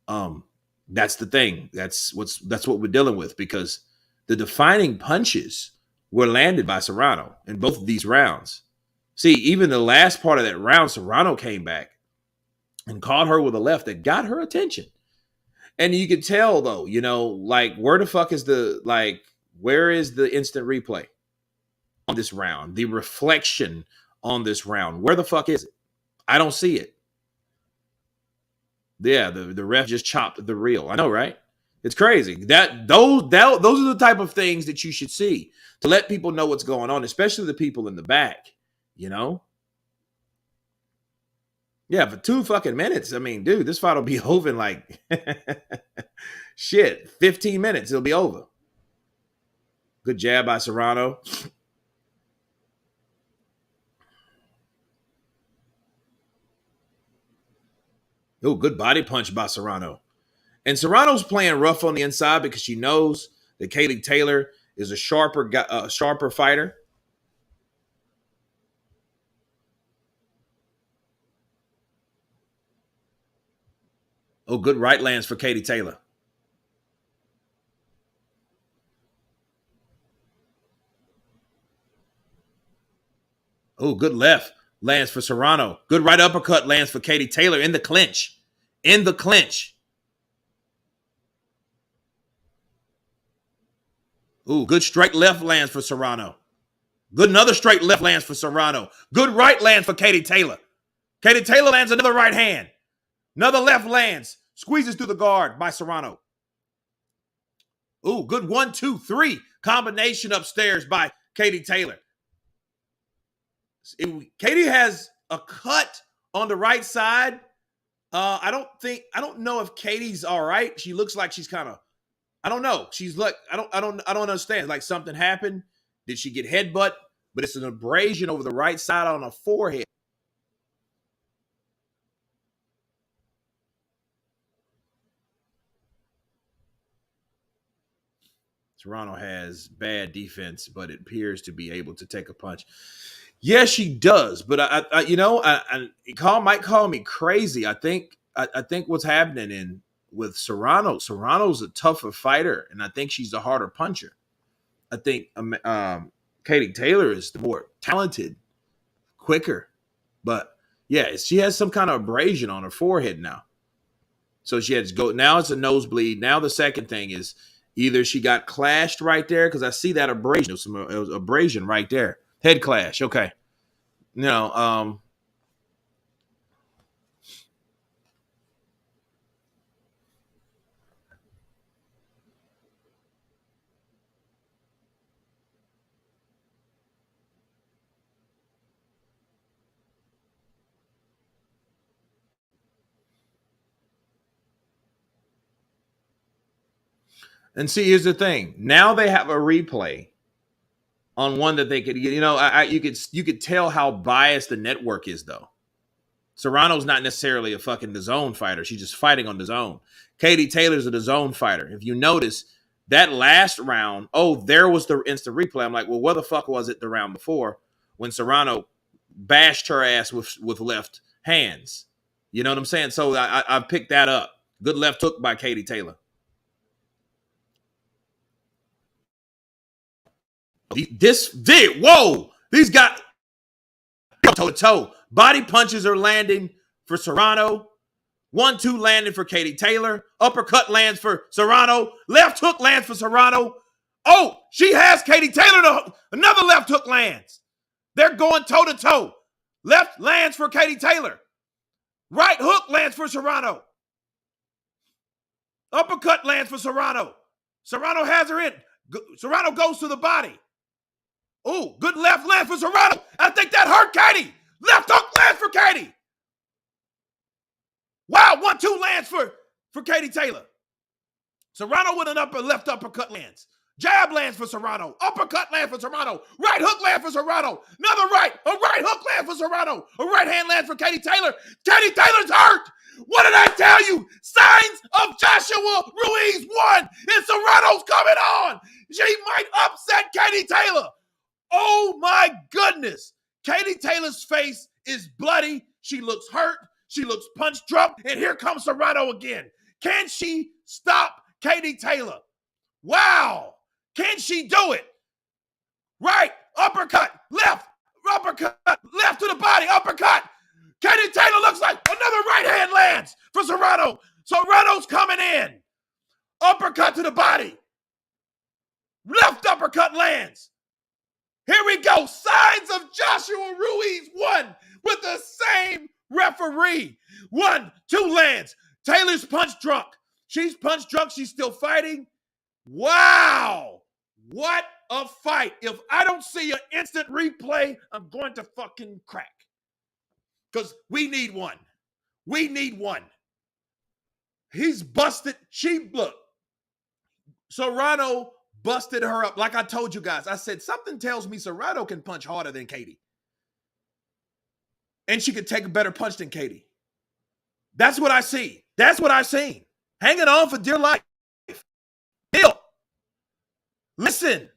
That's the thing. That's what we're dealing with because the defining punches were landed by Serrano in both of these rounds. See, even the last part of that round, Serrano came back and caught her with a left that got her attention. And you could tell though, like where the fuck is where is the instant replay on this round? The reflection on this round. Where the fuck is it? I don't see it. Yeah, the ref just chopped the reel. I know, right? It's crazy. Those are the type of things that you should see to let people know what's going on, especially the people in the back, Yeah, for 2 fucking minutes. I mean, dude, this fight will be over in like 15 minutes. It'll be over. Good jab by Serrano. Oh, good body punch by Serrano. And Serrano's playing rough on the inside because she knows that Katie Taylor is a sharper fighter. Oh, good right lands for Katie Taylor. Oh, good left lands for Serrano. Good right uppercut lands for Katie Taylor in the clinch. In the clinch. Ooh, good straight left lands for Serrano. Good another straight left lands for Serrano. Good right lands for Katie Taylor. Katie Taylor lands another right hand. Another left lands. Squeezes through the guard by Serrano. Ooh, good 1-2-3 combination upstairs by Katie Taylor. Katie has a cut on the right side. I don't know if Katie's all right. She looks like she's kind of, I don't know. She's like, I don't understand. Like something happened. Did she get headbutt? But it's an abrasion over the right side on her forehead. Toronto has bad defense, but it appears to be able to take a punch. Yes, she does, but might call me crazy. I think what's happening with Serrano's a tougher fighter, and I think she's a harder puncher. I think Katie Taylor is the more talented, quicker, but yeah, she has some kind of abrasion on her forehead now. So she had to go. Now it's a nosebleed. Now the second thing is either she got clashed right there because I see that abrasion. It was abrasion right there. Head clash. Okay. And see, here's the thing. Now they have a replay on one that they could, you could tell how biased the network is though. Serrano's not necessarily a fucking DAZN fighter. She's just fighting on DAZN. Katie Taylor's a DAZN fighter. If you notice, That last round, oh, there was the instant replay. I'm like, well, where the fuck was it the round before when Serrano bashed her ass with left hands? You know what I'm saying? So I picked that up. Good left hook by Katie Taylor. Whoa! These got toe to toe. Body punches are landing for Serrano. 1-2 landing for Katie Taylor. Uppercut lands for Serrano. Left hook lands for Serrano. Oh, she has Katie Taylor. Another left hook lands. They're going toe to toe. Left lands for Katie Taylor. Right hook lands for Serrano. Uppercut lands for Serrano. Serrano has her in. Serrano goes to the body. Oh, good left land for Serrano. I think that hurt Katie. Left hook lands for Katie. Wow, 1-2 lands for Katie Taylor. Serrano with an left uppercut lands. Jab lands for Serrano. Uppercut lands for Serrano. Right hook lands for Serrano. Another right. A right hook lands for Serrano. A right hand lands for Katie Taylor. Katie Taylor's hurt. What did I tell you? Signs of Joshua Ruiz won. And Serrano's coming on. She might upset Katie Taylor. Oh my goodness. Katie Taylor's face is bloody. She looks hurt. She looks punch drunk. And here comes Serrano again. Can she stop Katie Taylor? Wow. Can she do it? Right, uppercut, left, uppercut, left to the body, uppercut. Katie Taylor looks like another right hand lands for Serrano. Serrano's coming in. Uppercut to the body. Left uppercut lands. Here we go. Signs of Joshua Ruiz won with the same referee. 1-2 lands. Taylor's punch drunk. She's punch drunk. She's still fighting. Wow. What a fight. If I don't see an instant replay, I'm going to fucking crack. Because we need one. We need one. He's busted. Look. Serrano busted her up. Like I told you guys, I said, something tells me Serrano can punch harder than Katie. And she could take a better punch than Katie. That's what I see. That's what I've seen. Hanging on for dear life. Bill, listen.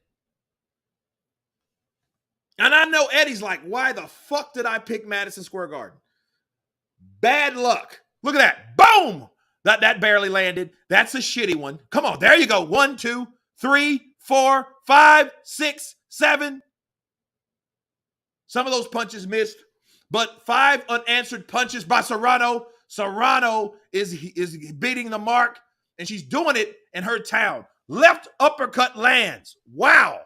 And I know Eddie's like, why the fuck did I pick Madison Square Garden? Bad luck. Look at that. Boom. That barely landed. That's a shitty one. Come on. There you go. 1, 2, 3, 4, 5, 6, 7. Some of those punches missed, but 5 unanswered punches by Serrano. Serrano is beating the mark, and she's doing it in her town. Left uppercut lands. Wow.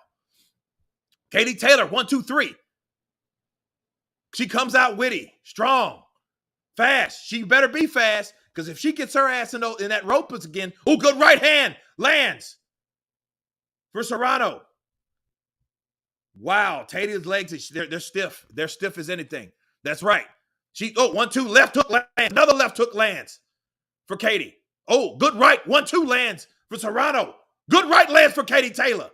Katie Taylor, 1, 2, 3. She comes out witty, strong, fast. She better be fast, because if she gets her ass in that ropes again, oh, good right hand lands for Serrano. Wow, Taylor's legs, they're stiff. They're stiff as anything. That's right. 1, 2, left hook lands. Another left hook lands for Katie. Oh, good right. 1, 2 lands for Serrano. Good right lands for Katie Taylor.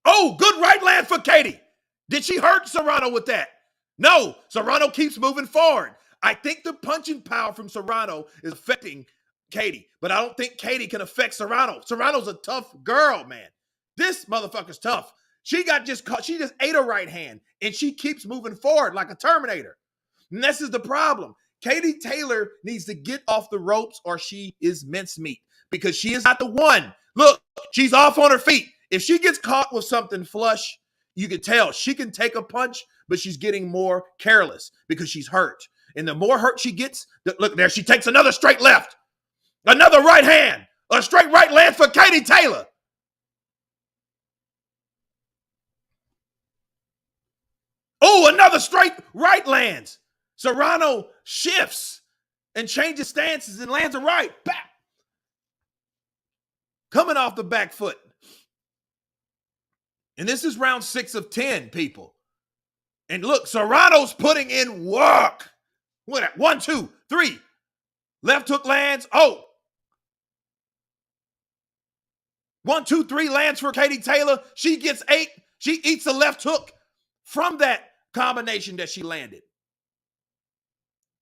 Oh, good right lands for Katie. Did she hurt Serrano with that? No. Serrano keeps moving forward. I think the punching power from Serrano is affecting Katie, but I don't think Katie can affect Serrano. Serrano's a tough girl, man. This motherfucker's tough. She just ate a right hand, and she keeps moving forward like a Terminator. And this is the problem. Katie Taylor needs to get off the ropes or she is mincemeat because she is not the one. Look, she's off on her feet. If she gets caught with something flush, you can tell she can take a punch, but she's getting more careless because she's hurt. And the more hurt she gets, look there, she takes another straight left. Another right hand. A straight right lands for Katie Taylor. Oh, another straight right lands. Serrano shifts and changes stances and lands a right. Back. Coming off the back foot. And this is round 6 of 10, people. And look, Serrano's putting in work. What? 1, 2, 3. Left hook lands. Oh. 1, 2, 3 lands for Katie Taylor. She gets 8. She eats a left hook from that combination that she landed.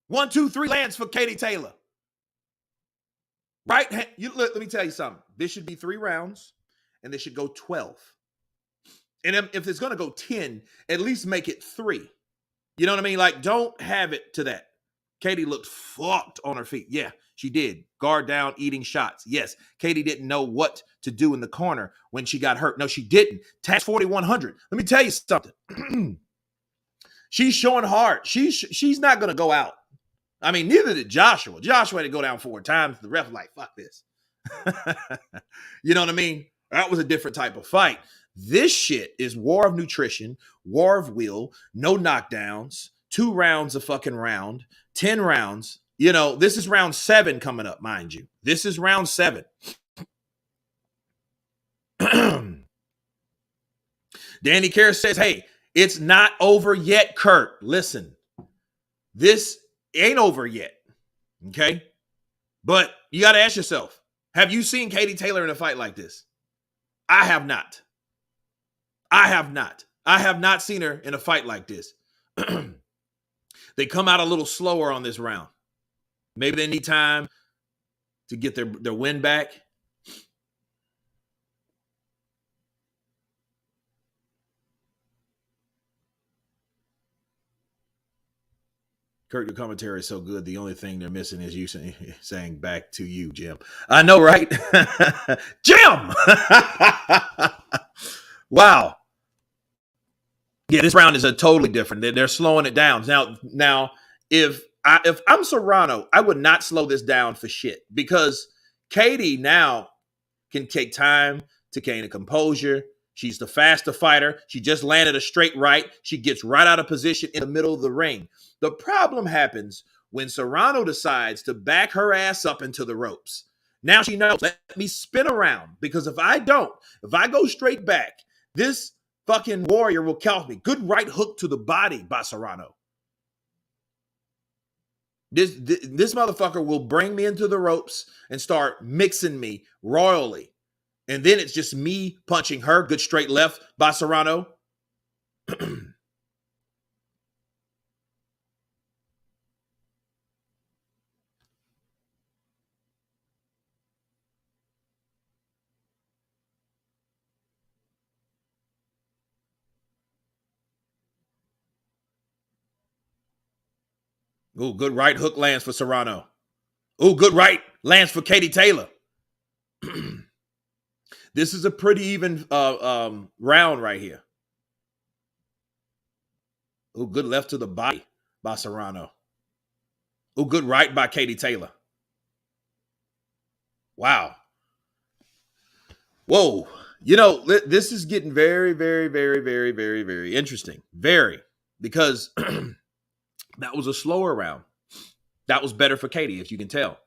1, 2, 3 lands for Katie Taylor. Right hand, let me tell you something. This should be 3 rounds, and they should go 12. And if it's going to go 10, at least make it 3. You know what I mean? Like, don't have it to that. Katie looked fucked on her feet. Yeah, she did. Guard down, eating shots. Yes, Katie didn't know what to do in the corner when she got hurt. No, she didn't. Tax 4,100. Let me tell you something. She's showing hard. She's not going to go out. I mean, neither did Joshua. Joshua had to go down 4 times. The ref was like, fuck this. You know what I mean? That was a different type of fight. This shit is war of nutrition, war of will, no knockdowns, 2 rounds a fucking round, 10 rounds. You know, this is round 7 coming up, mind you. This is round 7. Danny Kerr says, hey, it's not over yet, Kurt. Listen, this ain't over yet, okay? But you got to ask yourself, have you seen Katie Taylor in a fight like this? I have not. I have not seen her in a fight like this. They come out a little slower on this round. Maybe they need time to get their win back. Kurt, your commentary is so good. The only thing they're missing is you saying back to you, Jim. I know, right? Jim! Wow. Yeah, this round is a totally different. They're slowing it down. Now, if I'm Serrano, I would not slow this down for shit, because Katie now can take time to gain a composure. She's the faster fighter. She just landed a straight right. She gets right out of position in the middle of the ring. The problem happens when Serrano decides to back her ass up into the ropes. Now she knows, let me spin around, because if I go straight back, this fucking warrior will count me. Good right hook to the body by Serrano. This motherfucker will bring me into the ropes and start mixing me royally. And then it's just me punching her. Good straight left by Serrano. Ooh, good right hook lands for Serrano. Ooh, good right lands for Katie Taylor. This is a pretty even round right here. Ooh, good left to the body by Serrano. Ooh, good right by Katie Taylor. Wow. Whoa. You know, this is getting very, very, very, very, very, very interesting. Very. Because that was a slower round. That was better for Katie, if you can tell.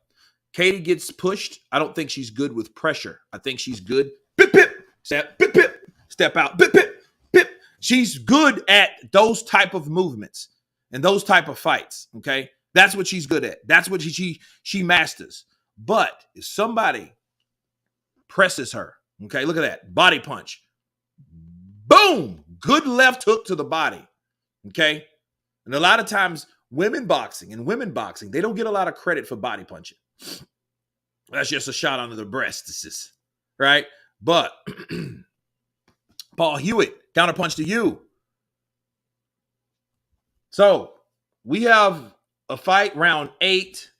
Katie gets pushed. I don't think she's good with pressure. I think she's good. Bip, bip. Step, bip, bip. Step out. Bip, bip, bip. She's good at those type of movements and those type of fights, okay? That's what she's good at. That's what she masters. But if somebody presses her, okay, look at that. Body punch. Boom. Good left hook to the body, okay? And a lot of times, women boxing, they don't get a lot of credit for body punching. That's just a shot under the breast, right? But Paul Hewitt, counterpunch to you. So we have a fight, round 8.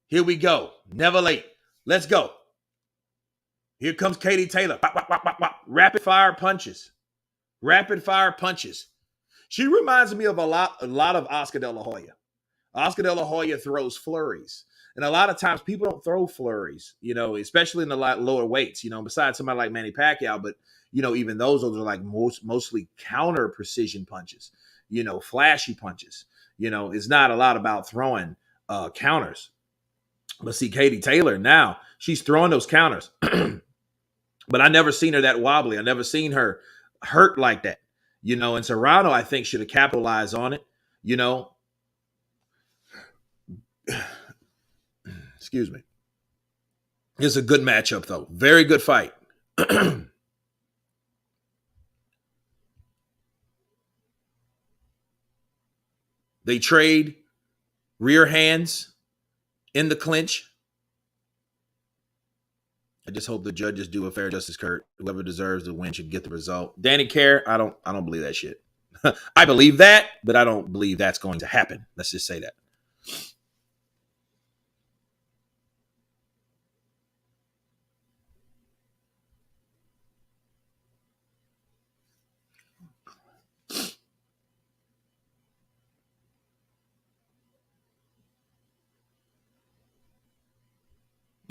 Here we go. Never late. Let's go. Here comes Katie Taylor. Wop, wop, wop, wop, wop. Rapid fire punches. Rapid fire punches. She reminds me of a lot of Oscar De La Hoya. Oscar De La Hoya throws flurries. And a lot of times people don't throw flurries, you know, especially in the lower weights, you know, besides somebody like Manny Pacquiao. But, you know, even those are like mostly counter precision punches, you know, flashy punches. You know, it's not a lot about throwing counters. But see, Katie Taylor now, she's throwing those counters. But I never seen her that wobbly. I never seen her hurt like that. You know, and Serrano, I think, should have capitalized on it, you know. Excuse me. It's a good matchup, though. Very good fight. They trade rear hands in the clinch. I just hope the judges do a fair justice, Kurt. Whoever deserves to win should get the result. Danny Care, I don't believe that shit. I believe that, but I don't believe that's going to happen. Let's just say that.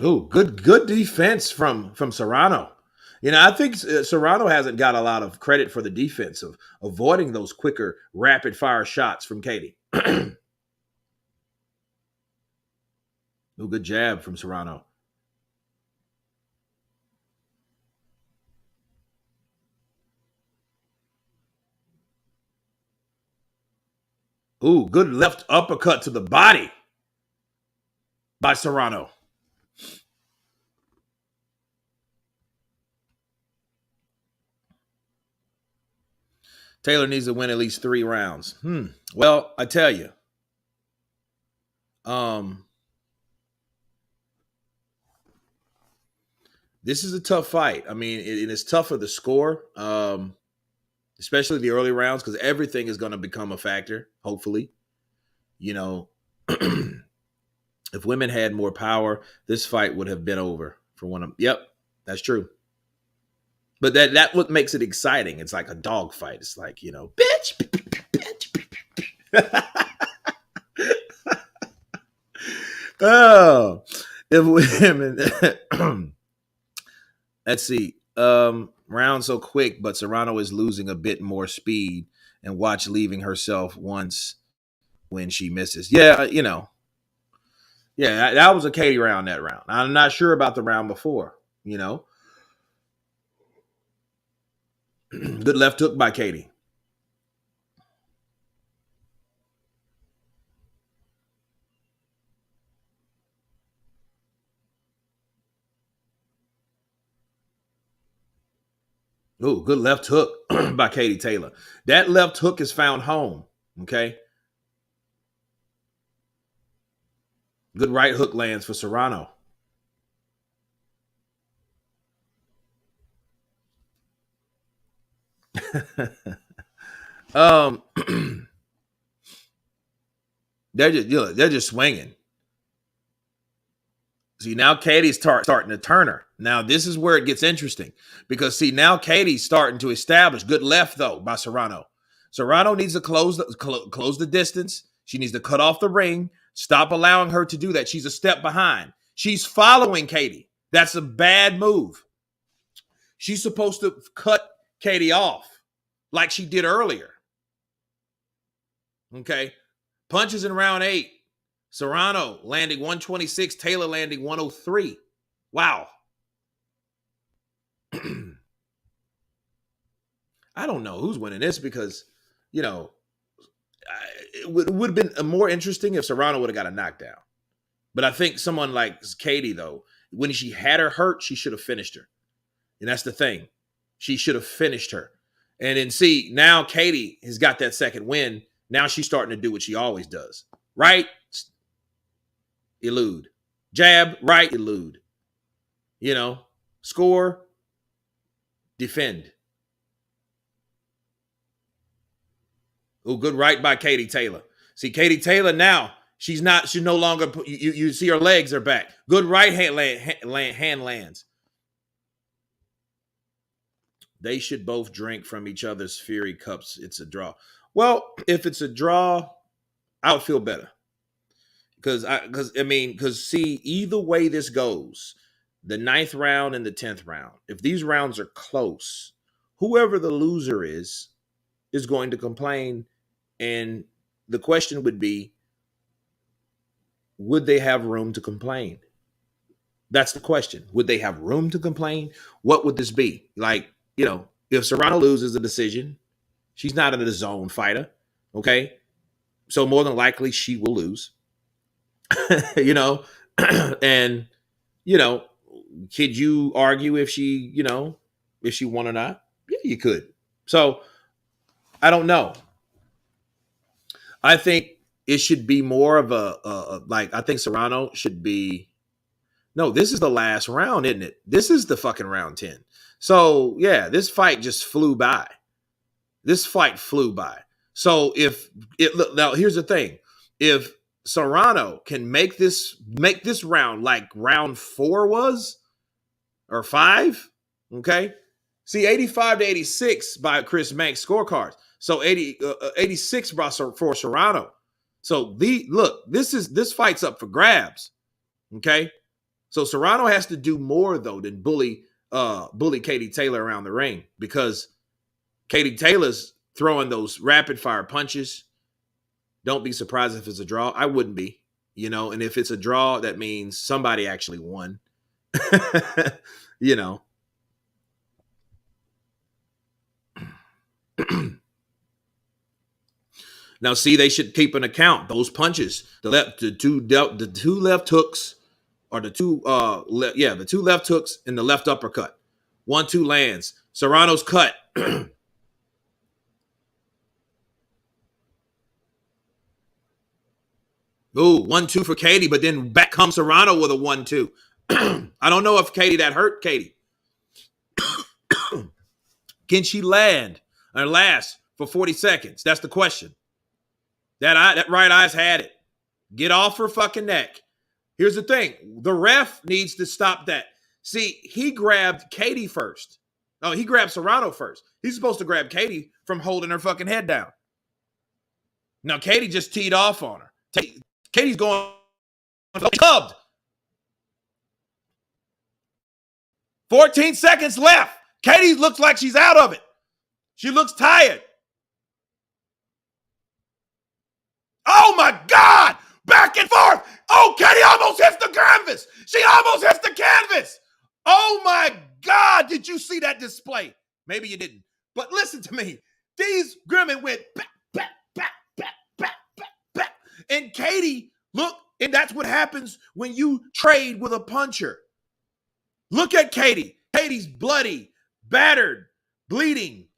Oh, good defense from Serrano. I think Serrano hasn't got a lot of credit for the defense of avoiding those quicker, rapid fire shots from Katie. Oh, good jab from Serrano. Ooh, good left uppercut to the body by Serrano. Taylor needs to win at least 3 rounds. Well, I tell you, this is a tough fight. I mean, it's tough for the score, especially the early rounds, because everything is going to become a factor. Hopefully, you know, if women had more power, this fight would have been over for one of them. Yep, that's true. But that what makes it exciting. It's like a dog fight. It's like, bitch. Oh, if women. Let's see. Round so quick, but Serrano is losing a bit more speed, and watch leaving herself once when she misses. Yeah, Yeah, that was a Katie round. That round. I'm not sure about the round before. Good left hook by Katie. Ooh, good left hook by Katie Taylor. That left hook is found home. Okay. Good right hook lands for Serrano. um, they're just swinging. See, now Katie's starting to turn her. Now this is where it gets interesting because see now Katie's starting to establish good left though by Serrano. Serrano needs to close the distance. She needs to cut off the ring. Stop allowing her to do that. She's a step behind. She's following Katie. That's a bad move. She's supposed to cut Katie off like she did earlier. Okay. Punches in round 8. Serrano landing 126, Taylor landing 103. Wow. I don't know who's winning this because, it would have been more interesting if Serrano would have got a knockdown. But I think someone like Katie, though, when she had her hurt, she should have finished her. And that's the thing. She should have finished her. And then see, now Katie has got that second win. Now she's starting to do what she always does. Right? Elude. Jab, right, elude. Score, defend. Oh, good right by Katie Taylor. See, Katie Taylor now, she's no longer, you see her legs are back. Good right hand lands. They should both drink from each other's Fury cups. It's a draw. Well, if it's a draw, I would feel better. Because see, either way this goes, the 9th round and the 10th round, if these rounds are close, whoever the loser is going to complain. And the question would be, would they have room to complain? That's the question. Would they have room to complain? What would this be? Like, if Serrano loses a decision, she's not a zone fighter. Okay. So more than likely she will lose. And, could you argue if she won or not? Yeah, you could. So I don't know. I think it should be more of I think Serrano should be No, this is the last round, isn't it? This is the fucking round 10. So yeah, this fight just flew by. This fight flew by. So if it look now, here's the thing: if Serrano can make this round like round 4 was or 5, okay. See, 85 to 86 by Chris Manx scorecards. So 86 for Serrano. So this fight's up for grabs. Okay. So Serrano has to do more though than bully Katie Taylor around the ring, because Katie Taylor's throwing those rapid fire punches. Don't be surprised if it's a draw. I wouldn't be, and if it's a draw, that means somebody actually won. you know. Now, see, they should keep an account. Those punches, the two left hooks, or the two left hooks and the left uppercut. 1-2 lands. Serrano's cut. Ooh, 1-2 for Katie, but then back comes Serrano with a 1-2. I don't know if that hurt Katie. Can she land or last for 40 seconds? That's the question. That right eye's had it. Get off her fucking neck. Here's the thing. The ref needs to stop that. See, he grabbed Katie first. Oh, he grabbed Serrano first. He's supposed to grab Katie from holding her fucking head down. Now, Katie just teed off on her. Katie's going clubbed. 14 seconds left. Katie looks like she's out of it. She looks tired. Oh my God! Back and forth. Oh, Katie almost hits the canvas. She almost hits the canvas. Oh my God! Did you see that display? Maybe you didn't. But listen to me. These women went back, back, back, back, back, back, back. And Katie, look, and that's what happens when you trade with a puncher. Look at Katie. Katie's bloody, battered, bleeding.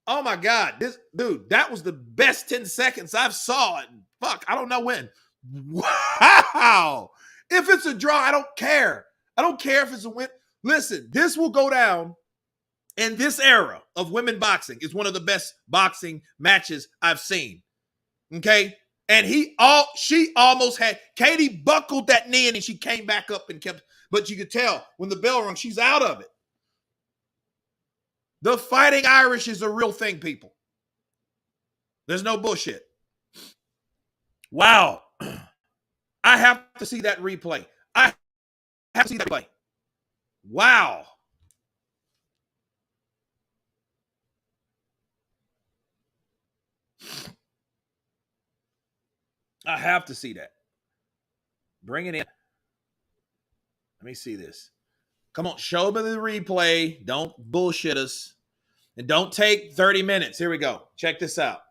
Oh my God. That was the best 10 seconds I've saw it. Fuck, I don't know when. Wow. If it's a draw, I don't care. I don't care if it's a win. Listen, this will go down in this era of women boxing. It's one of the best boxing matches I've seen. Okay? And she almost had, Katie buckled that knee and she came back up and kept, but you could tell when the bell rung, she's out of it. The Fighting Irish is a real thing, people. There's no bullshit. Wow. I have to see that replay. I have to see that replay. Wow. I have to see that. Bring it in. Let me see this. Come on, show me the replay. Don't bullshit us. And don't take 30 minutes. Here we go. Check this out.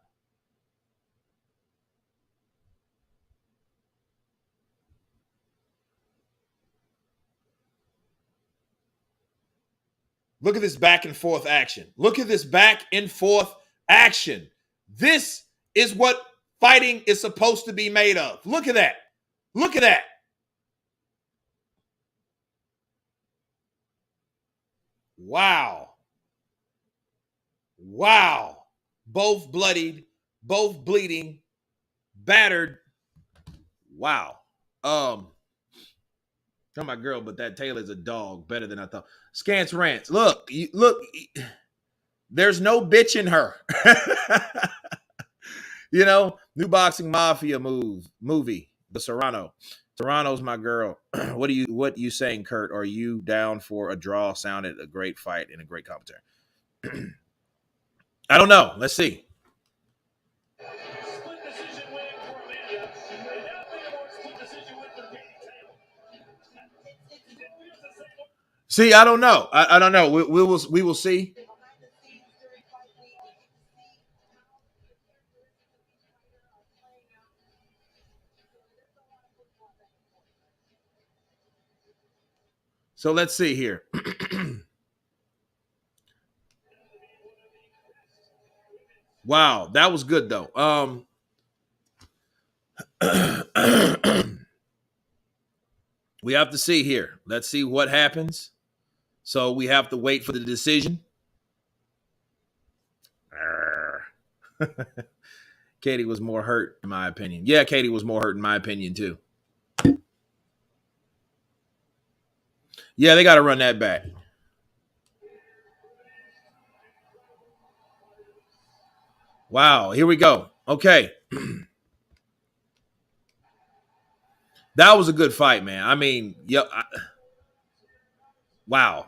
Look at this back and forth action. Look at this back and forth action. This is what fighting is supposed to be made of. Look at that. Look at that. Wow. Wow. Both bloodied, both bleeding, battered. Wow. Tell my girl, but that Taylor's a dog. Better than I thought. Scance Rants. Look. There's no bitch in her. New Boxing Mafia movie, The Serrano. Serrano's my girl. What you saying, Kurt? Are you down for a draw? Sounded a great fight and a great commentary. I don't know. Let's see. See, I don't know. I don't know. We will see. So let's see here. Wow, that was good though. We have to see here. Let's see what happens. So we have to wait for the decision. Katie was more hurt, in my opinion. Yeah, Katie was more hurt, in my opinion, too. Yeah, they got to run that back. Wow, here we go. Okay. That was a good fight, man. I mean, wow.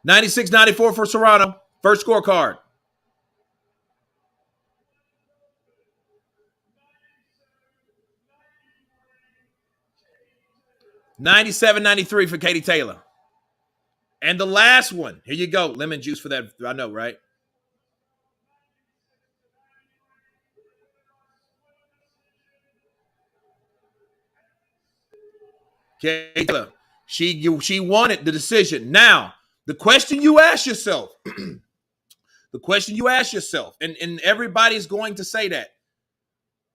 $96.94 for Serrano. First scorecard. 97.93 for Katie Taylor. And the last one. Here you go. Lemon juice for that. I know, right? Katie Taylor. She wanted the decision. Now, the question you ask yourself, and everybody's going to say that,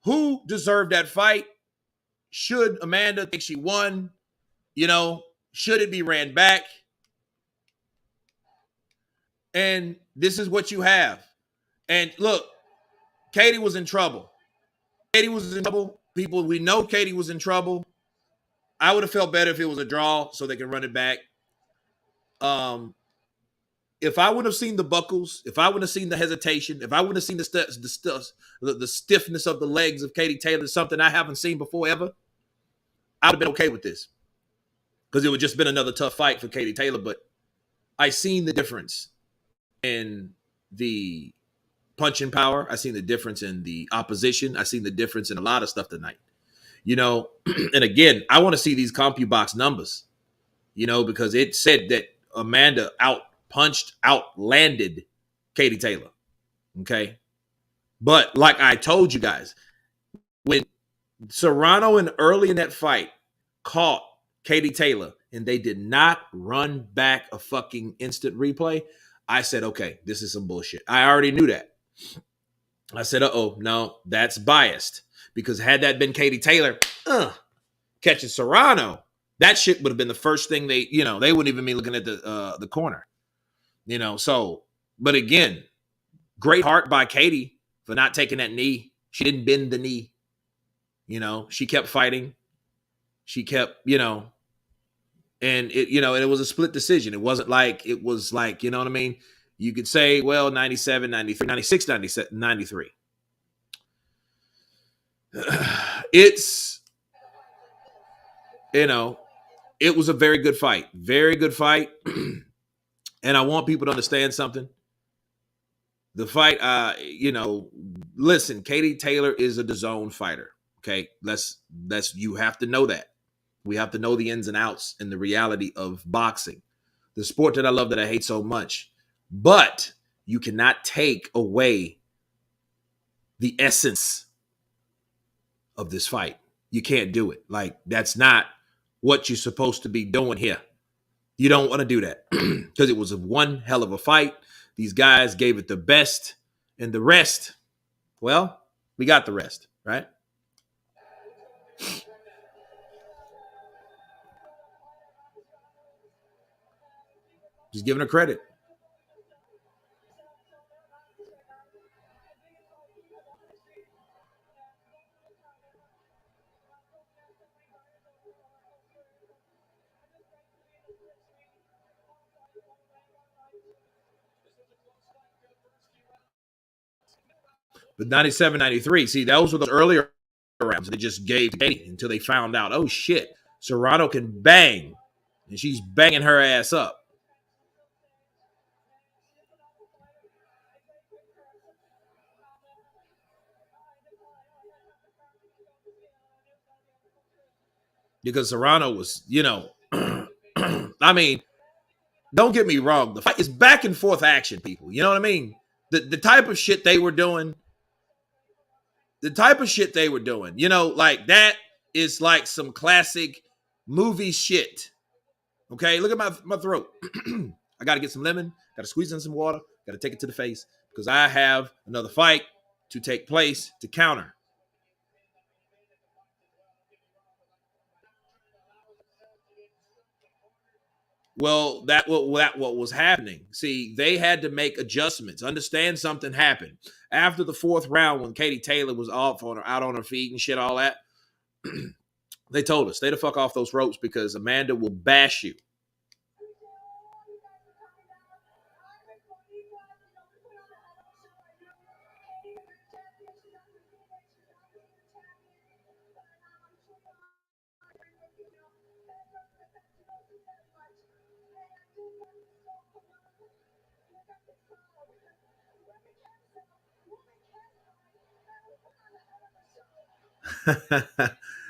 who deserved that fight? Should Amanda think she won? Should it be ran back? And this is what you have. And look, Katie was in trouble. People, we know Katie was in trouble. I would have felt better if it was a draw so they can run it back. If I would have seen the buckles, if I would have seen the hesitation, if I would have seen the stiffness of the legs of Katie Taylor, something I haven't seen before ever, I would have been okay with this. Because it would just been another tough fight for Katie Taylor. But I seen the difference in the punching power. I seen the difference in the opposition. I seen the difference in a lot of stuff tonight. And again, I want to see these CompuBox numbers, because it said that Amanda outlanded Katie Taylor. Okay. But like I told you guys, when Serrano and early in that fight caught Katie Taylor and they did not run back a fucking instant replay, I said, okay, this is some bullshit. I already knew that. I said, no, that's biased. Because had that been Katie Taylor catching Serrano, that shit would have been the first thing they wouldn't even be looking at the corner. So, but again, great heart by Katie for not taking that knee. She didn't bend the knee. She kept fighting. She kept, and it was a split decision. It wasn't like, you know what I mean? You could say, well, 97, 93, 96, 97, 93. It's, it was a very good fight. Very good fight. And I want people to understand something. The fight, listen, Katie Taylor is a DAZN fighter. Okay. You have to know that. We have to know the ins and outs and the reality of boxing, the sport that I love, that I hate so much. But you cannot take away the essence of this fight. You can't do it. That's not what you're supposed to be doing here. You don't want to do that because it was one hell of a fight. These guys gave it the best, and the rest, well, we got the rest, right? Just giving her credit. But 97, 93, see, those were the earlier rounds. They just gave to Katie until they found out, oh, shit, Serrano can bang, and she's banging her ass up. Because Serrano was, I mean, don't get me wrong. The fight is back and forth action, people. You know what I mean? The type of shit they were doing, like that is like some classic movie shit. Okay, look at my throat. I got to get some lemon, got to squeeze in some water, got to take it to the face because I have another fight to take place to counter. Well, what was happening. See, they had to make adjustments. Understand something happened after the fourth round when Katie Taylor was off on her out on her feet and shit, all that. They told us stay the fuck off those ropes because Amanda will bash you.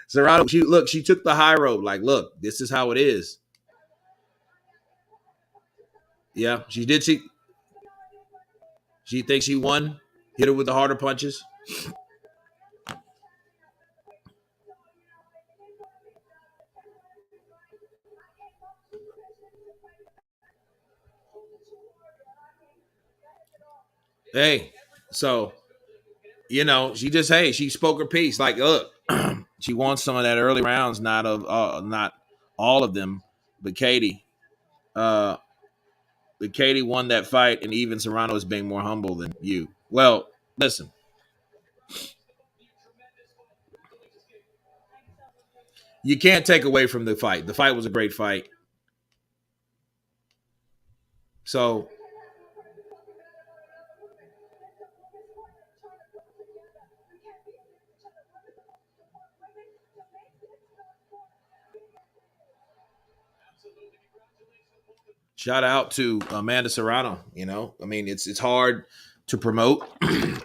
Serrano, she took the high road. Like, look, this is how it is. Yeah, she did. She thinks she won. Hit her with the harder punches. Hey, so she spoke her piece. Like, look, she wants some of that early rounds, not all of them, but Katie. Uh, but Katie won that fight, and even Serrano is being more humble than you. Well, listen, you can't take away from the fight. The fight was a great fight. So shout out to Amanda Serrano. I mean, it's hard to promote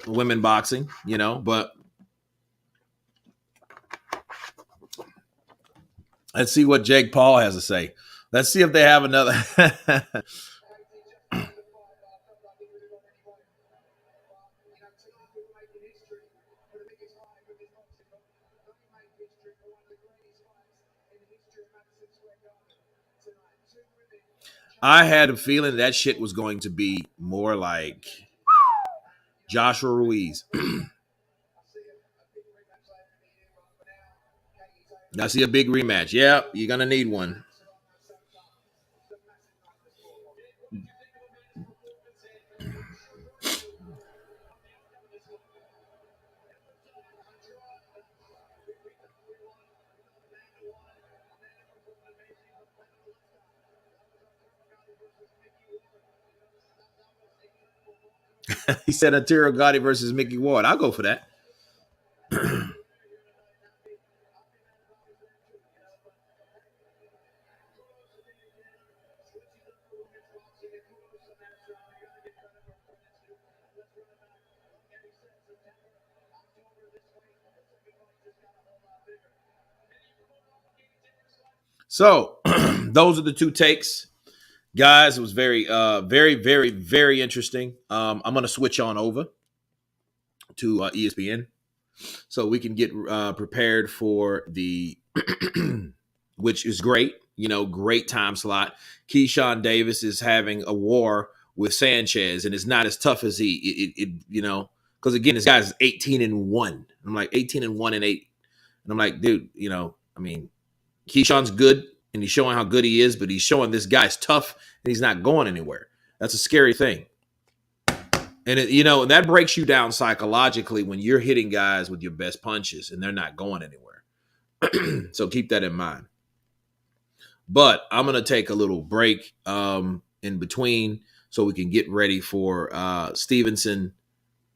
women boxing, but let's see what Jake Paul has to say. Let's see if they have another. I had a feeling that shit was going to be more like Joshua Ruiz. I see a big rematch. Yeah, you're gonna need one. He said Arturo Gotti versus Mickey Ward. I'll go for that. So those are the two takes. Guys, it was very, very, very interesting. I'm gonna switch on over to ESPN so we can get prepared for the which is great. Great time slot. Keyshawn Davis is having a war with Sanchez, and it's not as tough as because again, this guy's 18-1. I'm like 18-1 and 8, and I'm like, dude, I mean, Keyshawn's good, and he's showing how good he is, but he's showing this guy's tough, and he's not going anywhere. That's a scary thing. And that breaks you down psychologically when you're hitting guys with your best punches and they're not going anywhere. So keep that in mind. But I'm gonna take a little break in between so we can get ready for Stevenson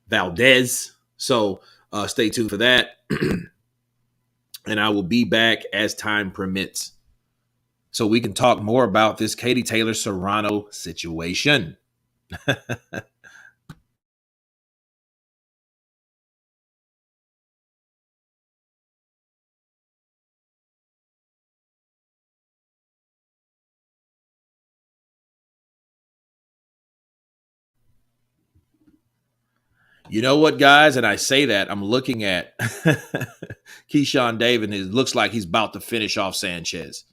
Valdez. So stay tuned for that. And I will be back as time permits so we can talk more about this Katie Taylor-Serrano situation. You know what, guys? And I say that I'm looking at Keyshawn Davis. It looks like he's about to finish off Sanchez.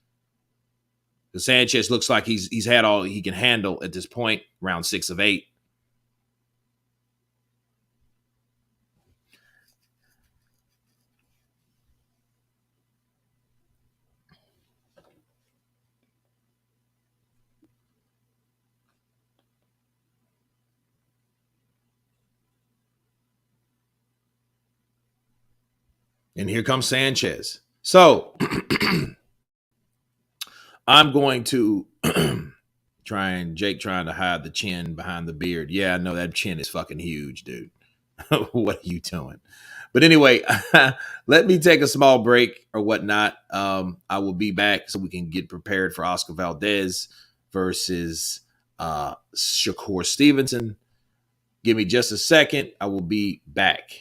Because Sanchez looks like he's had all he can handle at this point, round 6 of 8. And here comes Sanchez. So I'm going to Jake trying to hide the chin behind the beard. Yeah, I know that chin is fucking huge, dude. What are you doing? But anyway, let me take a small break or whatnot. I will be back so we can get prepared for Oscar Valdez versus Shakur Stevenson. Give me just a second. I will be back.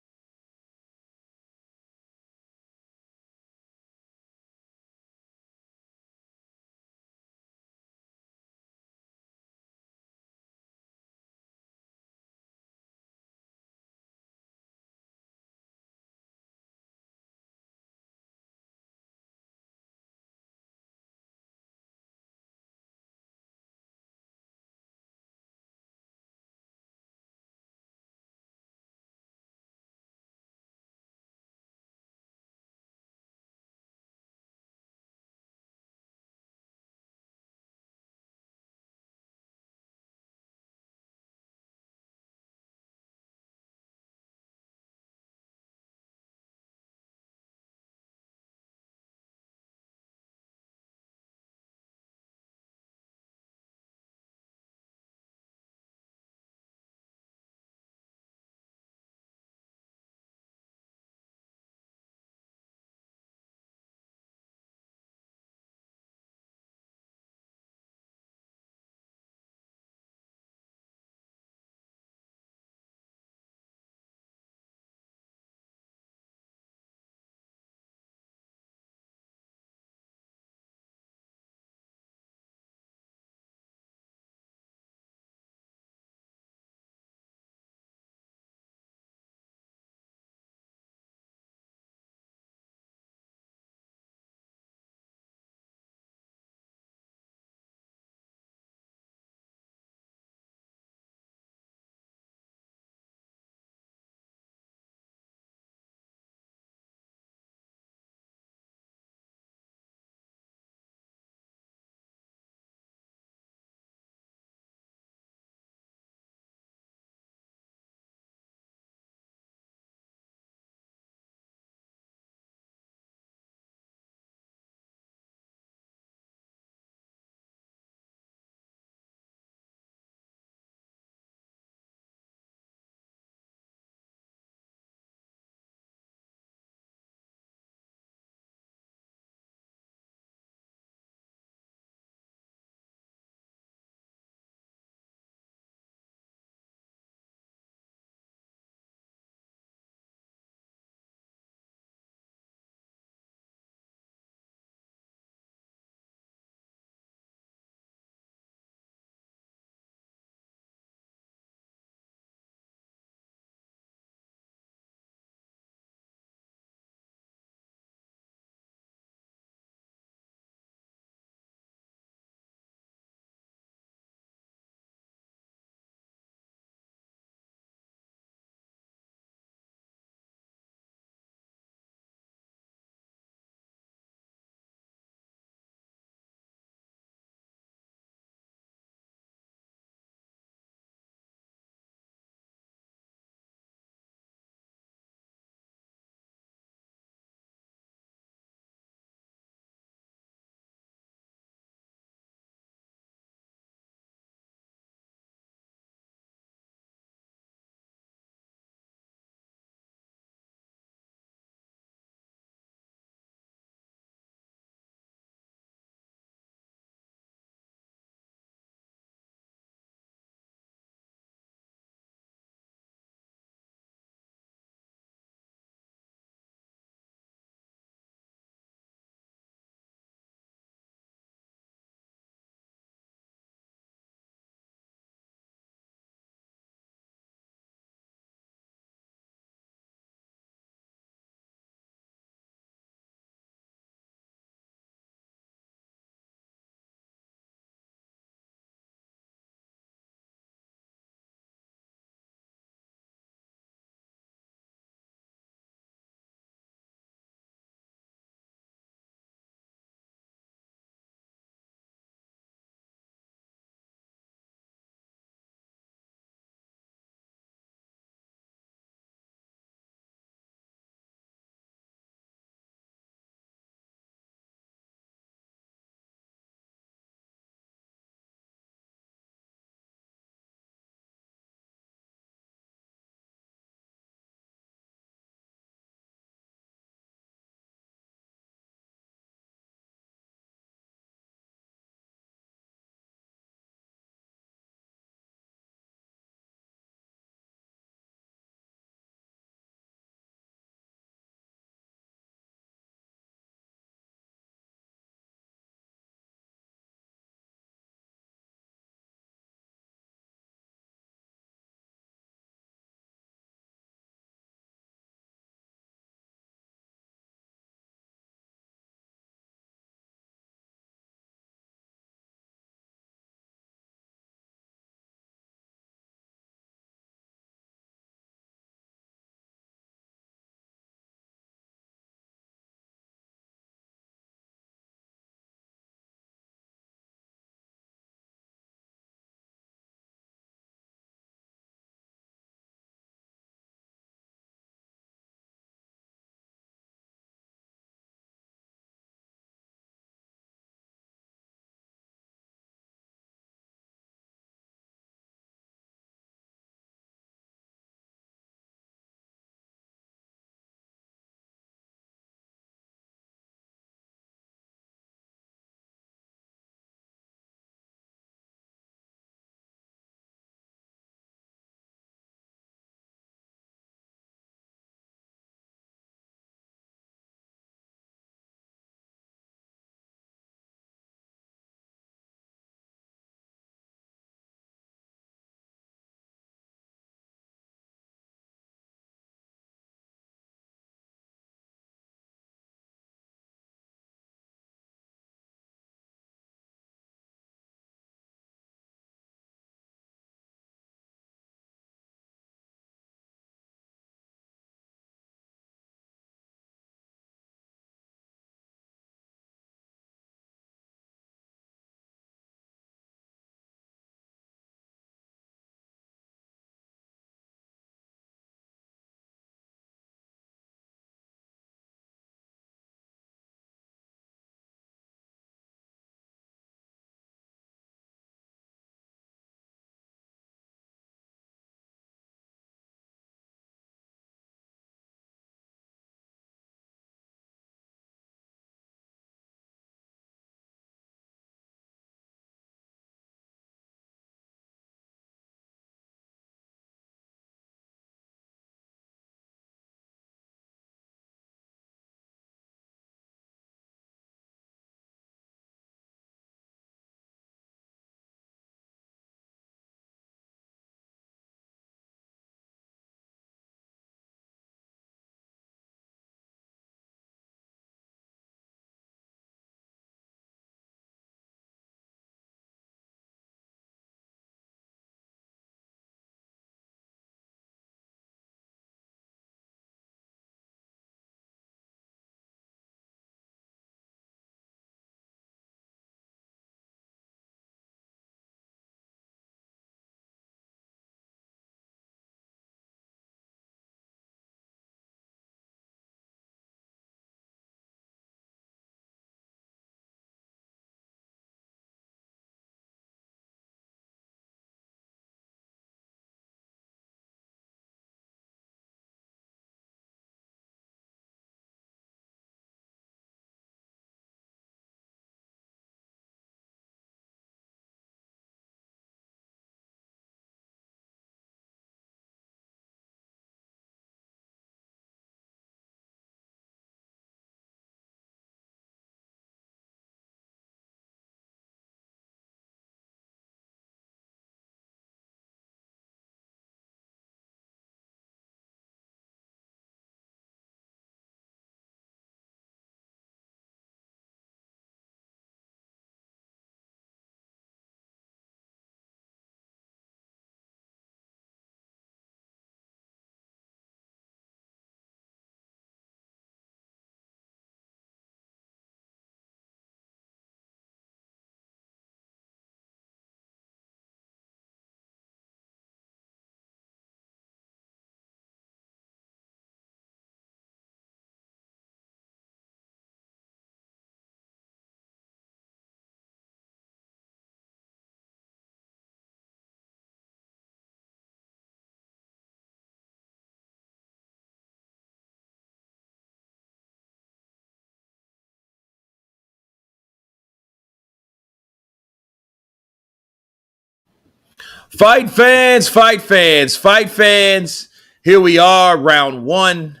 Fight fans, fight fans, fight fans. Here we are, round one.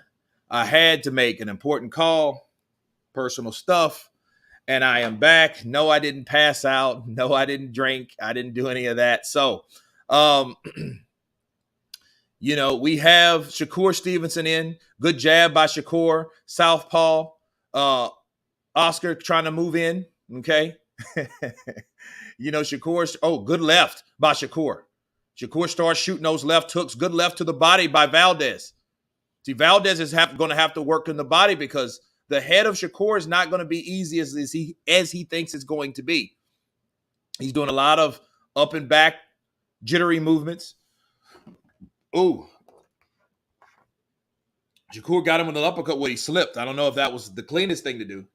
I had to make an important call, personal stuff, and I am back. No, I didn't pass out. No, I didn't drink. I didn't do any of that. So, um, we have Shakur Stevenson in. Good jab by Shakur. Southpaw. Oscar trying to move in. Okay. Shakur. Oh, good left by Shakur. Shakur starts shooting those left hooks. Good left to the body by Valdez. See, Valdez is going to have to work in the body because the head of Shakur is not going to be easy as he thinks it's going to be. He's doing a lot of up and back jittery movements. Ooh. Shakur got him with an uppercut where he slipped. I don't know if that was the cleanest thing to do.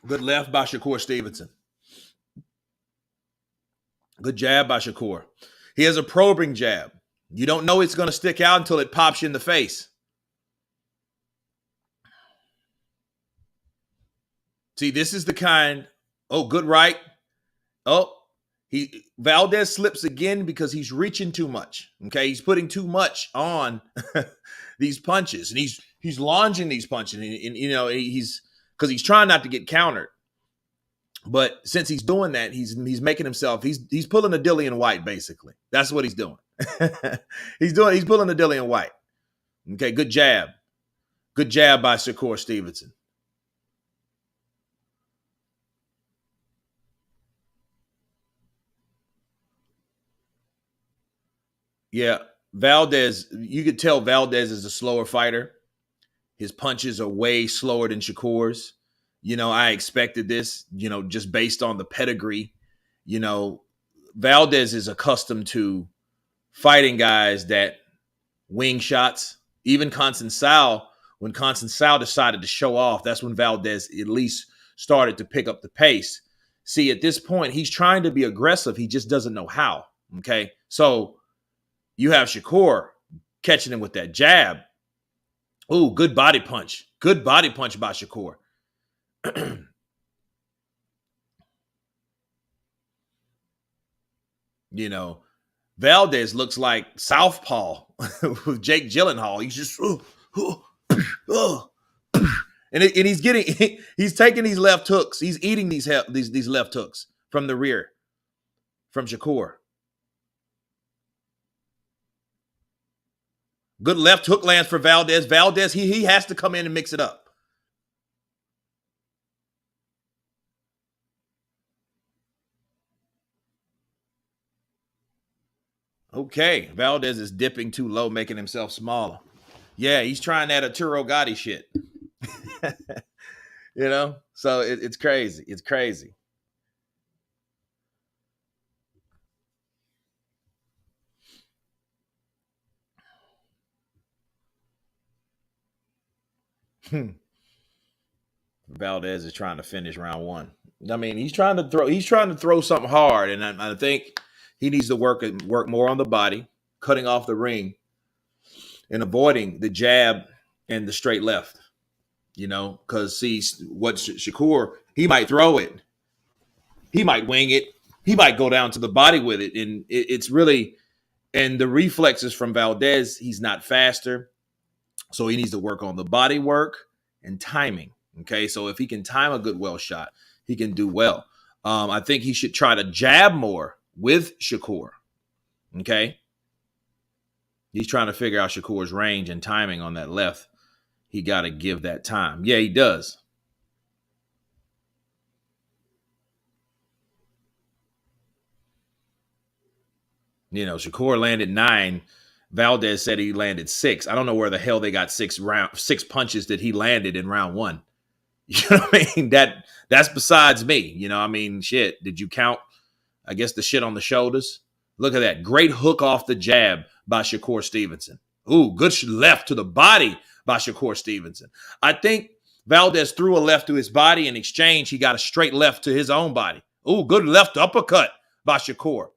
Good left by Shakur Stevenson. Good jab by Shakur. He has a probing jab. You don't know it's going to stick out until it pops you in the face. See, this is the kind. Oh, good right. Oh, Valdez slips again because he's reaching too much. Okay, he's putting too much on these punches, and he's launching these punches, and he's because he's trying not to get countered. But since he's doing that, he's making himself. He's pulling a Dillian White basically. That's what he's doing. He's pulling a Dillian White. Okay, good jab by Shakur Stevenson. Yeah, Valdez, you could tell Valdez is a slower fighter. His punches are way slower than Shakur's. I expected this, just based on the pedigree. Valdez is accustomed to fighting guys that wing shots. Even Conceição, when Conceição decided to show off, that's when Valdez at least started to pick up the pace. See, at this point, he's trying to be aggressive. He just doesn't know how. Okay, so you have Shakur catching him with that jab. Ooh, good body punch. Good body punch by Shakur. Valdez looks like Southpaw with Jake Gyllenhaal. He's just and he's taking these left hooks. He's eating these left hooks from the rear from Shakur. Good left hook lands for Valdez. Valdez, he has to come in and mix it up. Okay, Valdez is dipping too low, making himself smaller. Yeah, he's trying that Arturo Gotti shit. So it's crazy. It's crazy. Valdez is trying to finish round one. I mean, he's trying to throw something hard, and I think he needs to work more on the body, cutting off the ring, and avoiding the jab and the straight left. Because see what Shakur, he might throw it, he might wing it, he might go down to the body with it, and it's really, and the reflexes from Valdez, he's not faster, so he needs to work on the body work and timing. Okay, so if he can time a good well shot, he can do well. I think he should try to jab more with Shakur. Okay, he's trying to figure out Shakur's range and timing on that left. He got to give that time. Yeah, he does. Shakur landed 9. Valdez said he landed 6. I don't know where the hell they got 6 punches that he landed in round 1. You know what I mean? That's besides me. Shit. Did you count, I guess, the shit on the shoulders? Look at that. Great hook off the jab by Shakur Stevenson. Ooh, good left to the body by Shakur Stevenson. I think Valdez threw a left to his body. In exchange, he got a straight left to his own body. Ooh, good left uppercut by Shakur.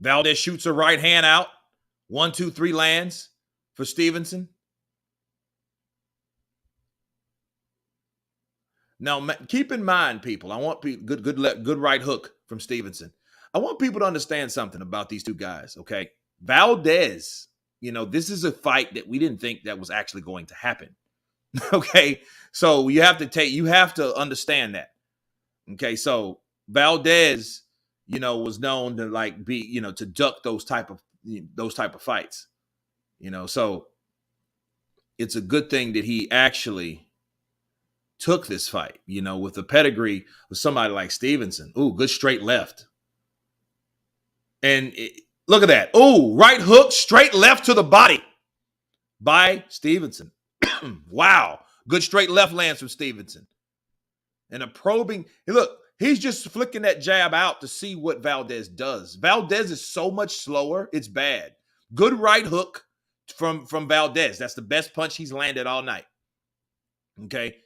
Valdez shoots a right hand out. 1, 2, 3 lands for Stevenson. Now, keep in mind, people. I want good right hook from Stevenson. I want people to understand something about these two guys. Okay, Valdez. This is a fight that we didn't think that was actually going to happen. Okay, so you have to understand that. Okay, so Valdez, was known to like be, to duck those type of fights. So it's a good thing that he actually took this fight, with the pedigree of somebody like Stevenson. Ooh, good straight left. And look at that. Ooh, right hook, straight left to the body by Stevenson. Wow. Good straight left lands from Stevenson. And a probing. Look, he's just flicking that jab out to see what Valdez does. Valdez is so much slower. It's bad. Good right hook from Valdez. That's the best punch he's landed all night. Okay.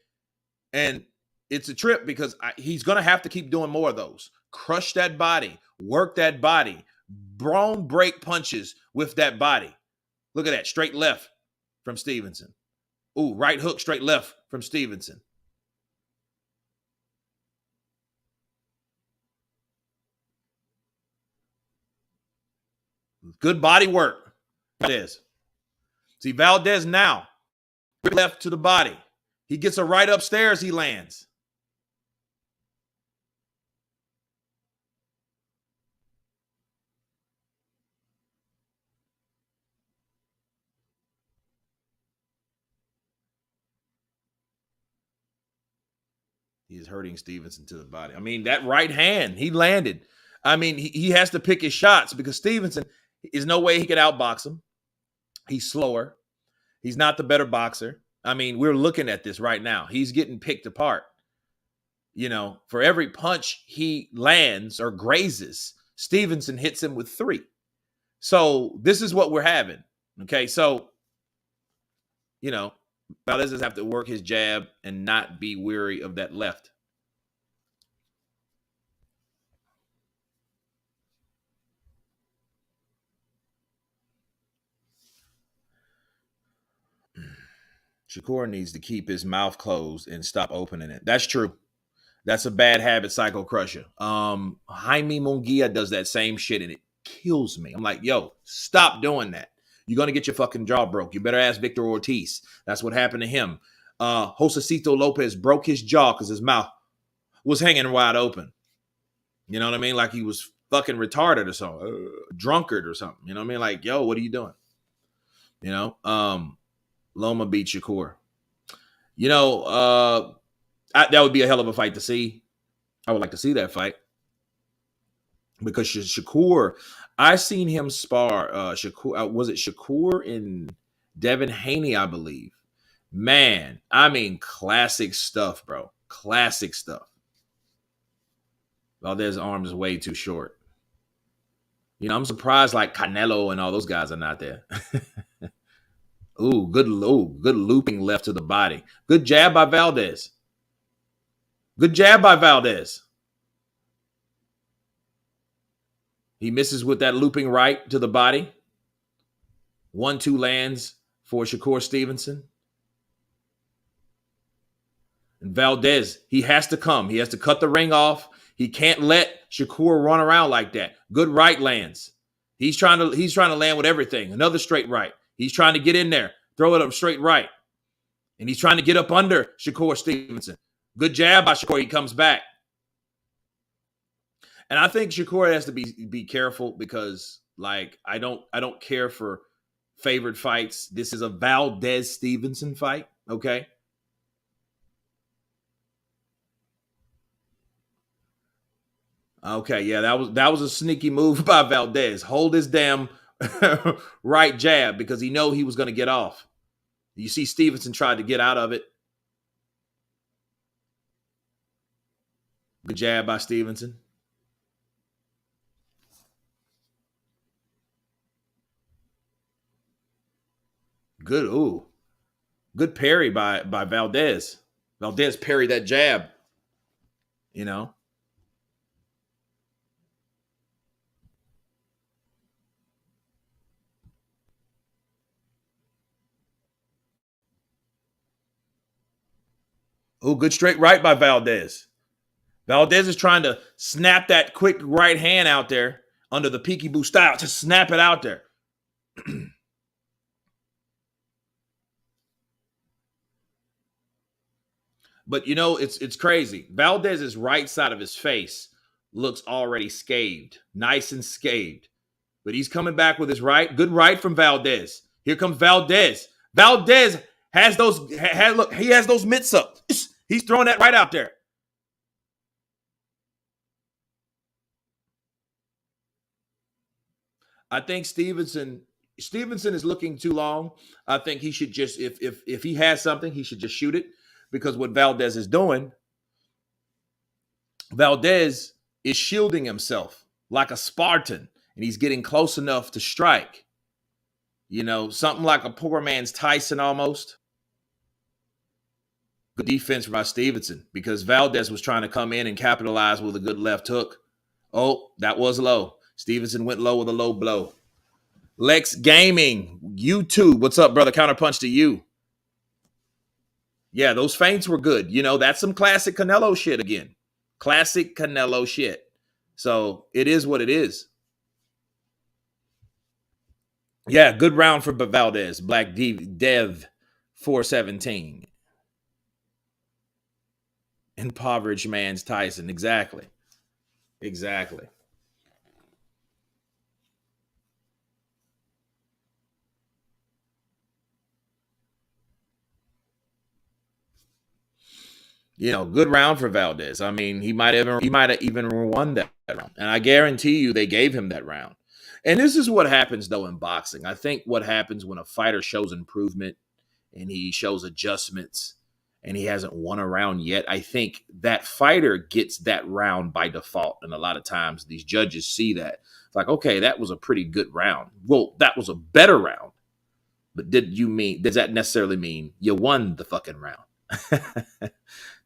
And it's a trip because he's going to have to keep doing more of those. Crush that body. Work that body. Bone break punches with that body. Look at that. Straight left from Stevenson. Ooh, right hook, straight left from Stevenson. Good body work. Valdez. See, Valdez now. Left to the body. He gets a right upstairs, he lands. He's hurting Stevenson to the body. I mean, that right hand, he landed. I mean, he has to pick his shots because Stevenson, is no way he could outbox him. He's slower. He's not the better boxer. I mean, we're looking at this right now. He's getting picked apart. For every punch he lands or grazes, Stevenson hits him with 3. So this is what we're having. Okay, so, Valdez just have to work his jab and not be weary of that left. Shakur needs to keep his mouth closed and stop opening it. That's true. That's a bad habit, Psycho Crusher. Jaime Munguia does that same shit and it kills me. I'm like, yo, stop doing that. You're going to get your fucking jaw broke. You better ask Victor Ortiz. That's what happened to him. Josecito Lopez broke his jaw because his mouth was hanging wide open. You know what I mean? Like he was fucking retarded or something, drunkard or something. You know what I mean? Like, yo, what are you doing? Loma beat Shakur. That would be a hell of a fight to see. I would like to see that fight because Shakur, I seen him spar. Shakur, was it Shakur and Devin Haney? I believe. Man, I mean, classic stuff, bro. Classic stuff. Valdez's arm is way too short. I'm surprised like Canelo and all those guys are not there. Good looping left to the body. Good jab by Valdez. Good jab by Valdez. He misses with that looping right to the body. 1-2 lands for Shakur Stevenson. And Valdez, he has to come. He has to cut the ring off. He can't let Shakur run around like that. Good right lands. He's trying to land with everything. Another straight right. He's trying to get in there, throw it up straight right. And he's trying to get up under Shakur Stevenson. Good jab by Shakur. He comes back. And I think Shakur has to be careful because, like, I don't care for favorite fights. This is a Valdez-Stevenson fight, okay? Okay, yeah, that was a sneaky move by Valdez. Hold his damn right jab because he know he was going to get off. You see Stevenson tried to get out of it. Good jab by Stevenson. Good parry by Valdez. Valdez parried that jab. Oh, good straight right by Valdez. Valdez is trying to snap that quick right hand out there under the peekaboo style. Just snap it out there. But you know, it's crazy. Valdez's right side of his face looks already scathed, nice and scathed. But he's coming back with his right. Good right from Valdez. Here comes Valdez. Valdez has those. Look, he has those mitts up. He's throwing that right out there. I think Stevenson is looking too long. I think he should just if he has something, he should just shoot it because what Valdez is doing, Valdez is shielding himself like a Spartan and he's getting close enough to strike. You know, something like a poor man's Tyson almost. Good defense by Stevenson because Valdez was trying to come in and capitalize with a good left hook. Oh, that was low. Stevenson went low with a low blow. Lex Gaming, YouTube. What's up, brother? Counterpunch to you. Yeah, those feints were good. You know, that's some classic Canelo shit again. Classic Canelo shit. So it is what it is. Yeah, good round for Valdez. Black Dev 417. Impoverished man's Tyson. Exactly. Exactly. You know, good round for Valdez. I mean, he might have even won that round. And I guarantee you they gave him that round. And this is what happens though in boxing. I think what happens when a fighter shows improvement and he shows adjustments and he hasn't won a round yet, I think that fighter gets that round by default. And a lot of times these judges see that. It's like, okay, that was a pretty good round. Well, that was a better round. But does that necessarily mean you won the fucking round?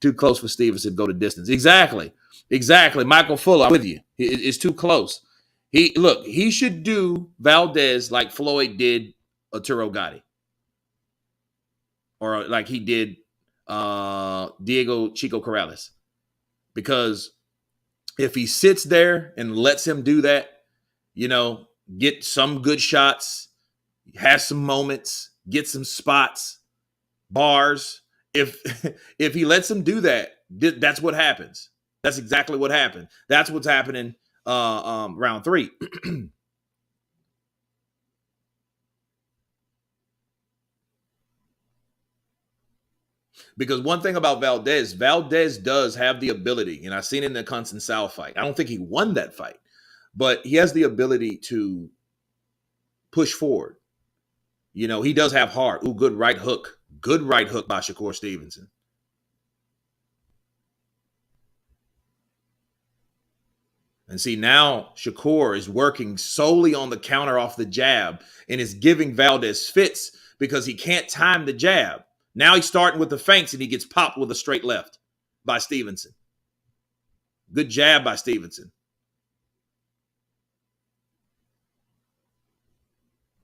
Too close for Stevenson to go to distance. Exactly. Michael Fuller, I'm with you. It's too close. He should do Valdez like Floyd did Arturo Gotti. Or like he did Diego Chico Corrales. Because if he sits there and lets him do that, you know, get some good shots, has some moments, get some spots, bars. If if he lets him do that, that's what happens. That's exactly what happened. That's what's happening round 3. Because one thing about Valdez does have the ability, and I've seen it in the Conceição fight. I don't think he won that fight, but he has the ability to push forward. You know, he does have heart. Ooh, good right hook. Good right hook by Shakur Stevenson. And see, now Shakur is working solely on the counter off the jab and is giving Valdez fits because he can't time the jab. Now he's starting with the feints and he gets popped with a straight left by Stevenson. Good jab by Stevenson.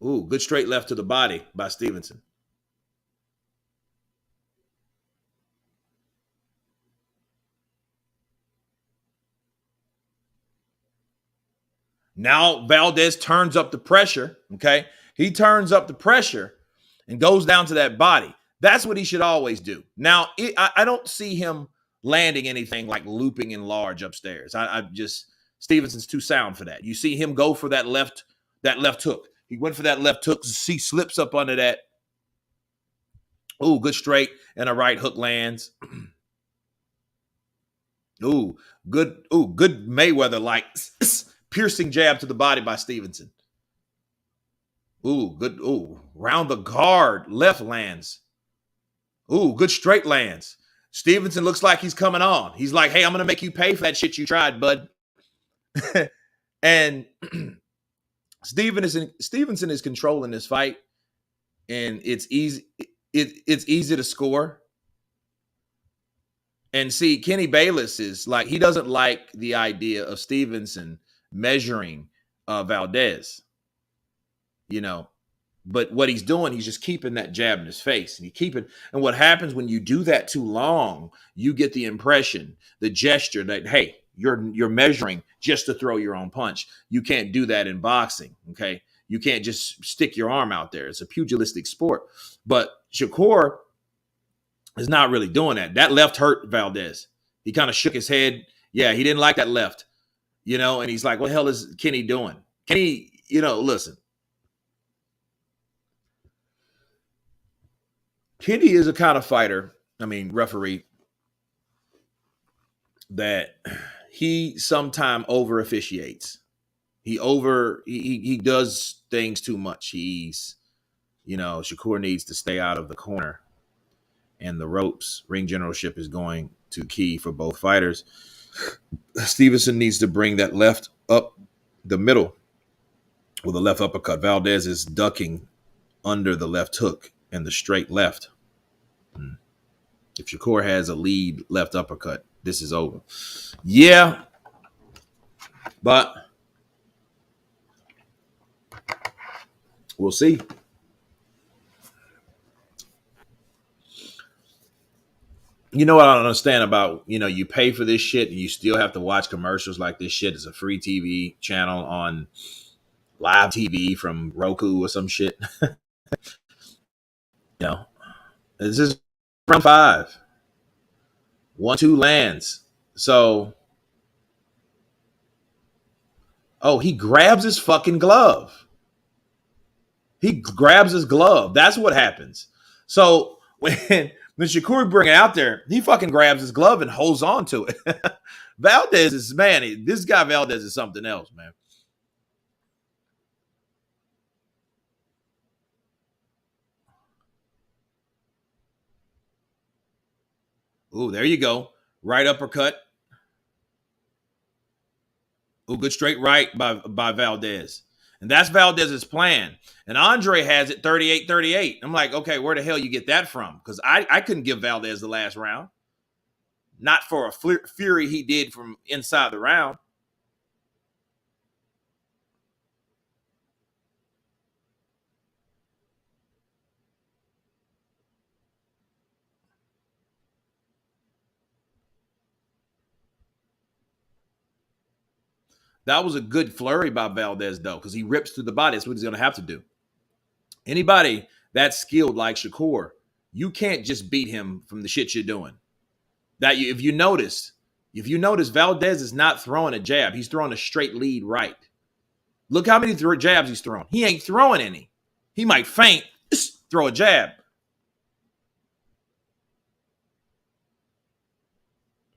Ooh, good straight left to the body by Stevenson. Now Valdez turns up the pressure, okay? He turns up the pressure and goes down to that body. That's what he should always do. Now, I don't see him landing anything like looping in large upstairs. I just, Stevenson's too sound for that. You see him go for that left hook. He went for that left hook. He slips up under that. Ooh, good straight and a right hook lands. Ooh, good Mayweather like piercing jab to the body by Stevenson. Ooh, good. Ooh, round the guard, left lands. Ooh, good straight lands. Stevenson looks like he's coming on. He's like, hey, I'm going to make you pay for that shit you tried, bud. And Stevenson is controlling this fight, and it's easy. It's easy to score. And see, Kenny Bayless is like, he doesn't like the idea of Stevenson measuring Valdez. You know, But what he's doing, he's just keeping that jab in his face, and and what happens when you do that too long, you get the impression, the gesture that, hey, you're measuring just to throw your own punch. You can't do that in boxing. Okay. You can't just stick your arm out there. It's a pugilistic sport. But Shakur is not really doing that. That left hurt Valdez. He kind of shook his head. Yeah, he didn't like that left, and he's like, what the hell is Kenny doing? Kenny, listen, Kenny is a kind of fighter, referee, that he sometime over officiates. He does things too much. Shakur needs to stay out of the corner and the ropes. Ring generalship is going to key for both fighters. Stevenson needs to bring that left up the middle with a left uppercut. Valdez is ducking under the left hook and the straight left. If Shakur has a lead left uppercut, this is over. Yeah, but we'll see. You know what I don't understand about, you pay for this shit and you still have to watch commercials like this shit is a free TV channel on live TV from Roku or some shit. This is round 5. 1-2 lands. So, he grabs his fucking glove. He grabs his glove. That's what happens. So when Shakur bring it out there, he fucking grabs his glove and holds on to it. Valdez is, man, this guy Valdez is something else, man. Ooh, there you go. Right uppercut. Ooh, good straight right by Valdez. And that's Valdez's plan. And Andre has it 38-38. I'm like, okay, where the hell you get that from? Because I couldn't give Valdez the last round. Not for a fury he did from inside the round. That was a good flurry by Valdez, though, because he rips through the body. That's what he's going to have to do. Anybody that's skilled like Shakur, you can't just beat him from the shit you're doing. If you notice, Valdez is not throwing a jab. He's throwing a straight lead right. Look how many jabs he's throwing. He ain't throwing any. He might feint, throw a jab.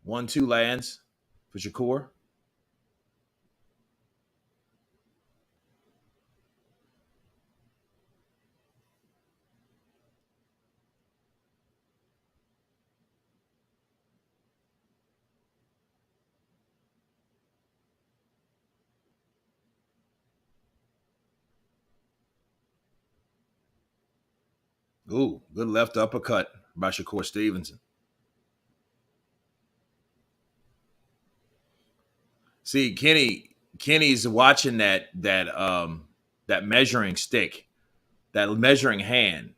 1-2 lands for Shakur. Ooh, good left uppercut by Shakur Stevenson. See, Kenny's watching that measuring stick, that measuring hand.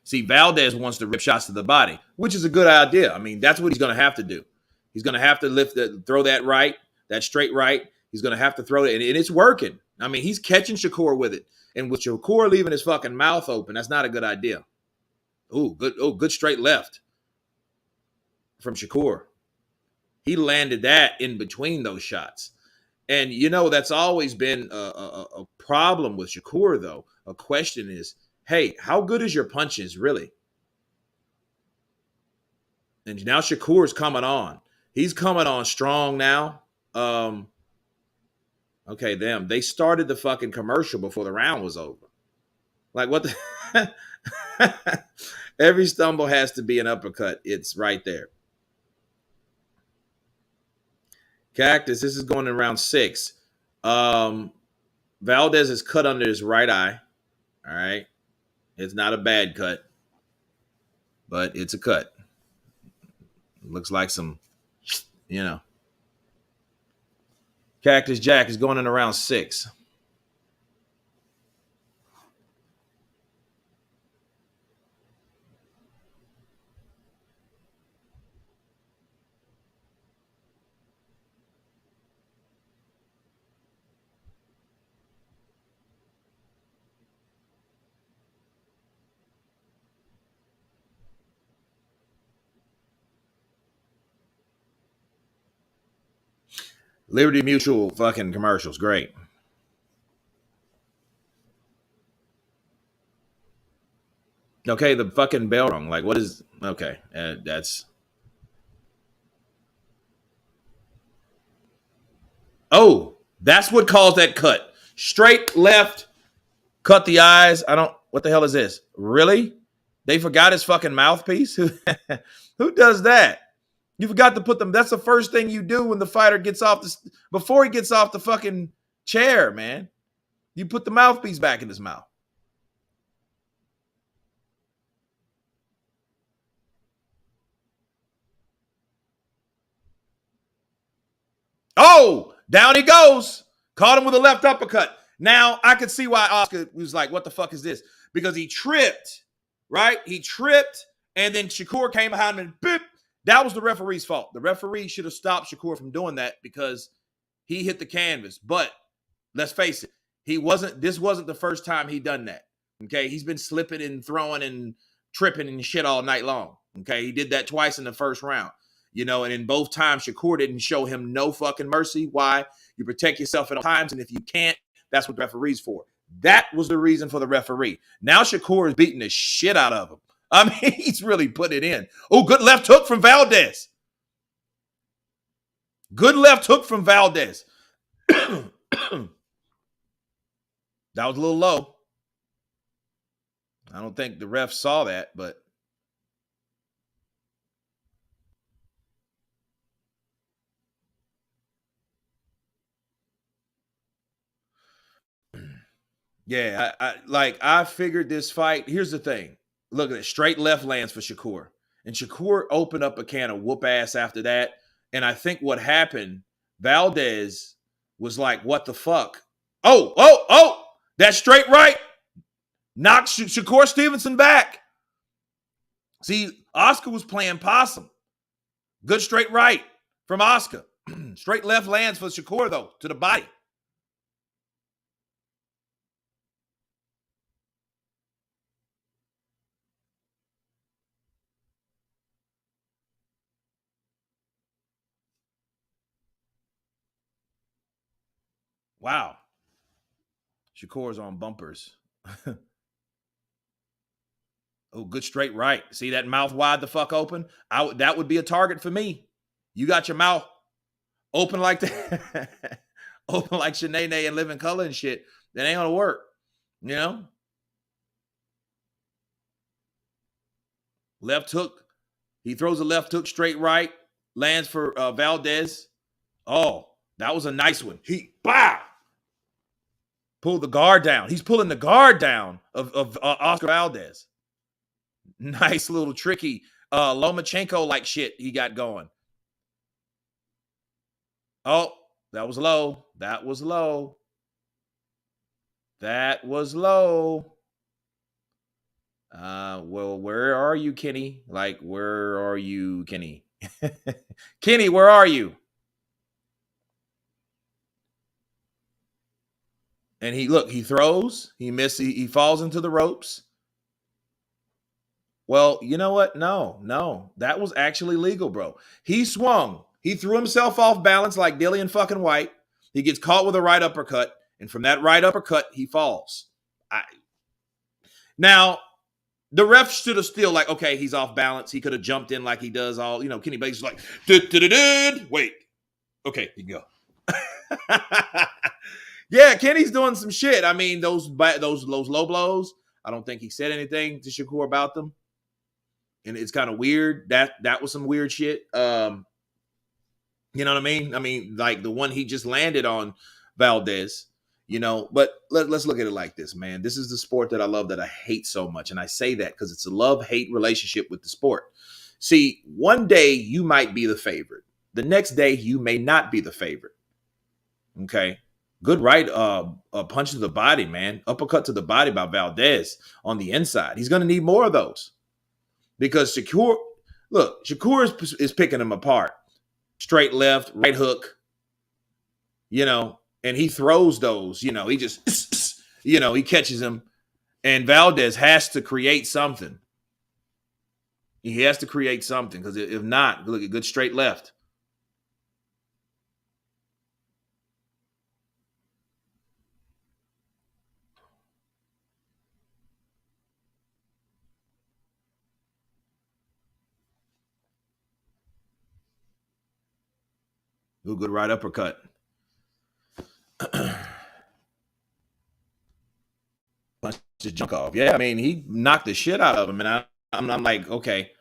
See, Valdez wants to rip shots to the body, which is a good idea. That's what he's going to have to do. He's going to have to throw that right, that straight right. He's going to have to throw it, and it's working. He's catching Shakur with it. And with Shakur leaving his fucking mouth open, that's not a good idea. Good straight left from Shakur. He landed that in between those shots. And, that's always been a problem with Shakur, though. A question is, hey, how good is your punches, really? And now Shakur's coming on. He's coming on strong now. Okay, they started the fucking commercial before the round was over. Like, what the? Every stumble has to be an uppercut. It's right there. Cactus, this is going in round 6. Valdez is cut under his right eye. All right. It's not a bad cut, but it's a cut. Looks like some, Cactus Jack is going in around 6. Liberty Mutual fucking commercials. Great. Okay, the fucking bell rung. Like, what is. Okay, that's. Oh, that's what caused that cut. Straight left, cut the eyes. I don't. What the hell is this? Really? They forgot his fucking mouthpiece? Who does that? You forgot to put them. That's the first thing you do when the fighter gets off the. Before he gets off the fucking chair, man. You put the mouthpiece back in his mouth. Oh, down he goes. Caught him with a left uppercut. Now I could see why Oscar was like, what the fuck is this? Because he tripped, right? He tripped, and then Shakur came behind him and boop. That was the referee's fault. The referee should have stopped Shakur from doing that because he hit the canvas. But let's face it, this wasn't the first time he done that. Okay, he's been slipping and throwing and tripping and shit all night long. Okay, he did that twice in the first round. You know, and in both times, Shakur didn't show him no fucking mercy. Why? You protect yourself at all times, and if you can't, that's what the referee's for. That was the reason for the referee. Now Shakur is beating the shit out of him. I mean, he's really putting it in. Oh, good left hook from Valdez. Good left hook from Valdez. That was a little low. I don't think the ref saw that, but yeah, I figured this fight. Here's the thing. Look at it. Straight left lands for Shakur. And Shakur opened up a can of whoop ass after that. And I think what happened, Valdez was like, what the fuck? Oh, that straight right knocked Shakur Stevenson back. See, Oscar was playing possum. Good straight right from Oscar. Straight left lands for Shakur, though, to the body. Wow. Shakur's on bumpers. Oh, good straight right. See that mouth wide the fuck open? That would be a target for me. You got your mouth open like that, open like Shanae and Living Color and shit. That ain't gonna work. You know? Left hook. He throws a left hook straight right. Lands for Valdez. Oh, that was a nice one. He pulled the guard down. He's pulling the guard down of Oscar Valdez. Nice little tricky Lomachenko like shit he got going. Oh, that was low. That was low. That was low. Well, where are you, Kenny? Like, where are you, Kenny? Kenny, where are you? And he throws, he misses, he falls into the ropes. Well, you know what? No, that was actually legal, bro. He swung. He threw himself off balance like Dillian fucking White. He gets caught with a right uppercut, and from that right uppercut, he falls. Now, the ref should have still like, okay, he's off balance. He could have jumped in like he does all, Kenny Bates like, wait. Okay, you go. Yeah, Kenny's doing some shit. I mean, those low blows, I don't think he said anything to Shakur about them. And it's kind of weird. That was some weird shit. You know what I mean? I mean, like the one he just landed on Valdez, but let's look at it like this, man. This is the sport that I love that I hate so much. And I say that because it's a love-hate relationship with the sport. See, one day you might be the favorite. The next day you may not be the favorite. Okay. Good right punch to the body, man. Uppercut to the body by Valdez on the inside. He's going to need more of those. Because Shakur is picking him apart. Straight left, right hook, and he throws those, he just, he catches him. And Valdez has to create something. He has to create something because if not, look at good straight left. Ooh, good right uppercut. Punched his junk off. Yeah, I mean, he knocked the shit out of him, and I'm like, okay,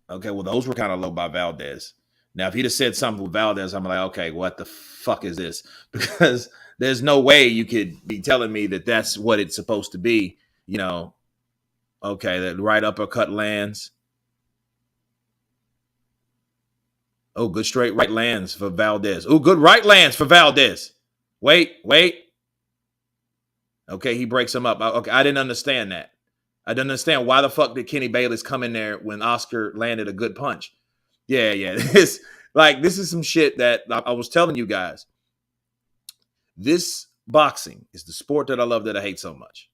well, those were kind of low by Valdez. Now, if he'd have said something with Valdez, I'm like, okay, what the fuck is this? Because there's no way you could be telling me that that's what it's supposed to be. You know, okay, that right uppercut lands. Oh, good straight right lands for Valdez. Oh, good right lands for Valdez. Wait. Okay, he breaks him up. Okay, I didn't understand that. I didn't understand why the fuck did Kenny Bayless come in there when Oscar landed a good punch. Yeah. This is some shit that I was telling you guys. This boxing is the sport that I love that I hate so much.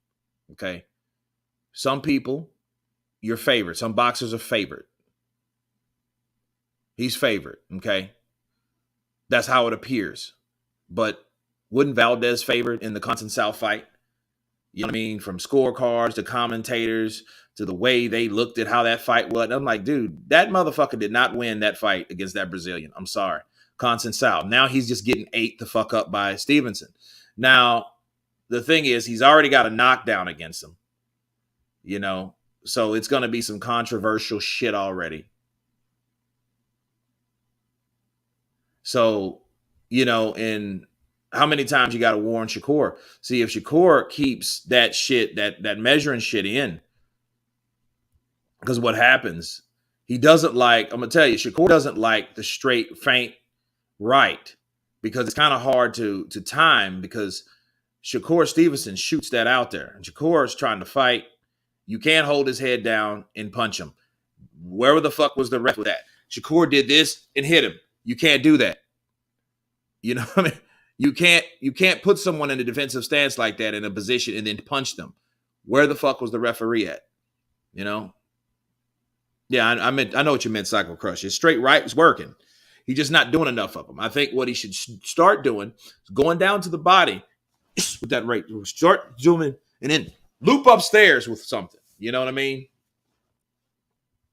Okay. Some people, you're favored. Some boxers are favored. He's favored. Okay. That's how it appears. But wouldn't Valdez favored in the Constant South fight? You know what I mean? From scorecards to commentators to the way they looked at how that fight was. And I'm like, dude, that motherfucker did not win that fight against that Brazilian. I'm sorry. Constant South. Now he's just getting ate the fuck up by Stevenson. Now, the thing is, he's already got a knockdown against him. You know? So it's going to be some controversial shit already. So, you know, and how many times you got to warn Shakur? See, if Shakur keeps that shit, that measuring shit in, because what happens, he doesn't like, I'm going to tell you, Shakur doesn't like the straight, faint right, because it's kind of hard to time, because Shakur Stevenson shoots that out there. And Shakur is trying to fight. You can't hold his head down and punch him. Where the fuck was the ref with that? Shakur did this and hit him. You can't do that. You know what I mean? You can't put someone in a defensive stance like that in a position and then punch them. Where the fuck was the referee at? You know? Yeah, I know what you meant, Cycle Crush. His straight right is working. He's just not doing enough of them. I think what he should start doing is going down to the body with that right. Start zooming and then loop upstairs with something. You know what I mean?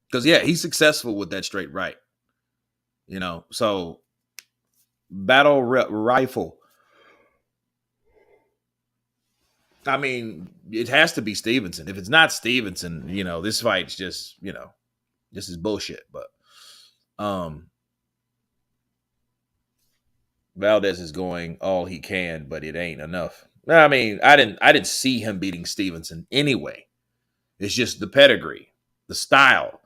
Because, yeah, he's successful with that straight right. You know, so battle rifle. I mean, it has to be Stevenson. If it's not Stevenson, you know, this fight's just, you know, this is bullshit. But Valdez is going all he can, but it ain't enough. I mean, I didn't see him beating Stevenson anyway. It's just the pedigree, the style,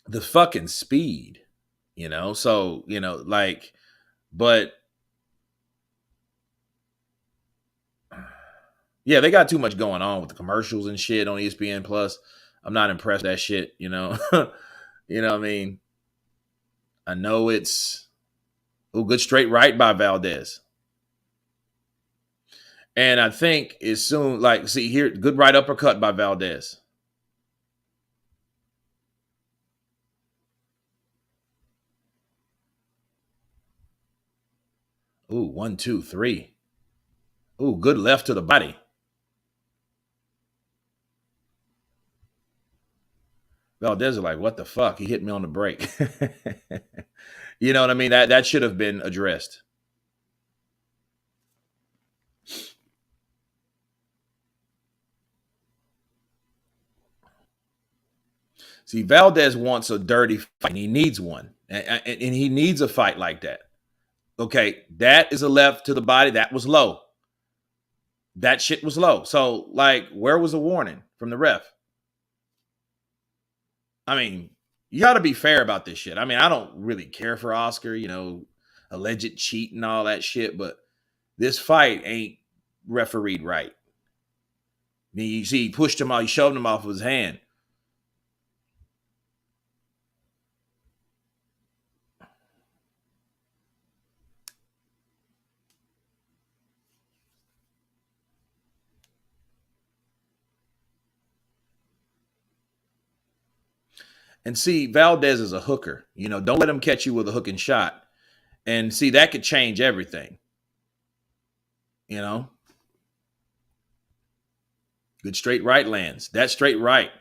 the fucking speed, you know? So, you know, like, but yeah, they got too much going on with the commercials and shit on ESPN Plus. I'm not impressed with that shit, you know? You know what I mean? I know it's good straight right by Valdez. And I think as soon, like, see here, good right uppercut by Valdez. Ooh, 1, 2, 3. Ooh, good left to the body. Valdez is like, what the fuck? He hit me on the break. You know what I mean? That should have been addressed. See, Valdez wants a dirty fight. And he needs one. And he needs a fight like that. Okay, that is a left to the body. That was low. That shit was low. So, like, where was the warning from the ref? I mean, you got to be fair about this shit. I mean, I don't really care for Oscar, you know, alleged cheat and all that shit, but this fight ain't refereed right. I mean, you see, he pushed him out, he shoved him off of his hand. And see, Valdez is a hooker. You know, don't let him catch you with a hooking shot. And see, that could change everything. You know? Good straight right lands. That straight right.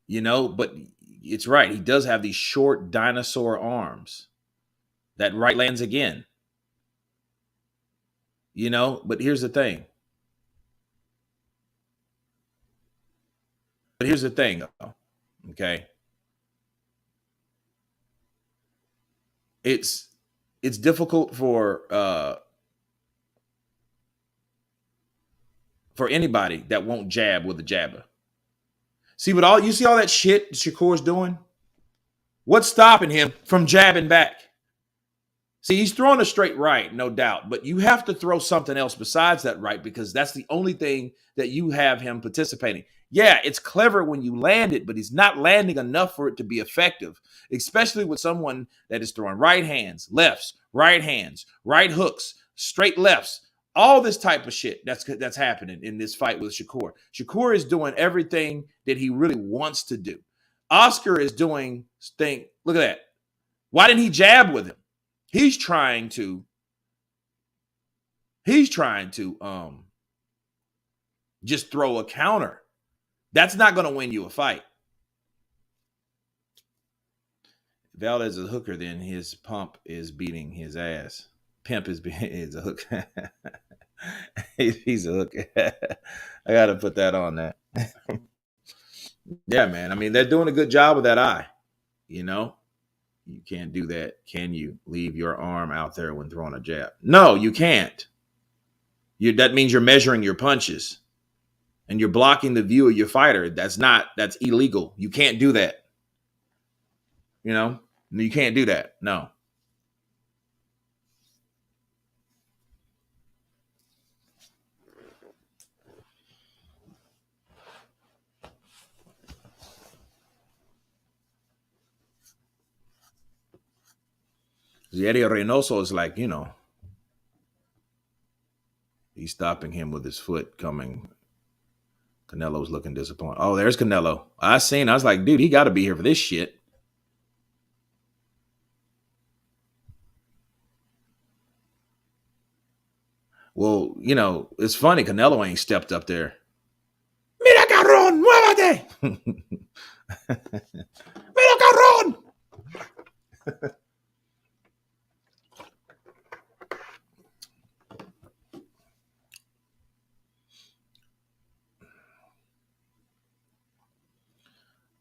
You know, but it's right. He does have these short dinosaur arms. That right lands again. But here's the thing. Okay. It's difficult for anybody that won't jab with a jabber. See all that shit Shakur's doing? What's stopping him from jabbing back? See, he's throwing a straight right, no doubt, but you have to throw something else besides that right because that's the only thing that you have him participating. Yeah, it's clever when you land it, but he's not landing enough for it to be effective, especially with someone that is throwing right hands, lefts, right hooks, straight lefts, all this type of shit that's happening in this fight with Shakur. Shakur is doing everything that he really wants to do. Oscar is doing thing. Look at that. Why didn't he jab with him? He's trying to just throw a counter. That's not going to win you a fight. Valdez is a hooker, then his pump is beating his ass. Pimp is a hook. He's a hooker. I got to put that on that. Yeah, man. I mean, they're doing a good job with that eye. You can't do that. Can you leave your arm out there when throwing a jab? No, you can't. That means you're measuring your punches and you're blocking the view of your fighter. That's illegal. You can't do that. You can't do that. No. Eddie Reynoso is like, he's stopping him with his foot coming. Canelo's looking disappointed. Oh, there's Canelo. I was like, dude, he got to be here for this shit. Well, it's funny. Canelo ain't stepped up there. Mira, cabrón, muévate. Mira, cabrón.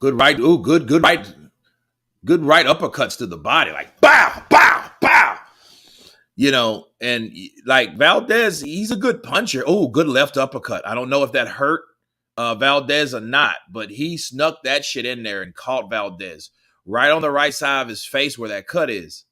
Good right. Ooh, good right. Good right uppercuts to the body. Like, bow, bow, bow. And like Valdez, he's a good puncher. Oh, good left uppercut. I don't know if that hurt Valdez or not, but he snuck that shit in there and caught Valdez right on the right side of his face where that cut is.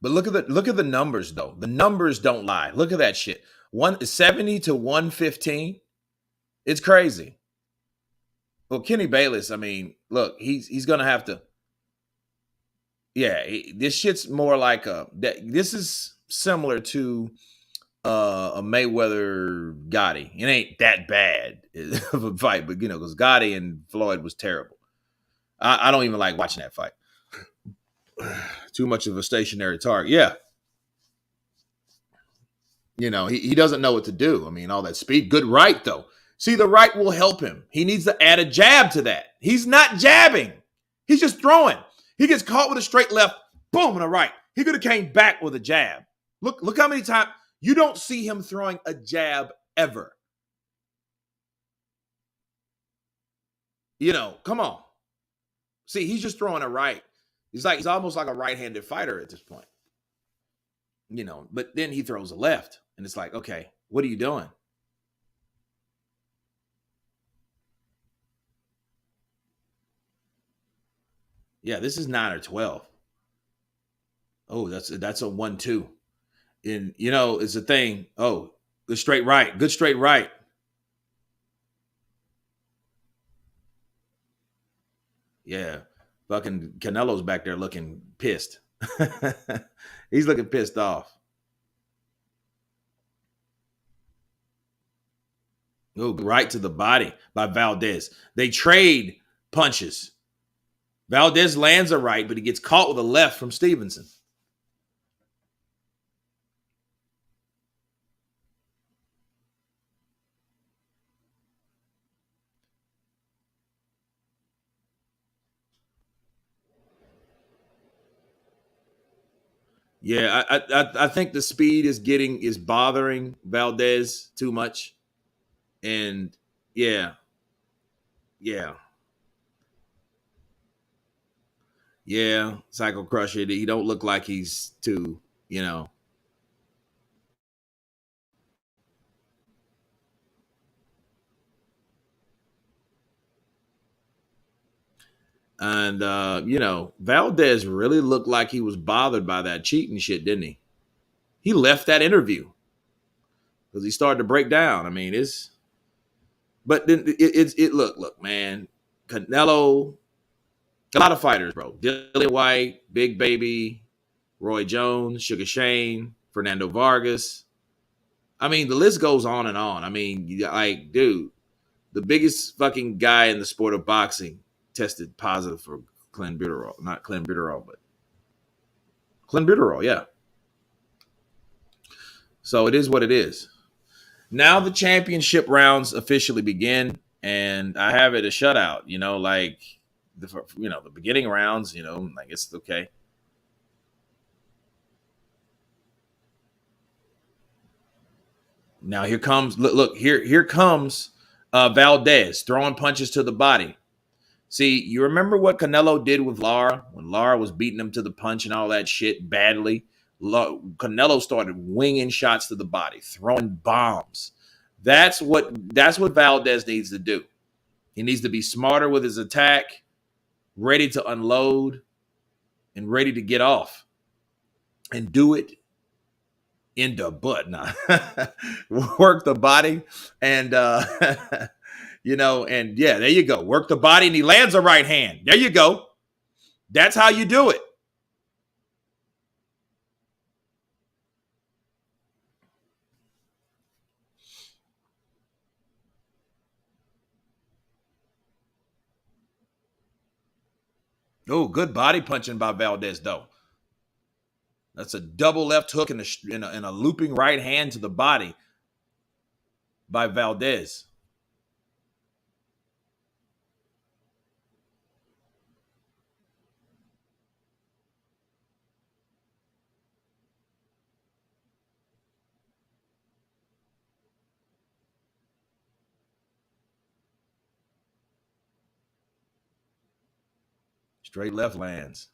But look at the numbers though. The numbers don't lie. Look at that shit. 170 to 115. It's crazy. Well, Kenny Bayless, I mean, look, he's gonna have to. Yeah, this shit's more like this is similar to a Mayweather Gotti. It ain't that bad of a fight, but because Gotti and Floyd was terrible. I don't even like watching that fight. Too much of a stationary target. Yeah. He doesn't know what to do. I mean, all that speed. Good right, though. See, the right will help him. He needs to add a jab to that. He's not jabbing. He's just throwing. He gets caught with a straight left. Boom, on the right. He could have came back with a jab. Look how many times you don't see him throwing a jab ever. Come on. See, he's just throwing a right. He's almost like a right-handed fighter at this point. But then he throws a left. And it's like, okay, what are you doing? Yeah, this is 9 or 12. Oh, that's a 1-2. And it's a thing. Oh, good straight right. Good straight right. Yeah. Fucking Canelo's back there looking pissed. He's looking pissed off. Oh, right to the body by Valdez. They trade punches. Valdez lands a right, but he gets caught with a left from Stevenson. Yeah, I think the speed is bothering Valdez too much, and yeah, yeah, yeah. Psycho Crusher. He don't look like he's too, you know. And Valdez really looked like he was bothered by that cheating shit, didn't he? He left that interview because he started to break down. I mean, but then look, man, Canelo, a lot of fighters, bro. Dillian White, Big Baby, Roy Jones, Sugar Shane, Fernando Vargas. I mean, the list goes on and on. I mean, like, dude, the biggest fucking guy in the sport of boxing tested positive for clenbuterol, not clenbuterol, but clenbuterol, yeah. So it is what it is. Now the championship rounds officially begin, and I have it a shutout. Like the beginning rounds. Like it's okay. Now here comes look here comes Valdez throwing punches to the body. See, you remember what Canelo did with Lara when Lara was beating him to the punch and all that shit badly? Canelo started winging shots to the body, throwing bombs. That's what Valdez needs to do. He needs to be smarter with his attack, ready to unload, and ready to get off, and do it in the butt. Now, work the body, and and yeah, there you go. Work the body, and he lands a right hand. There you go. That's how you do it. Oh, good body punching by Valdez, though. That's a double left hook and a looping right hand to the body by Valdez. Straight left lands.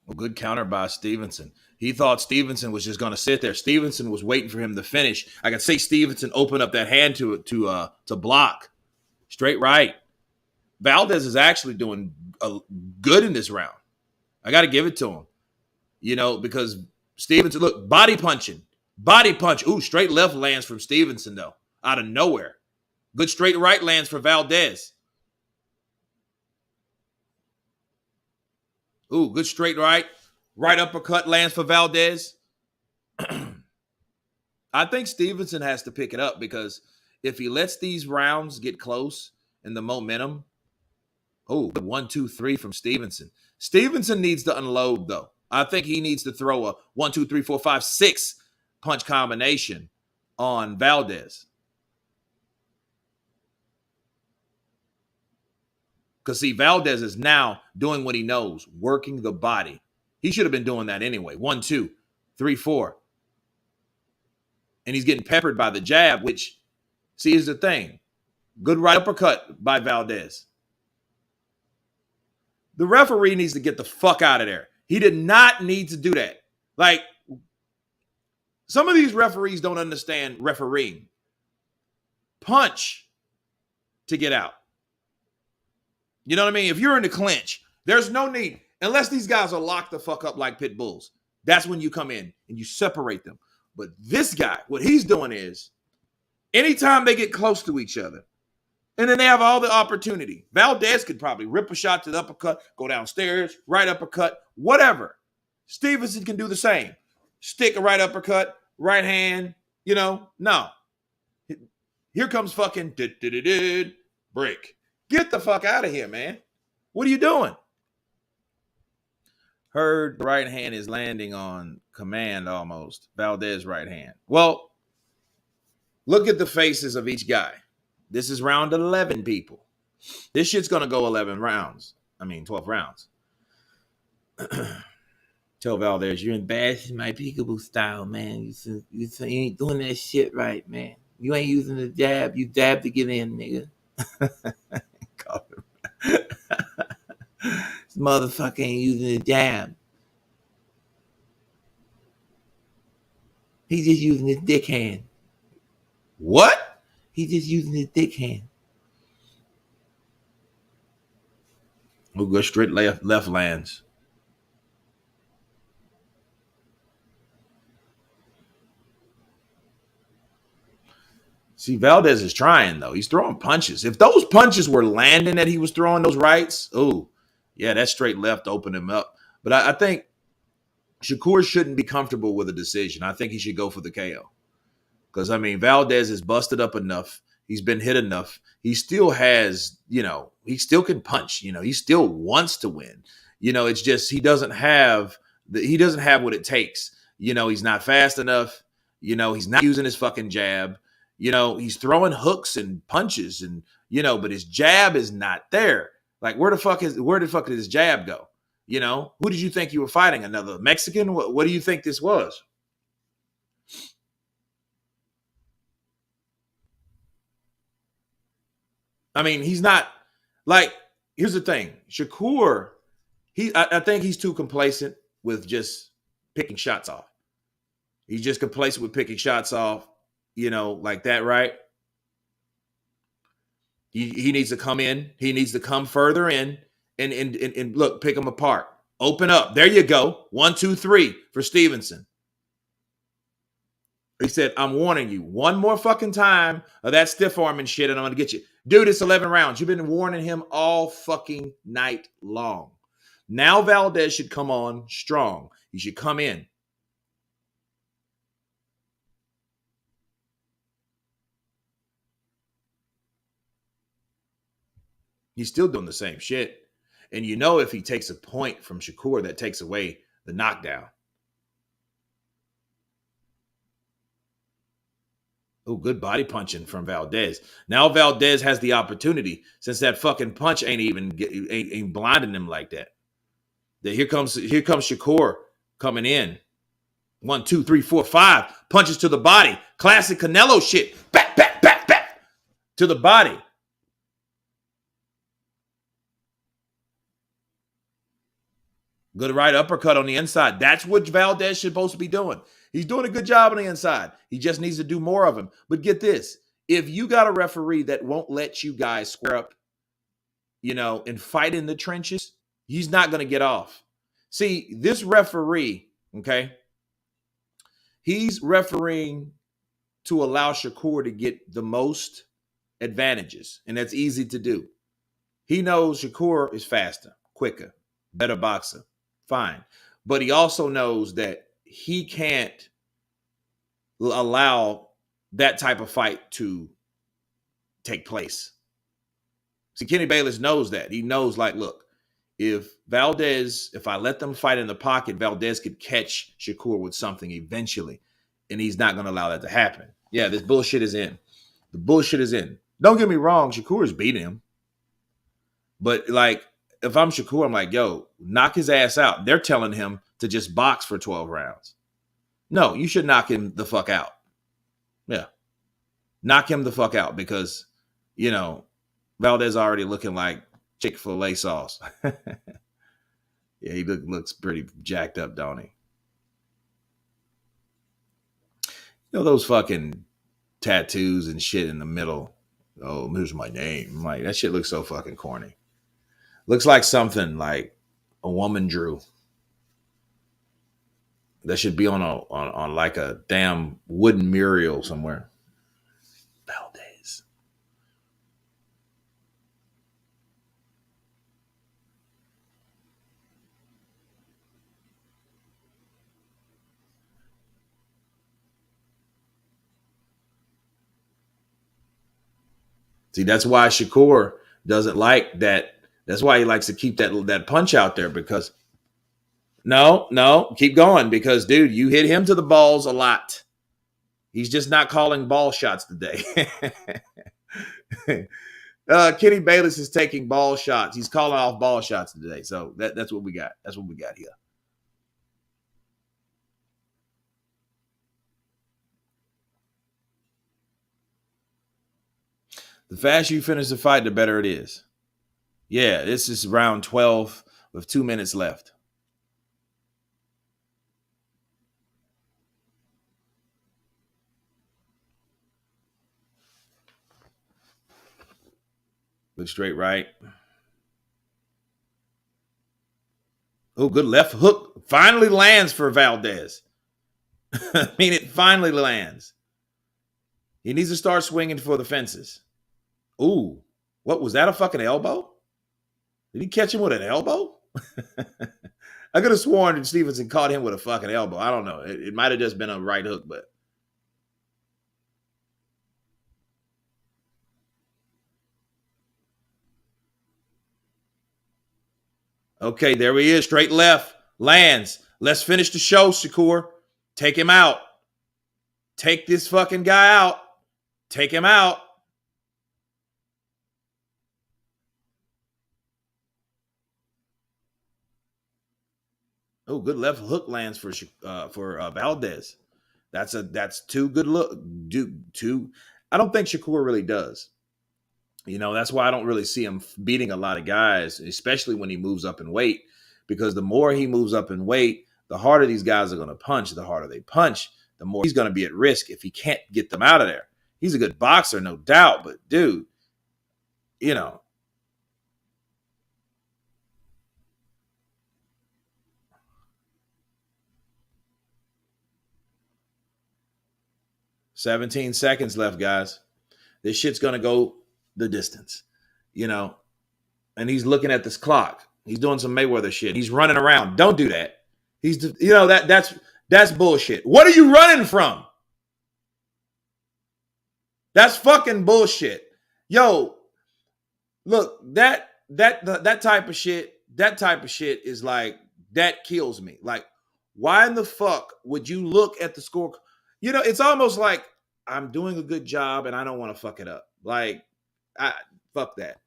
A good counter by Stevenson. He thought Stevenson was just going to sit there. Stevenson was waiting for him to finish. I could see Stevenson open up that hand to block. Straight right. Valdez is actually doing good in this round. I got to give it to him. Because Stevenson, look, body punching. Body punch. Ooh, straight left lands from Stevenson, though, out of nowhere. Good straight right lands for Valdez. Ooh, good straight right. Right uppercut lands for Valdez. I think Stevenson has to pick it up because if he lets these rounds get close in the momentum, oh, 1, 2, 3 from Stevenson. Stevenson needs to unload, though. I think he needs to throw a 1, 2, 3, 4, 5, 6 punch combination on Valdez. Because, see, Valdez is now doing what he knows, working the body. He should have been doing that anyway. 1, 2, 3, 4. And he's getting peppered by the jab, which, see, is the thing. Good right uppercut by Valdez. The referee needs to get the fuck out of there. He did not need to do that. Like, some of these referees don't understand refereeing. Punch to get out. You know what I mean? If you're in the clinch, there's no need. Unless these guys are locked the fuck up like pit bulls. That's when you come in and you separate them. But this guy, what he's doing is, anytime they get close to each other, and then they have all the opportunity. Valdez could probably rip a shot to the uppercut, go downstairs, right uppercut, whatever. Stevenson can do the same. Stick a right uppercut, right hand, no. Here comes fucking break. Get the fuck out of here, man. What are you doing? Heard right hand is landing on command almost. Valdez right hand. Well, look at the faces of each guy. This is round 11, people. This shit's gonna go 11 rounds. I mean 12 rounds. Tell Valdez, you're embarrassing my peekaboo style, man. You ain't doing that shit right, man. You ain't using the jab. You jab to get in, nigga. This motherfucker ain't using the jab. He's just using his dick hand. What? He's just using his dick hand. We'll go straight left lands. See, Valdez is trying, though. He's throwing punches. If those punches were landing that he was throwing, those rights, oh, yeah, that straight left opened him up. But I think Shakur shouldn't be comfortable with a decision. I think he should go for the KO. Because, I mean, Valdez is busted up enough. He's been hit enough. He still has, he still can punch. He still wants to win. It's just he doesn't have what it takes. He's not fast enough. He's not using his fucking jab. He's throwing hooks and punches and, but his jab is not there. Like, where the fuck did his jab go? Who did you think you were fighting? Another Mexican? What do you think this was? I mean, he's not like, here's the thing. Shakur, I think he's too complacent with just picking shots off. He's just complacent with picking shots off, like that, right? He needs to come in. He needs to come further in and look, pick them apart. Open up. There you go. 1, 2, 3 for Stevenson. He said, I'm warning you. One more fucking time of that stiff arm and shit, and I'm going to get you. Dude, it's 11 rounds. You've been warning him all fucking night long. Now Valdez should come on strong. He should come in. He's still doing the same shit. And if he takes a point from Shakur, that takes away the knockdown. Oh, good body punching from Valdez. Now Valdez has the opportunity, since that fucking punch ain't blinding him like that. Here comes Shakur coming in. 1, 2, 3, 4, 5 punches to the body. Classic Canelo shit. Back to the body. Good right uppercut on the inside. That's what Valdez is supposed to be doing. He's doing a good job on the inside. He just needs to do more of them. But get this. If you got a referee that won't let you guys square up, and fight in the trenches, he's not going to get off. See, this referee, okay, he's refereeing to allow Shakur to get the most advantages, and that's easy to do. He knows Shakur is faster, quicker, better boxer. Fine. But he also knows that he can't allow that type of fight to take place. See, Kenny Bayless knows that. He knows, like, look, if I let them fight in the pocket, Valdez could catch Shakur with something eventually, and he's not going to allow that to happen. Yeah, this bullshit is in. The bullshit is in. Don't get me wrong, Shakur is beating him. But, like, if I'm Shakur, I'm like, yo, knock his ass out. They're telling him to just box for 12 rounds. No, you should knock him the fuck out. Yeah. Knock him the fuck out because, Valdez already looking like Chick-fil-A sauce. Yeah, he looks pretty jacked up, don't he? Those fucking tattoos and shit in the middle. Oh, here's my name. Like, that shit looks so fucking corny. Looks like something like a woman drew. That should be on like a damn wooden mural somewhere. Valdez. See, that's why Shakur doesn't like that. That's why he likes to keep that punch out there, because no, keep going, because, dude, you hit him to the balls a lot. He's just not calling ball shots today. Kenny Bayless is taking ball shots. He's calling off ball shots today. So that's what we got. That's what we got here. The faster you finish the fight, the better it is. Yeah, this is round 12 with 2 minutes left. Look straight right. Oh, good left hook. Finally lands for Valdez. I mean, it finally lands. He needs to start swinging for the fences. Ooh, what was that? A fucking elbow? Did he catch him with an elbow? I could have sworn that Stevenson caught him with a fucking elbow. I don't know. It might have just been a right hook, but. Okay, there he is. Straight left. Lands. Let's finish the show, Shakur. Take him out. Take this fucking guy out. Take him out. Oh, good left hook lands for Valdez. That's two good look. Two. I don't think Shakur really does. That's why I don't really see him beating a lot of guys, especially when he moves up in weight, because the more he moves up in weight, the harder these guys are going to punch. The harder they punch, the more he's going to be at risk if he can't get them out of there. He's a good boxer, no doubt, but dude, 17 seconds left, guys. This shit's going to go the distance, and he's looking at this clock. He's doing some Mayweather shit. He's running around. Don't do that. That's bullshit. What are you running from? That's fucking bullshit. Yo, look, that type of shit is like, that kills me. Like, why in the fuck would you look at the score? It's almost like I'm doing a good job and I don't want to fuck it up. Like, fuck that.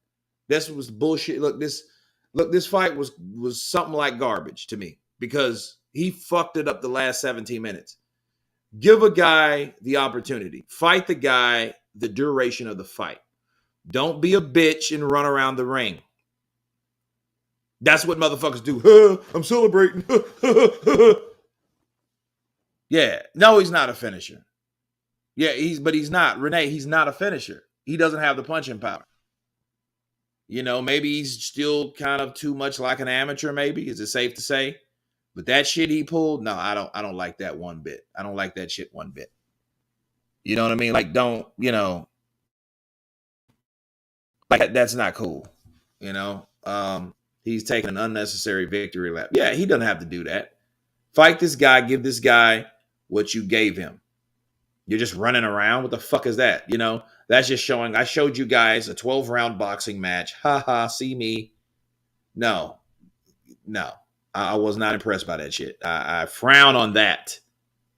This was bullshit. Look, this fight was something like garbage to me because he fucked it up the last 17 minutes. Give a guy the opportunity. Fight the guy the duration of the fight. Don't be a bitch and run around the ring. That's what motherfuckers do. I'm celebrating. Yeah. No, he's not a finisher. Yeah, he's not. Renee, he's not a finisher. He doesn't have the punching power. Maybe he's still kind of too much like an amateur, maybe. Is it safe to say? But that shit he pulled, no, I don't like that one bit. I don't like that shit one bit. You know what I mean? Like, don't, like, that's not cool. He's taking an unnecessary victory lap. Yeah, he doesn't have to do that. Fight this guy, give this guy what you gave him. You're just running around. What the fuck is that? That's just showing. I showed you guys a 12-round boxing match. Ha ha, see me. No. I was not impressed by that shit. I frown on that.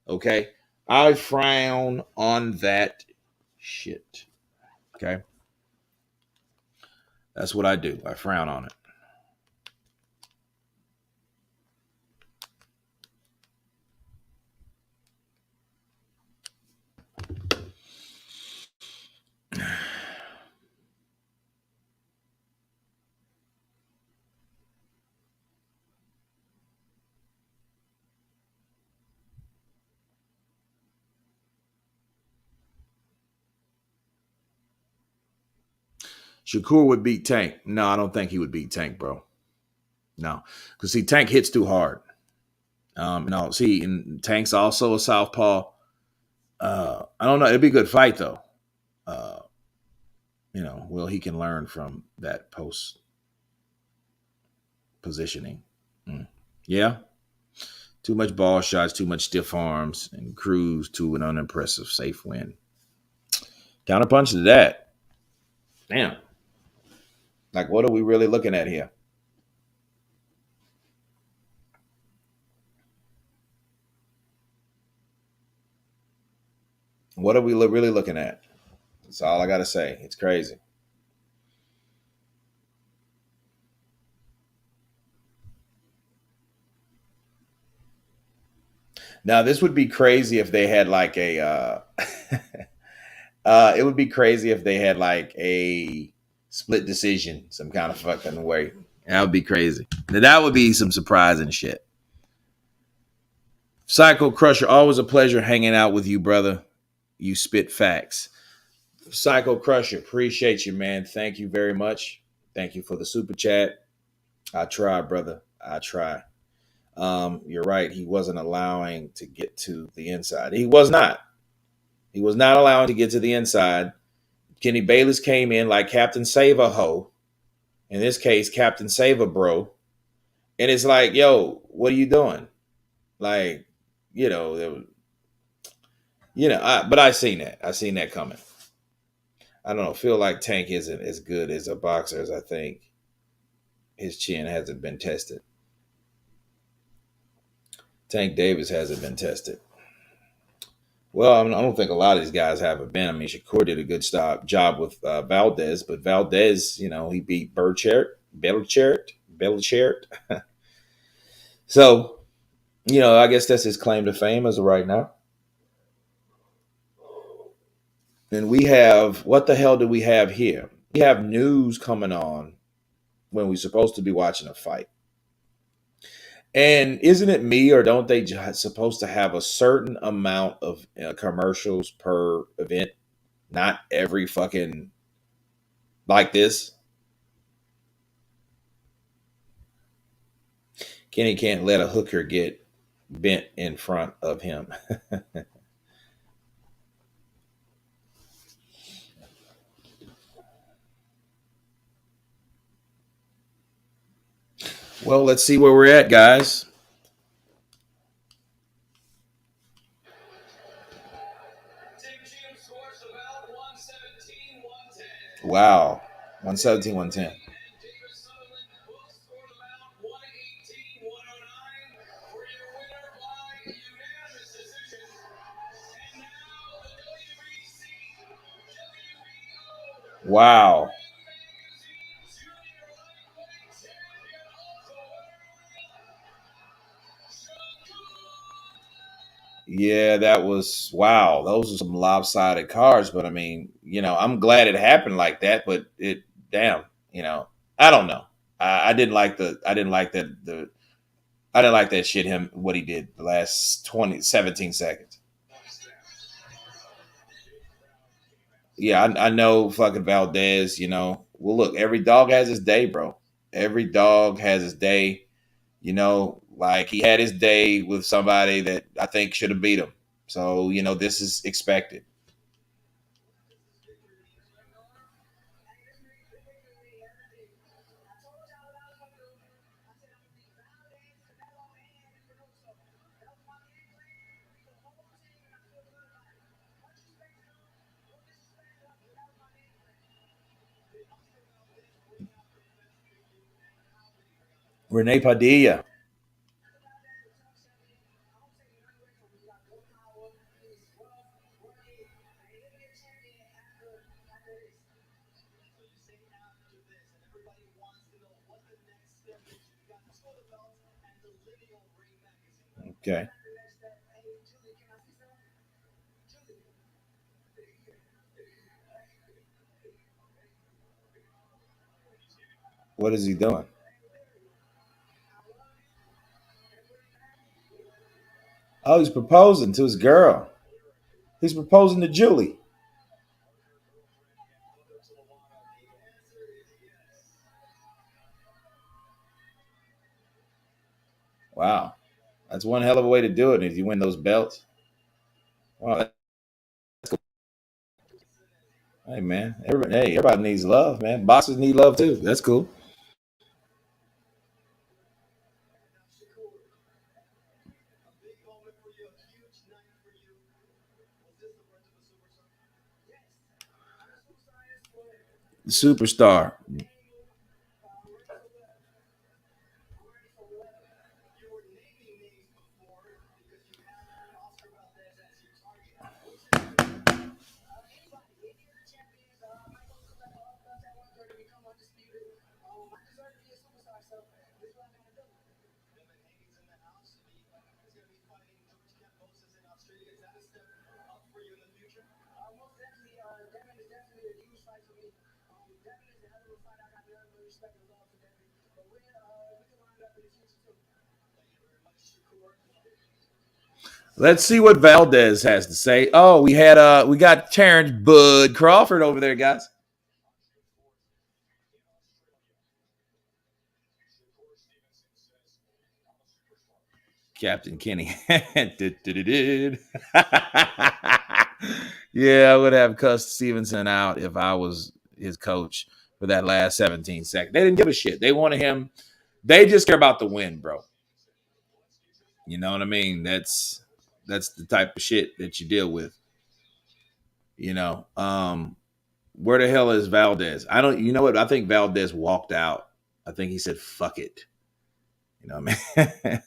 Okay? I frown on that shit. Okay? That's what I do. I frown on it. Shakur would beat Tank. No, I don't think he would beat Tank, bro. No. Because, see, Tank hits too hard. No, see, and Tank's also a southpaw. I don't know. It'd be a good fight, though. Well, he can learn from that post positioning. Yeah. Too much ball shots, too much stiff arms, and cruise to an unimpressive safe win. Counterpunch to that. Damn. Like, what are we really looking at here? What are we really looking at? That's all I got to say. It's crazy. Now this would be crazy if they had like a. It would be crazy if they had like a split decision, some kind of fucking way. That would be crazy. Now, that would be some surprising shit. Psycho Crusher, always a pleasure hanging out with you, brother. You spit facts. Psycho Crusher, appreciate you, man. Thank you very much. Thank you for the super chat. I try, brother. I try. You're right. He wasn't allowing to get to the inside. He was not. He was not allowing to get to the inside. Kenny Bayless came in like Captain Save a Ho. In this case, Captain Save a Bro. And it's like, yo, what are you doing? Like, you know, but I seen that. I seen that coming. I don't know. Feel like Tank isn't as good as a boxer as I think. His chin hasn't been tested. Tank Davis hasn't been tested. Well, I don't think a lot of these guys haven't been. I mean, Shakur did a good job with Valdez, but Valdez, he beat Belichert. So, I guess that's his claim to fame as of right now. And we have, what the hell do we have here? We have news coming on when we're supposed to be watching a fight. And isn't it me, or don't they supposed to have a certain amount of commercials per event? Not every fucking like this. Kenny can't let a hooker get bent in front of him. Well, let's see where we're at, guys. Wow. 117, 110. Wow. Yeah, that was wow. Those are some lopsided cards, but I mean, I'm glad it happened like that. But damn, I don't know. I didn't like I didn't like that shit. What he did the last 17 seconds. Yeah, I know fucking Valdez. Well, look, every dog has his day, bro. Every dog has his day. Like he had his day with somebody that I think should have beat him. So, this is expected. Renee Padilla. Okay. What is he doing? Oh, he's proposing to his girl. He's proposing to Julie. Wow. That's one hell of a way to do it if you win those belts. Wow. Hey, man. Everybody needs love, man. Boxers need love too. That's cool. Superstar. Let's see what Valdez has to say. Oh, we got Terrence Bud Crawford over there, guys. Captain Kenny. Yeah, I would have cussed Stevenson out if I was his coach for that last 17 seconds. They didn't give a shit. They wanted him. They just care about the win, bro. You know what I mean? That's the type of shit that you deal with. You know, where the hell is Valdez? I don't. You know what? I think Valdez walked out. I think he said, "Fuck it." You know what I mean?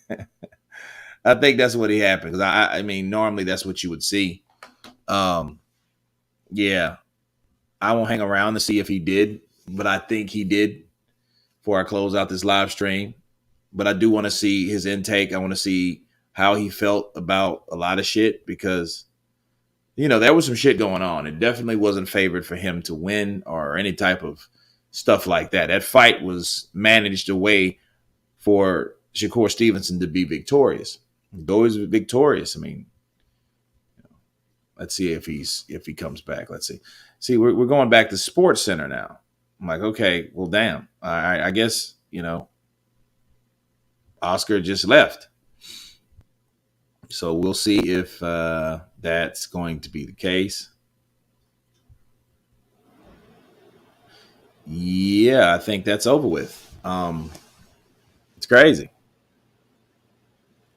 I think that's what he happened because I mean, normally that's what you would see. Um, yeah, I won't hang around to see if he did, but I think he did before I close out this live stream. But I do want to see his intake. I want to see how he felt about a lot of shit because there was some shit going on. It definitely wasn't favored for him to win or any type of stuff like that. That fight was managed away for Shakur Stevenson to be victorious. Go is victorious. I mean, let's see if he comes back. Let's see. See, we're going back to Sports Center now. I'm like, okay, well, damn. I guess Oscar just left. So we'll see if that's going to be the case. Yeah, I think that's over with. It's crazy.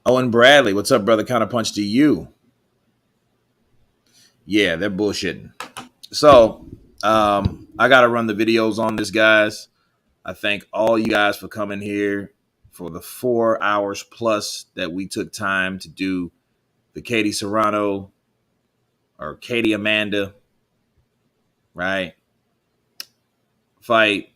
Owen Bradley, what's up, brother? Counterpunch to you. Yeah, they're bullshitting. So I got to run the videos on this, guys. I thank all you guys for coming here for the 4 hours plus that we took time to do the Taylor-Serrano or Katie Amanda, right? Fight.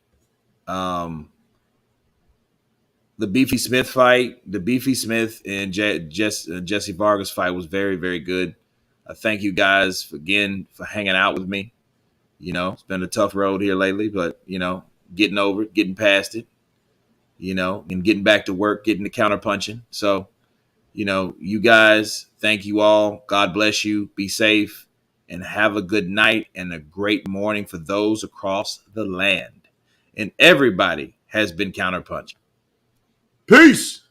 The Beefy Smith fight, the Beefy Smith and Jesse Vargas fight was very, very good. I thank you guys again for hanging out with me. It's been a tough road here lately, but getting over it, getting past it, and getting back to work, getting the counter punching. So, you guys, thank you all. God bless you. Be safe and have a good night and a great morning for those across the land. And everybody has been counterpunched. Peace.